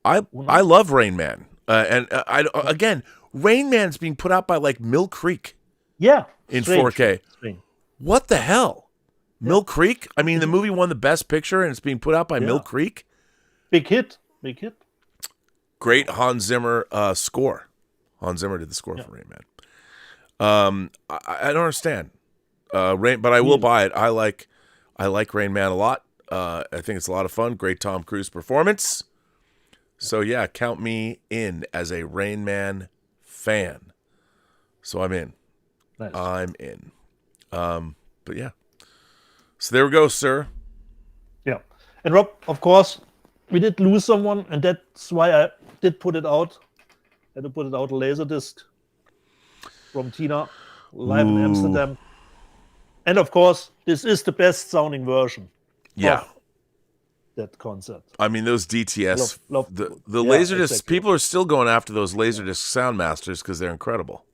B: I love Rain Man, and again, Rain Man's being put out by like Mill Creek.
C: Yeah,
B: in
C: strange.
B: 4K.
C: Strange.
B: What the hell? Yeah. Mill Creek? I mean, the movie won the Best Picture, and it's being put out by Mill Creek.
C: Big hit.
B: Great Hans Zimmer score. Hans Zimmer did the score for Rain Man. I don't understand. But I will buy it. I like Rain Man a lot. I think it's a lot of fun. Great Tom Cruise performance. So yeah, count me in as a Rain Man fan. So I'm in.
C: Nice.
B: I'm in. But yeah. So there we go, sir.
C: Yeah. And Rob, of course, we did lose someone, and that's why I did put it out. I had to put it out a Laserdisc from Tina, live in Amsterdam. And of course, this is the best sounding version of that concert.
B: I mean, those DTS, the
C: yeah,
B: Laserdisc,
C: exactly.
B: people are still going after those Laserdisc Soundmasters because they're incredible.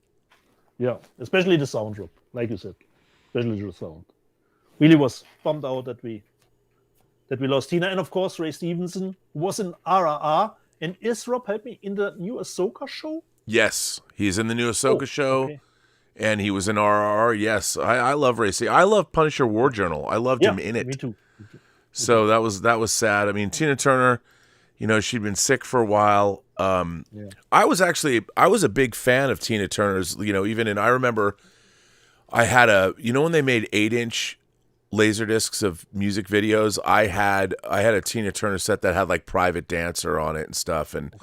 C: Yeah, especially the sound, Rob, like you said. Especially the sound. Really was bummed out that we lost Tina. And of course, Ray Stevenson was in RRR. And is Rob, help me, in the new Ahsoka show?
B: Yes, he's in the new Ahsoka show.
C: Okay.
B: And he was in RRR. Yes, I love Ray Stevenson. I love Punisher War Journal. I loved him in it.
C: Me too.
B: So that was sad. I mean, Tina Turner, she'd been sick for a while. I was a big fan of Tina Turner's, I remember I had when they made 8-inch laser discs of music videos, I had a Tina Turner set that had like Private Dancer on it and stuff. And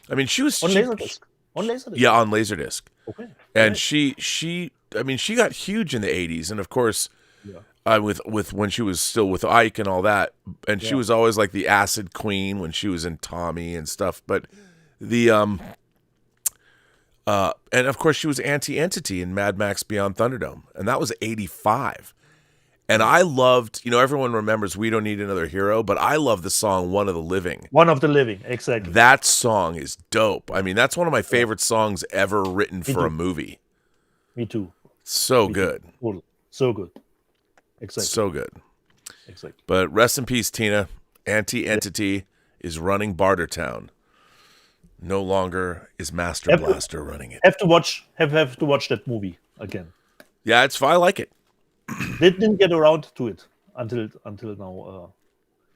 B: I mean, she was
C: on Laserdisc.
B: Yeah, on Laserdisc.
C: Okay.
B: And she got huge in the 80s, and of course, with when she was still with Ike and all that, and she was always like the acid queen when she was in Tommy and stuff. But the and of course she was Anti-Entity in Mad Max Beyond Thunderdome, and that was 85. And I loved, everyone remembers We Don't Need Another Hero, but I love the song One of the Living.
C: One of the Living, exactly.
B: That song is dope. I mean, that's one of my favorite songs ever written for a movie.
C: Me too.
B: So good.
C: Totally. So good. Exactly.
B: So good.
C: Exactly.
B: But rest in peace, Tina. Anti-Entity is running Bartertown. No longer is Master Blaster running it.
C: Have to watch that movie again.
B: Yeah, I like it.
C: They didn't get around to it until now.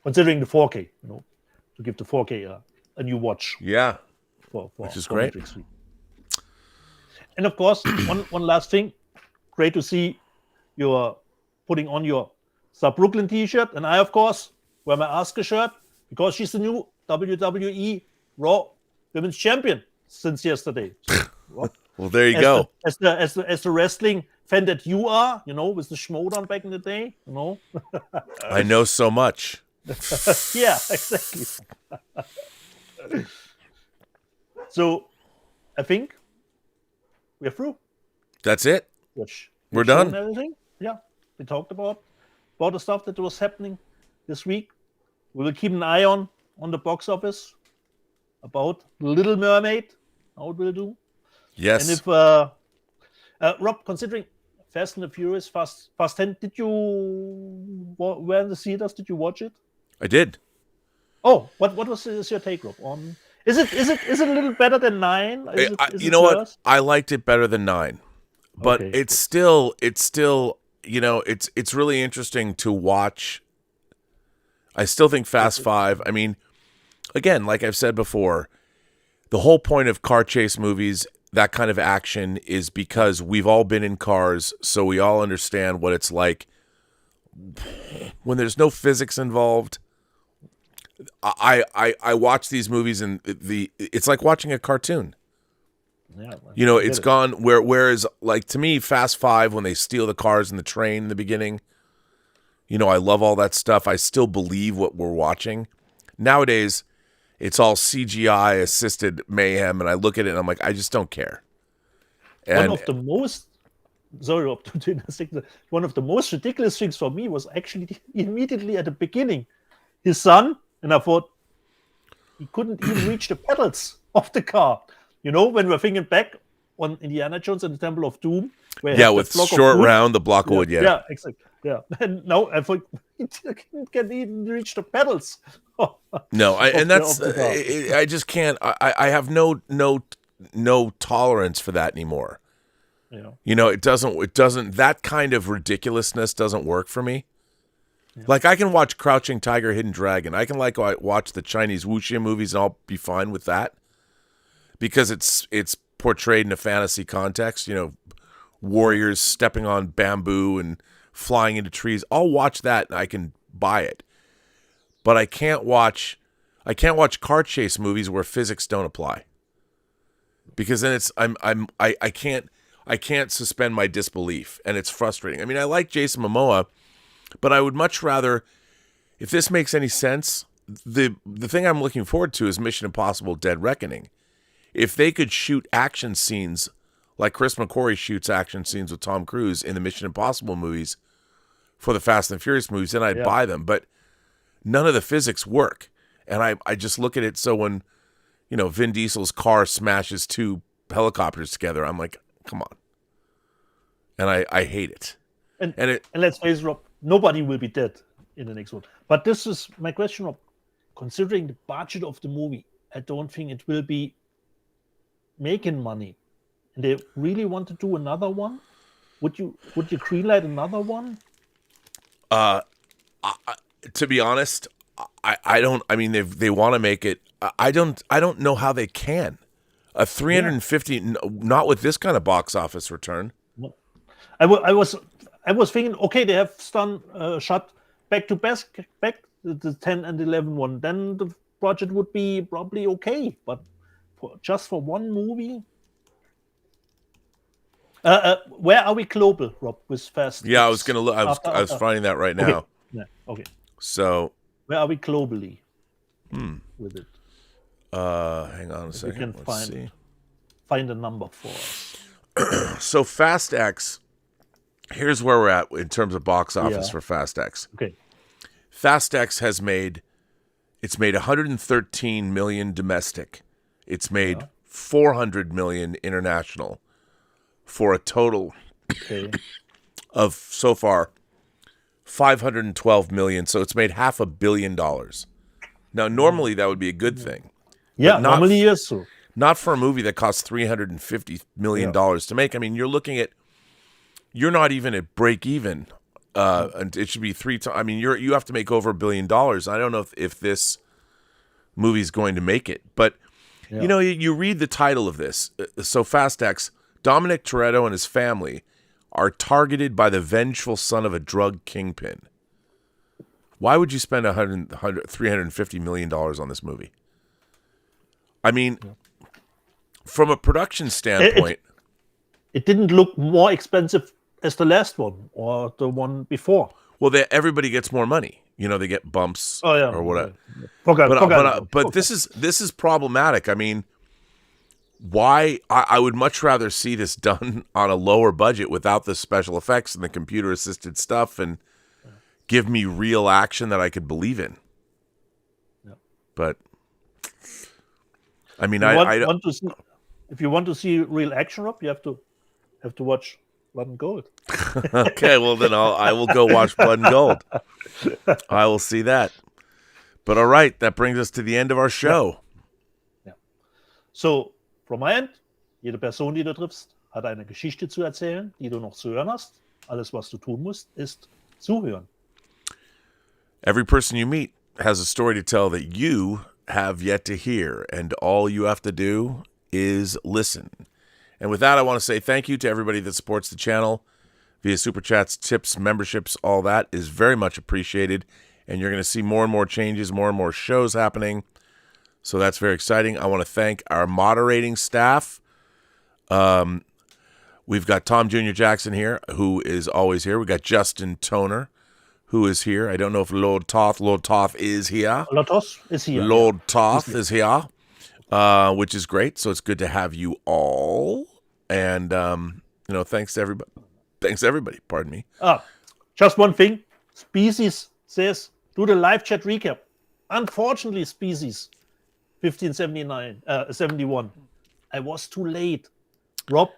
C: Considering the 4K, to give the 4K a new watch.
B: Yeah,
C: which
B: is great.
C: And of course, one last thing, great to see you're putting on your Sub Brooklyn T-shirt, and I of course wear my Asuka shirt because she's the new WWE Raw Women's Champion since yesterday. So,
B: well, there you go.
C: As the wrestling fan that you are, with the Schmodown back in the day,
B: I know so much.
C: Yeah, exactly. So, I think we're through.
B: That's it. We're done.
C: Everything. Yeah, we talked about the stuff that was happening this week. We will keep an eye on the box office about Little Mermaid, how it will do.
B: Yes.
C: And if Rob, considering Fast and the Furious, Fast 10, did you were in the theaters? Did you watch it?
B: I did.
C: Oh, what was your take, Rob? On is it a little better than 9?
B: You know what? I liked it better than 9, but it's still it's really interesting to watch. I still think Fast 5. I mean, again, like I've said before, the whole point of car chase movies, that kind of action, is because we've all been in cars, so we all understand what it's like when there's no physics involved. I watch these movies and it's like watching a cartoon.
C: Yeah,
B: it's gone whereas like to me, Fast 5, when they steal the cars and the train in the beginning, I love all that stuff. I still believe what we're watching. Nowadays, it's all CGI assisted mayhem, and I look at it and I'm like, I just don't care. And
C: one of the most ridiculous things for me was actually immediately at the beginning, his son, and I thought he couldn't even reach the pedals of the car. When we're thinking back on Indiana Jones and the Temple of Doom, where
B: with short round, the block of wood,
C: yeah, exactly, yeah. And now I thought he can't even reach the pedals
B: No,
C: of
B: that's
C: the dark.
B: I just can't. I have no tolerance for that anymore.
C: Yeah.
B: It doesn't. That kind of ridiculousness doesn't work for me.
C: Yeah.
B: Like I can watch Crouching Tiger, Hidden Dragon. I can watch the Chinese wuxia movies, and I'll be fine with that because it's portrayed in a fantasy context. Warriors stepping on bamboo and flying into trees. I'll watch that, and I can buy it. But I can't watch car chase movies where physics don't apply. Because then I can't suspend my disbelief, and it's frustrating. I mean, I like Jason Momoa, but I would much rather, if this makes any sense, the thing I'm looking forward to is Mission Impossible: Dead Reckoning. If they could shoot action scenes like Chris McQuarrie shoots action scenes with Tom Cruise in the Mission Impossible movies for the Fast and Furious movies, then I'd buy them. But none of the physics work. And I just look at it, so when, Vin Diesel's car smashes two helicopters together, I'm like, come on. And I hate it.
C: And let's face it, Rob, nobody will be dead in the next one. But this is my question, Rob. Considering the budget of the movie, I don't think it will be making money. And they really want to do another one? Would you greenlight another one?
B: To be honest, I don't. I mean, they want to make it. I don't know how they can. A 350, not with this kind of box office return.
C: No. I was thinking, okay, they have shot back to back the 10 and 11 one. Then the budget would be probably okay, but just for one movie. Where are we global, Rob, with Fast?
B: Yeah, I was gonna look. I was finding that right now.
C: Okay. Yeah. Okay.
B: So
C: where are we globally with it?
B: Hang on a second.
C: We can
B: Let's see.
C: Find a number for us.
B: So Fast X. Here's where we're at in terms of box office for Fast X.
C: Okay.
B: Fast X has made 113 million domestic. It's made 400 million international, for a total of so far 512 million. So it's made $500 million. Now, normally that would be a good thing.
C: Yeah, normally yes. So.
B: Not for a movie that costs $350 million to make. I mean, you're not even at break even. And it should be 3 times. I mean, you have to make over $1 billion. I don't know if this movie is going to make it, but you read the title of this. So Fast X, Dominic Toretto and his family are targeted by the vengeful son of a drug kingpin. Why would you spend $350 million on this movie? I mean, from a production standpoint,
C: it didn't look more expensive as the last one or the one before.
B: Well, everybody gets more money. They get bumps or whatever. But this is problematic. I mean, why? I would much rather see this done on a lower budget without the special effects and the computer assisted stuff, and give me real action that I could believe in.
C: Yeah.
B: But I mean,
C: if you want to see real action, Rob, you have to watch Blood and Gold.
B: Okay, well then I will go watch Blood and Gold. I will see that. But all right, that brings us to the end of our show.
C: Ja. So, from my end, jede Person, die du triffst, hat eine Geschichte zu erzählen, die du noch zu hören hast. Alles, was du tun musst, ist zuhören.
B: Every person you meet has a story to tell that you have yet to hear, and all you have to do is listen. And with that, I want to say thank you to everybody that supports the channel via Super Chats, tips, memberships. All that is very much appreciated. And you're going to see more and more changes, more and more shows happening. So that's very exciting. I want to thank our moderating staff. We've got Tom Jr. Jackson here, who is always here. We've got Justin Toner, who is here. I don't know if Lord Toth is here.
C: Lord Toth is here.
B: Lord Toth is here, which is great. So it's good to have you all. And, thanks to everybody. Thanks to everybody. Pardon me.
C: Just one thing. Species says, do the live chat recap. Unfortunately, Species 71. I was too late. Rob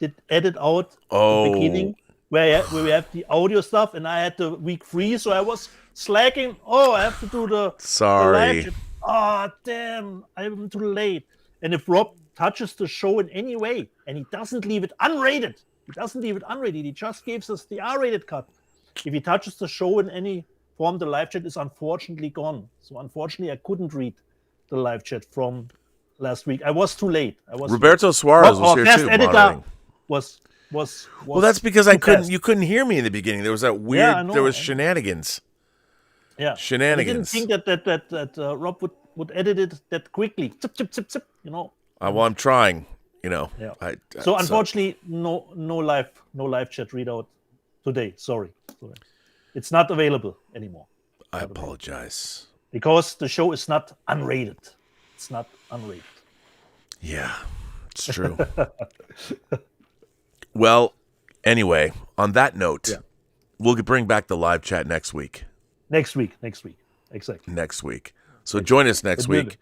C: did edit out the beginning where we have the audio stuff, and I had the week free, so I was slacking. Oh, I have to do the
B: Sorry.
C: live chat. Oh, damn, I'm too late. And if Rob touches the show in any way, and he doesn't leave it unrated, he just gives us the R-rated cut. If he touches the show in any form, the live chat is unfortunately gone. So unfortunately, I couldn't read the live chat from last week. I was too late.
B: Roberto Suarez was here
C: guest
B: too.
C: editor
B: Moderating.
C: was
B: Well, that's because you couldn't hear me in the beginning. There was that weird.
C: Yeah, I know.
B: There was shenanigans.
C: Yeah,
B: Shenanigans.
C: I didn't think that Rob would edit it that quickly. Zip, zip, zip, zip. You know.
B: Well, I'm trying. You know.
C: Yeah. So unfortunately, no live chat readout today. Sorry, it's not available anymore.
B: I apologize.
C: Because the show is not unrated. It's not unrated.
B: Yeah, it's true. Well, anyway, on that note, we'll bring back the live chat next week.
C: Next week, exactly.
B: Next week. So join us next week.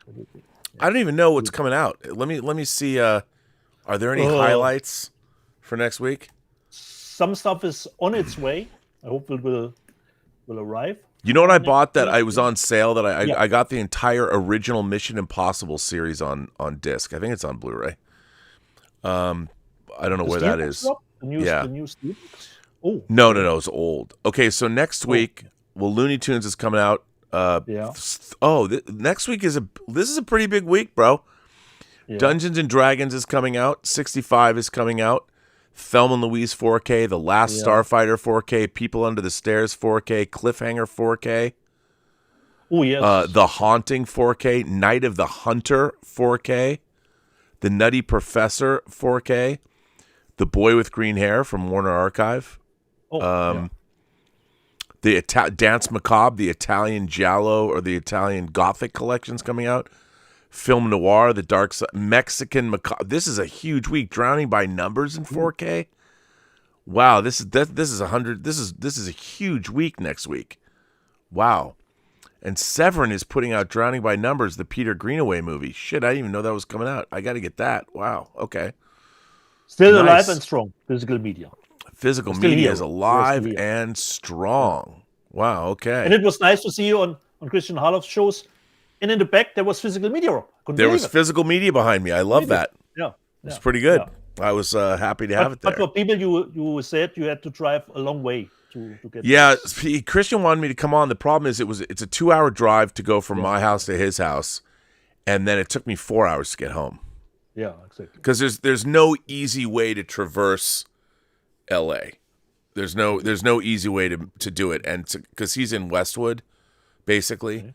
B: I don't even know what's coming out. Let me see. Are there any highlights for next week?
C: Some stuff is on its way. I hope it will arrive.
B: You know what I bought that I was on sale that I got the entire original Mission Impossible series on disc. I think it's on Blu-ray. I don't know where that is.
C: The new Steelbooks? Oh.
B: No, it's old. Okay, so next week, Looney Tunes is coming out. Next week is a pretty big week, bro. Yeah. Dungeons and Dragons is coming out. 65 is coming out. Thelma and Louise 4K, The Last Starfighter 4K, People Under the Stairs 4K, Cliffhanger 4K.
C: Oh, yes.
B: The Haunting 4K, Night of the Hunter 4K, The Nutty Professor 4K, The Boy with Green Hair from Warner Archive. The Dance Macabre, the Italian Giallo or the Italian Gothic collection's coming out. Film Noir, the Dark Side, Mexican Macabre. This is a huge week. Drowning by Numbers in 4K. Wow, this is a huge week next week. Wow. And Severin is putting out Drowning by Numbers, the Peter Greenaway movie. Shit, I didn't even know that was coming out. I got to get that. Wow. Okay.
C: Still alive and strong. Physical media.
B: Physical media is alive and strong. Wow. Okay.
C: And it was nice to see you on Christian Harloff's shows. And in the back, there was physical media.
B: There was physical media behind me. I love that.
C: Yeah.
B: It's pretty good. Yeah. I was happy to have it there.
C: But for people, you said you had to drive a long way to get.
B: Yeah, Christian wanted me to come on. The problem is it's a 2-hour drive to go from my house to his house, and then it took me 4 hours to get home.
C: Yeah, exactly.
B: Because there's no easy way to traverse L.A. There's no easy way to do it, and because he's in Westwood, basically. Okay.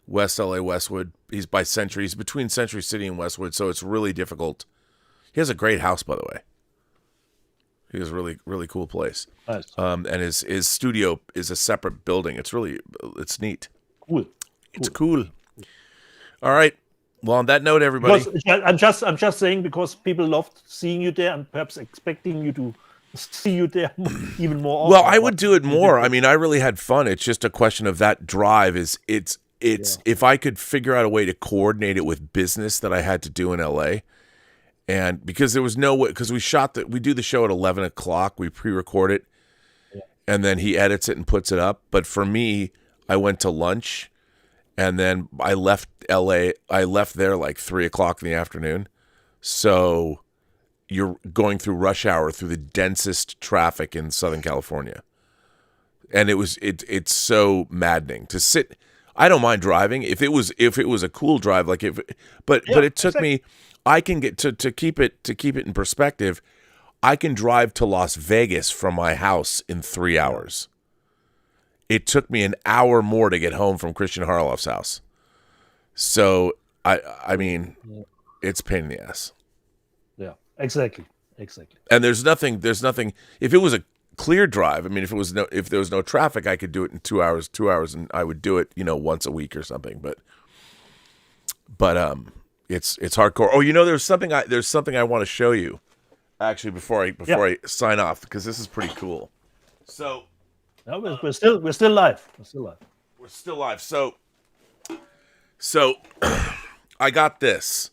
B: West LA, Westwood. He's by Century. He's between Century City and Westwood, so it's really difficult. He has a great house, by the way. He has a really, really cool place.
C: Nice.
B: And his studio is a separate building. It's neat.
C: Cool.
B: It's cool. All right. Well, on that note, everybody.
C: I'm just saying because people loved seeing you there and perhaps expecting you to see you there even more often.
B: Well, I would do it more. I mean, I really had fun. It's just a question of that drive if I could figure out a way to coordinate it with business that I had to do in LA, and because there was no way, because we do the show at 11 o'clock, we pre-record it, and then he edits it and puts it up. But for me, I went to lunch, and then I left LA. I left there like 3 o'clock in the afternoon, so you're going through rush hour through the densest traffic in Southern California, and it's so maddening to sit. I don't mind driving if it was a cool drive, but it took me. I can get to keep it in perspective. I can drive to Las Vegas from my house in 3 hours. It took me an hour more to get home from Christian Harloff's house. So I mean, it's a pain in the ass.
C: Yeah, exactly.
B: And there's nothing. If it was a clear drive, I mean, if there was no traffic, I could do it in 2 hours, and I would do it, once a week or something. But it's hardcore. Oh, there's something I want to show you, actually, before I sign off, because this is pretty cool. So,
C: no, we're still live.
B: We're still live. So I got this.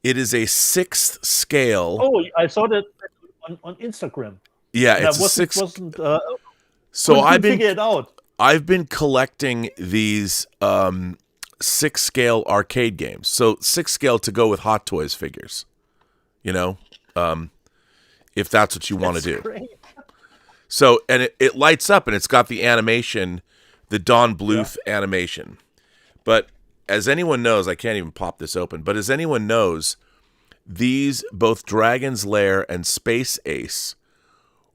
B: It is a 6th scale.
C: Oh, I saw that on Instagram.
B: Yeah, it's a 6th. So
C: I've been figure it out.
B: I've been collecting these 6-scale arcade games. So 6-scale to go with Hot Toys figures. You know, if that's what you want to do.
C: Great.
B: So, and it lights up, and it's got the animation, the Don Bluth animation. But as anyone knows, I can't even pop this open, but as anyone knows, these, both Dragon's Lair and Space Ace,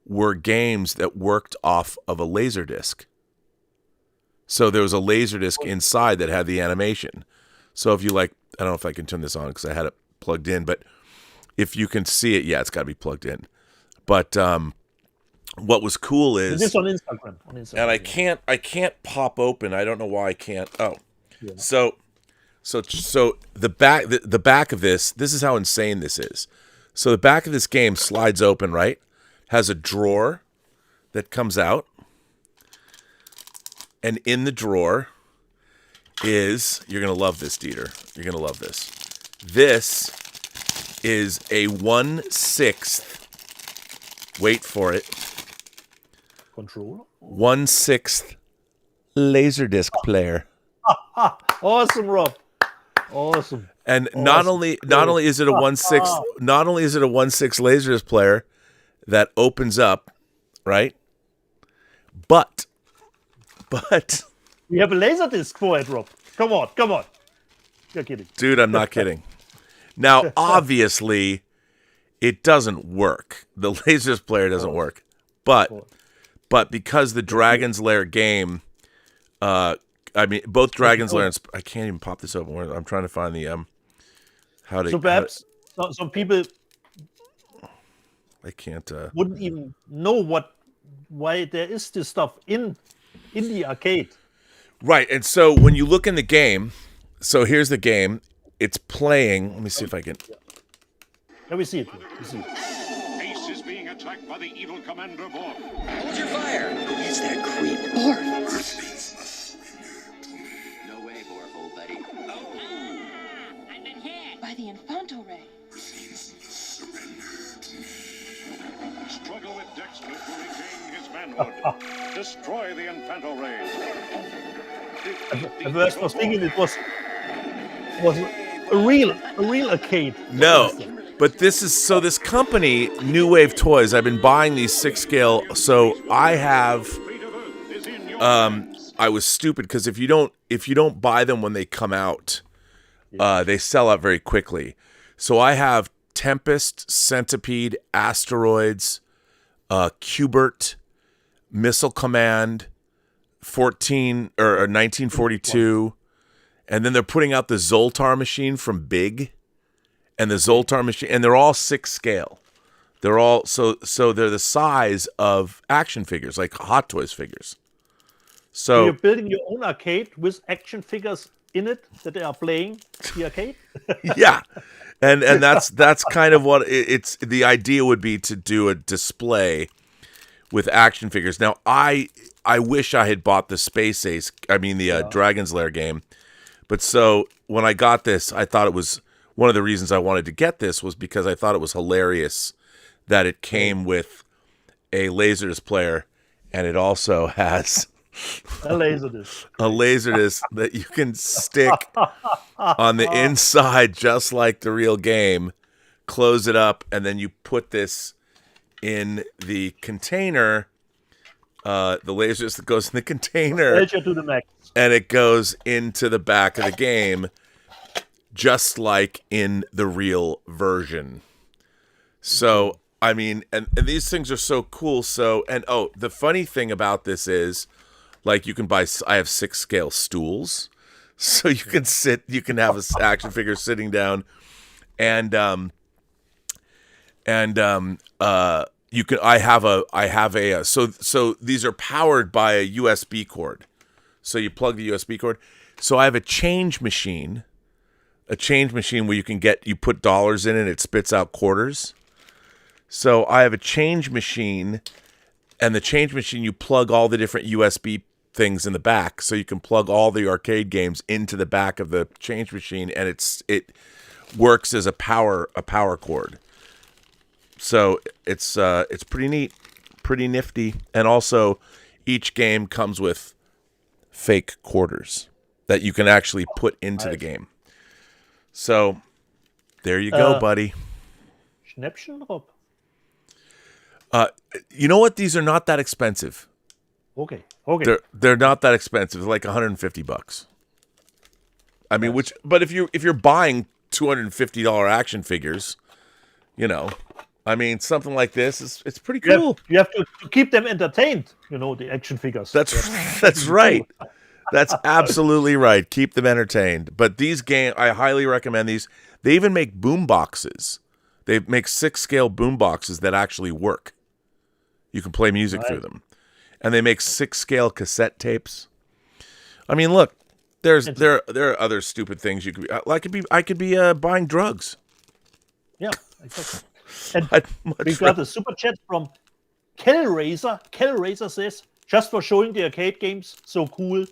B: were games that worked off of a Laserdisc. So there was a Laserdisc inside that had the animation. So if you like, I don't know if I can turn this on because I had it plugged in, but if you can see it, yeah, it's got to be plugged in. But what was cool is
C: this on Instagram.
B: And I can't pop open. I don't know why I can't. Oh, yeah. So the back of this is how insane this is. So the back of this game slides open, right? Has a drawer that comes out, and in the drawer is, you're gonna love this, Dieter. You're gonna love this. This is a 1/6. Wait for it.
C: Controller.
B: 1/6 Laserdisc player.
C: Awesome, Rob. Awesome.
B: And
C: awesome.
B: not only is it a 1/6 Laserdisc player that opens up, right? But
C: we have a Laserdisc for it, Rob. Come on. You're kidding.
B: Dude, I'm not kidding. Now, obviously, it doesn't work. The Laserdisc player doesn't work. But because the Dragon's Lair game, both Dragon's Lair and I can't even pop this open. I'm trying to find the how to.
C: So perhaps some people
B: I can't
C: wouldn't even know why there is this stuff in the arcade.
B: Right, and so when you look in the game, so here's the game. It's playing. Let me see if I can.
C: Let me see it.
D: Ace is being attacked by the evil Commander Borg.
E: Hold your fire. Who is that creep? Borg. No way, Borg, old buddy.
F: I've been hit by the Infanto Ray.
D: Struggle with Dexter to regain his manhood. Destroy the Infanto Ray.
C: At first I was thinking it was a real arcade.
B: No, but this company, New Wave Toys, I've been buying these 6-scale. So I have, I was stupid because if you don't buy them when they come out, they sell out very quickly. So I have Tempest, Centipede, Asteroids, Cubert, Missile Command, 1942. And then they're putting out the Zoltar machine from Big, and the Zoltar machine, and they're all 6-scale. They're all so they're the size of action figures, like Hot Toys figures. So
C: you're building your own arcade with action figures in it that they are playing the arcade.
B: Yeah, and that's kind of what it's. The idea would be to do a display with action figures. Now I wish I had bought the Space Ace. I mean the Dragon's Lair game. But so when I got this, I thought it was one of the reasons I wanted to get this was because I thought it was hilarious that it came with a Laserdisc player, and it also has
C: a
B: Laserdisc that you can stick on the inside, just like the real game. Close it up, and then you put this in the container. The Laserdisc that goes in the container.
C: To the max.
B: And it goes into the back of the game, just like in the real version. So, I mean, and these things are so cool. So, and the funny thing about this is, like, you can buy, I have 6-scale stools. So you can have an action figure sitting down. And you can, I have a, so these are powered by a USB cord. So you plug the USB cord. So I have a change machine where you put dollars in and it spits out quarters. So I have a change machine, and the change machine, you plug all the different USB things in the back. So you can plug all the arcade games into the back of the change machine, and it works as a power cord. So it's pretty neat, pretty nifty. And also each game comes with fake quarters that you can actually put into the game. So there you go, buddy.
C: Schnäppchen, Rob.
B: You know what? These are not that expensive.
C: Okay.
B: They're not that expensive. They're like $150. I mean, but if you're buying $250 action figures, you know, I mean, something like this it's pretty cool.
C: You have to keep them entertained. You know, the action figures.
B: That's right. That's absolutely right. Keep them entertained. But these games, I highly recommend these. They even make boom boxes. They make 6-scale boom boxes that actually work. You can play music through them. And they make 6-scale cassette tapes. I mean, look, there are other stupid things you could be. I could be buying drugs.
C: Yeah, exactly. And we got a super chat from Kellraiser. Kellraiser says, "Just for showing the arcade games, so cool.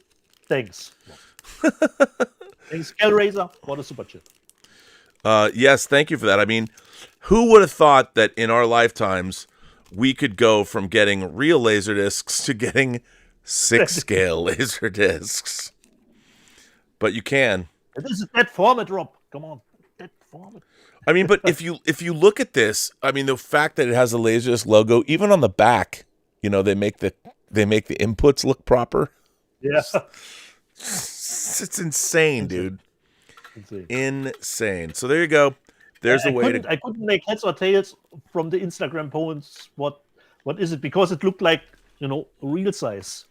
C: Thanks." Thanks, Kellraiser. What a super chat.
B: Yes, thank you for that. I mean, who would have thought that in our lifetimes we could go from getting real laser discs to getting 6-scale laser discs? But you can.
C: This is that format, Rob. Come on, that format.
B: I mean, but if you look at this, I mean, the fact that it has a Laserdisc logo, even on the back, you know, they make the inputs look proper.
C: Yeah,
B: it's insane, dude. Insane. So there you go. There's the way
C: I couldn't make heads or tails from the Instagram posts. What is it? Because it looked like, you know, real size.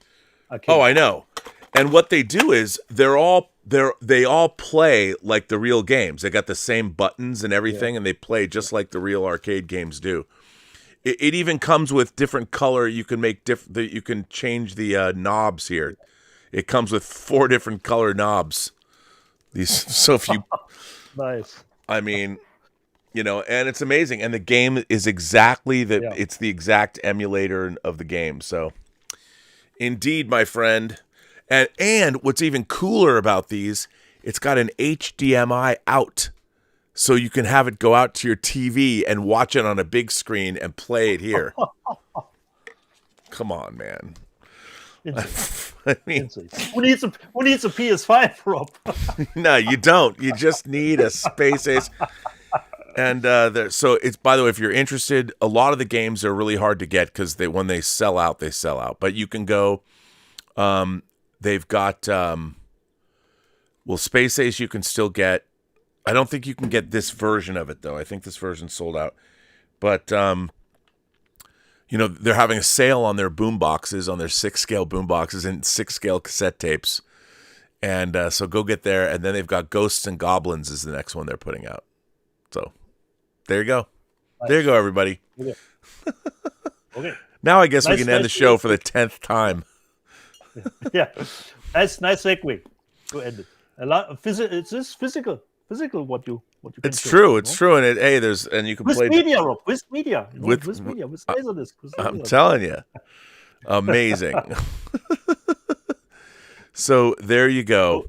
B: Oh, I know. And what they do is they all play like the real games. They got the same buttons and everything, and they play just like the real arcade games do. It even comes with different color. You can make you can change the knobs here. It comes with 4 different color knobs. So if you,
C: nice.
B: I mean, you know, and it's amazing. And the game is exactly it's the exact emulator of the game. So, indeed, my friend. And what's even cooler about these, it's got an HDMI out. So you can have it go out to your TV and watch it on a big screen and play it here. Come on, man. I mean,
C: who needs a PS5, Rob?
B: No, you don't. You just need a Space Ace. And so it's, by the way, if you're interested, a lot of the games are really hard to get because when they sell out, they sell out. But you can go. They've got Space Ace you can still get. I don't think you can get this version of it though. I think this version's sold out. But you know, they're having a sale on their boom boxes, on their 6-scale boom boxes and 6-scale cassette tapes. And so go get there. And then they've got Ghosts and Goblins is the next one they're putting out. So there you go. Nice. There you go, everybody.
C: Okay. Okay.
B: Now I guess we can end the show for the 10th time.
C: Yeah, nice segue to end it. A lot of it's physical. What you.
B: It's true. It's true, and and you can play
C: media, Rob. With media, with Laserdisc.
B: I'm telling you, amazing. So there you go.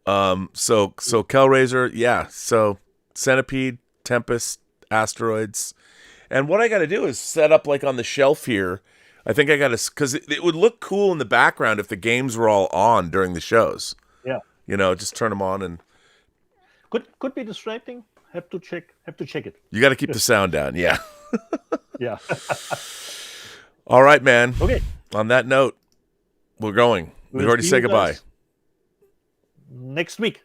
B: So Kellraiser, yeah. So Centipede, Tempest, Asteroids, and what I got to do is set up like on the shelf here. I think I got to, because it would look cool in the background if the games were all on during the shows.
C: Yeah.
B: You know, just turn them on and.
C: Could be distracting. Have to check it.
B: You got to keep the sound down. Yeah.
C: Yeah.
B: All right, man.
C: Okay.
B: On that note, we're going. We've already said goodbye.
C: Next week.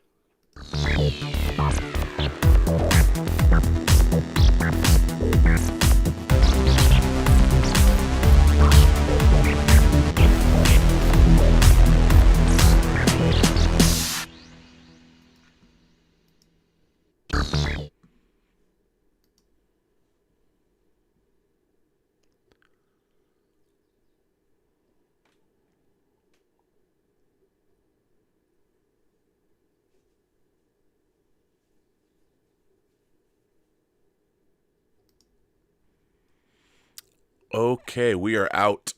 B: Okay, we are out.